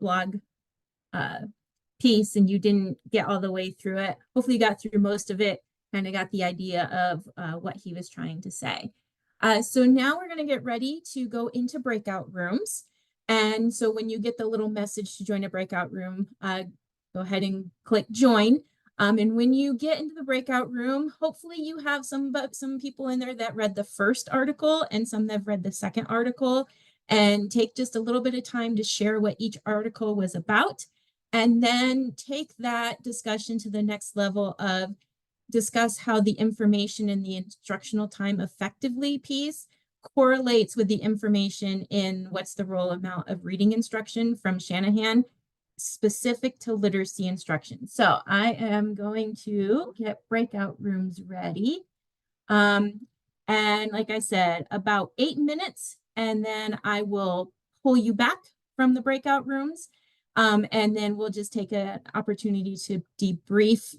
Speaker 13: blog piece and you didn't get all the way through it, hopefully you got through most of it, kind of got the idea of what he was trying to say. So now we're going to get ready to go into breakout rooms. And so when you get the little message to join a breakout room, go ahead and click join. And when you get into the breakout room, hopefully you have some people in there that read the first article and some that have read the second article, and take just a little bit of time to share what each article was about. And then take that discussion to the next level of discuss how the information in the instructional time effectively piece correlates with the information in what's the role amount of reading instruction from Shanahan specific to literacy instruction. So I am going to get breakout rooms ready. And like I said, about 8 minutes, and then I will pull you back from the breakout rooms. And then we'll just take an opportunity to debrief,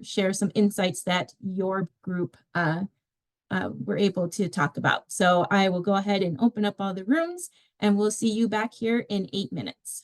Speaker 13: share some insights that your group were able to talk about. So I will go ahead and open up all the rooms, and we'll see you back here in 8 minutes.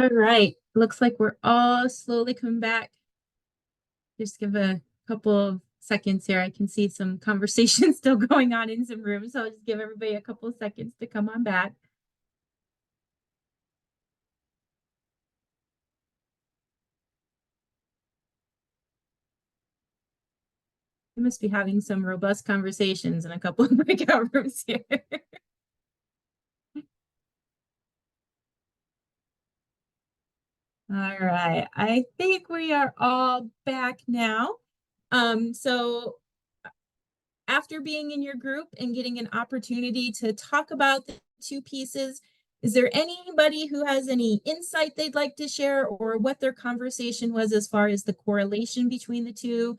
Speaker 13: All right, looks like we're all slowly coming back. Just give a couple of seconds here. I can see some conversation still going on in some rooms, so I'll just give everybody a couple of seconds to come on back. We must be having some robust conversations in a couple of breakout rooms here. All right, I think we are all back now. So after being in your group and getting an opportunity to talk about the two pieces, is there anybody who has any insight they'd like to share or what their conversation was as far as the correlation between the two?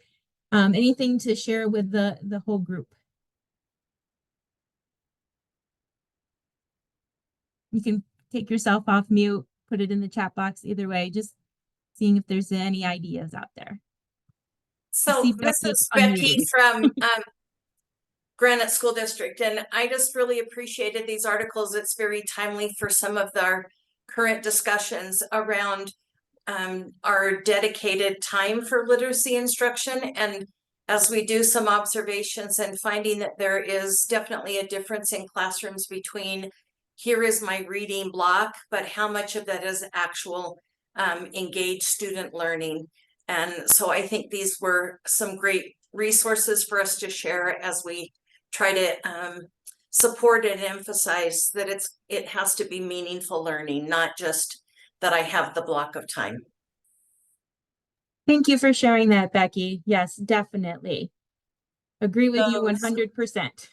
Speaker 13: Anything to share with the whole group? You can take yourself off mute, put it in the chat box, either way, just seeing if there's any ideas out there.
Speaker 3: So
Speaker 13: See
Speaker 3: this
Speaker 13: Becky
Speaker 3: is Becky
Speaker 13: unmuted.
Speaker 3: from Granite School District, and I just really appreciated these articles. It's very timely for some of our current discussions around our dedicated time for literacy instruction. And as we do some observations and finding that there is definitely a difference in classrooms between here is my reading block, but how much of that is actual engaged student learning. And so I think these were some great resources for us to share as we try to support and emphasize that it has to be meaningful learning, not just that I have the block of time.
Speaker 13: Thank you for sharing that, Becky. Yes, definitely. Agree with you
Speaker 14: So-
Speaker 13: 100%.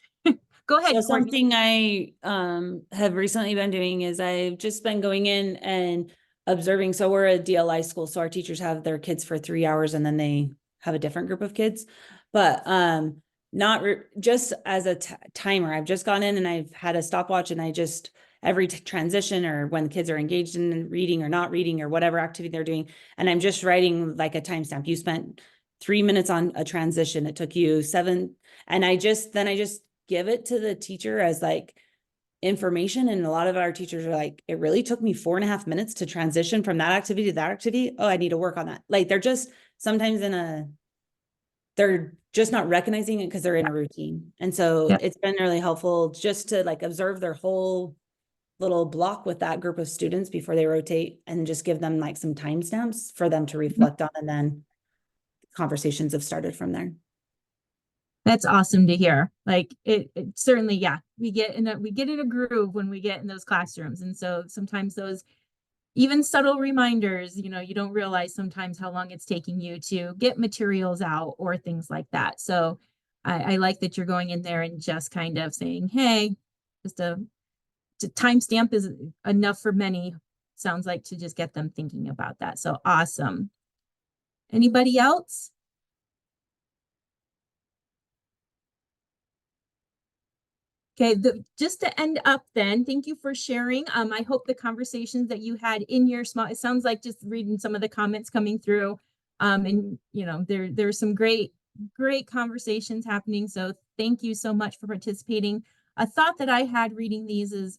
Speaker 13: Go ahead,
Speaker 14: So
Speaker 13: Courtney.
Speaker 14: something I have recently been doing is I've just been going in and observing. So we're a DLI school, so our teachers have their kids for 3 hours and then they have a different group of kids. But not just as a timer. I've just gone in and I've had a stopwatch, and I just every transition or when kids are engaged in reading or not reading or whatever activity they're doing, and I'm just writing like a timestamp. You spent 3 minutes on a transition. It took you 7, and I just give it to the teacher as like information. And a lot of our teachers are like, it really took me 4.5 minutes to transition from that activity to that activity. Oh, I need to work on that. Like they're just sometimes they're just not recognizing it because they're in a routine. And so it's been really helpful just to like observe their whole little block with that group of students before they rotate, and just give them like some timestamps for them to reflect on. And then conversations have started from there.
Speaker 13: That's awesome to hear. Like it certainly, yeah, we get in a groove when we get in those classrooms. And so sometimes those even subtle reminders, you don't realize sometimes how long it's taking you to get materials out or things like that. So I like that you're going in there and just kind of saying, hey, just a timestamp is enough for many, sounds like, to just get them thinking about that. So awesome. Anybody else? Okay, just to end up then, thank you for sharing. I hope the conversations that you had in your small, it sounds like just reading some of the comments coming through, and there's some great conversations happening. So thank you so much for participating. A thought that I had reading these is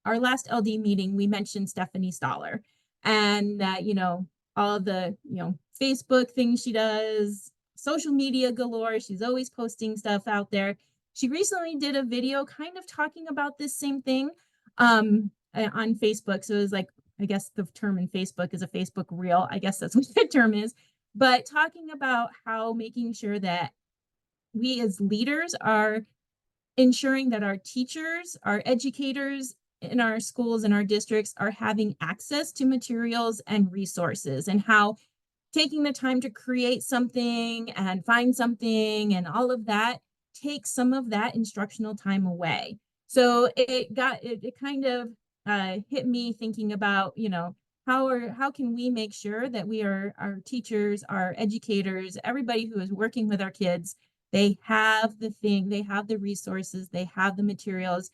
Speaker 13: our last LD meeting, we mentioned Stephanie Stoller, and that, all the, Facebook things she does, social media galore, she's always posting stuff out there. She recently did a video kind of talking about this same thing on Facebook. So it was like, I guess the term in Facebook is a Facebook reel. I guess that's what the term is. But talking about how making sure that we as leaders are ensuring that our teachers, our educators in our schools and our districts are having access to materials and resources, and how taking the time to create something and find something and all of that take some of that instructional time away. So it kind of hit me thinking about, how can we make sure that our teachers, our educators, everybody who is working with our kids, they have the resources, they have the materials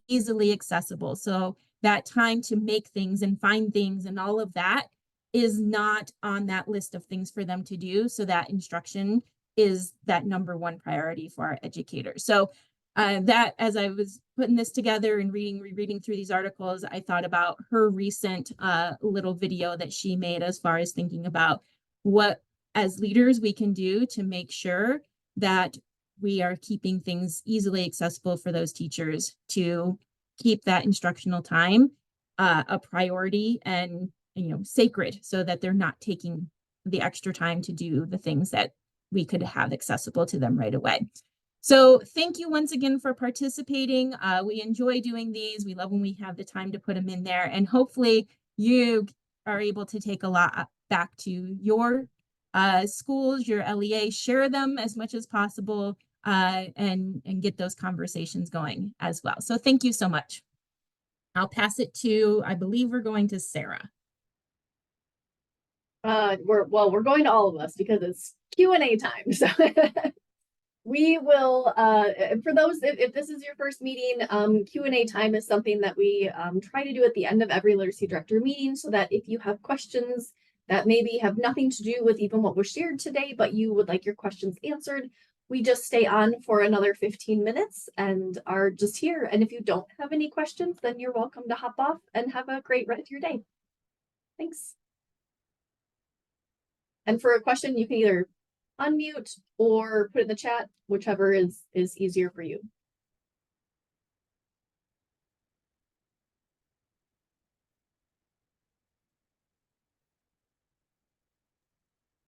Speaker 13: easily accessible. So that time to make things and find things and all of that is not on that list of things for them to do. So that instruction is that number one priority for our educators. So that as I was putting this together and rereading through these articles, I thought about her recent little video that she made as far as thinking about what as leaders we can do to make sure that we are keeping things easily accessible for those teachers to keep that instructional time a priority and sacred, so that they're not taking the extra time to do the things that we could have accessible to them right away. So thank you once again for participating. We enjoy doing these. We love when we have the time to put them in there, and hopefully you are able to take a lot back to your schools, your LEA, share them as much as possible, and get those conversations going as well. So thank you so much. I'll pass it to, I believe we're going to Sarah.
Speaker 1: We're going to all of us because it's Q&A time. So we will, for those, if this is your first meeting, Q&A time is something that we try to do at the end of every literacy director meeting, so that if you have questions that maybe have nothing to do with even what was shared today, but you would like your questions answered, we just stay on for another 15 minutes and are just here. And if you don't have any questions, then you're welcome to hop off and have a great rest of your day. Thanks. And for a question, you can either unmute or put it in the chat, whichever is easier for you.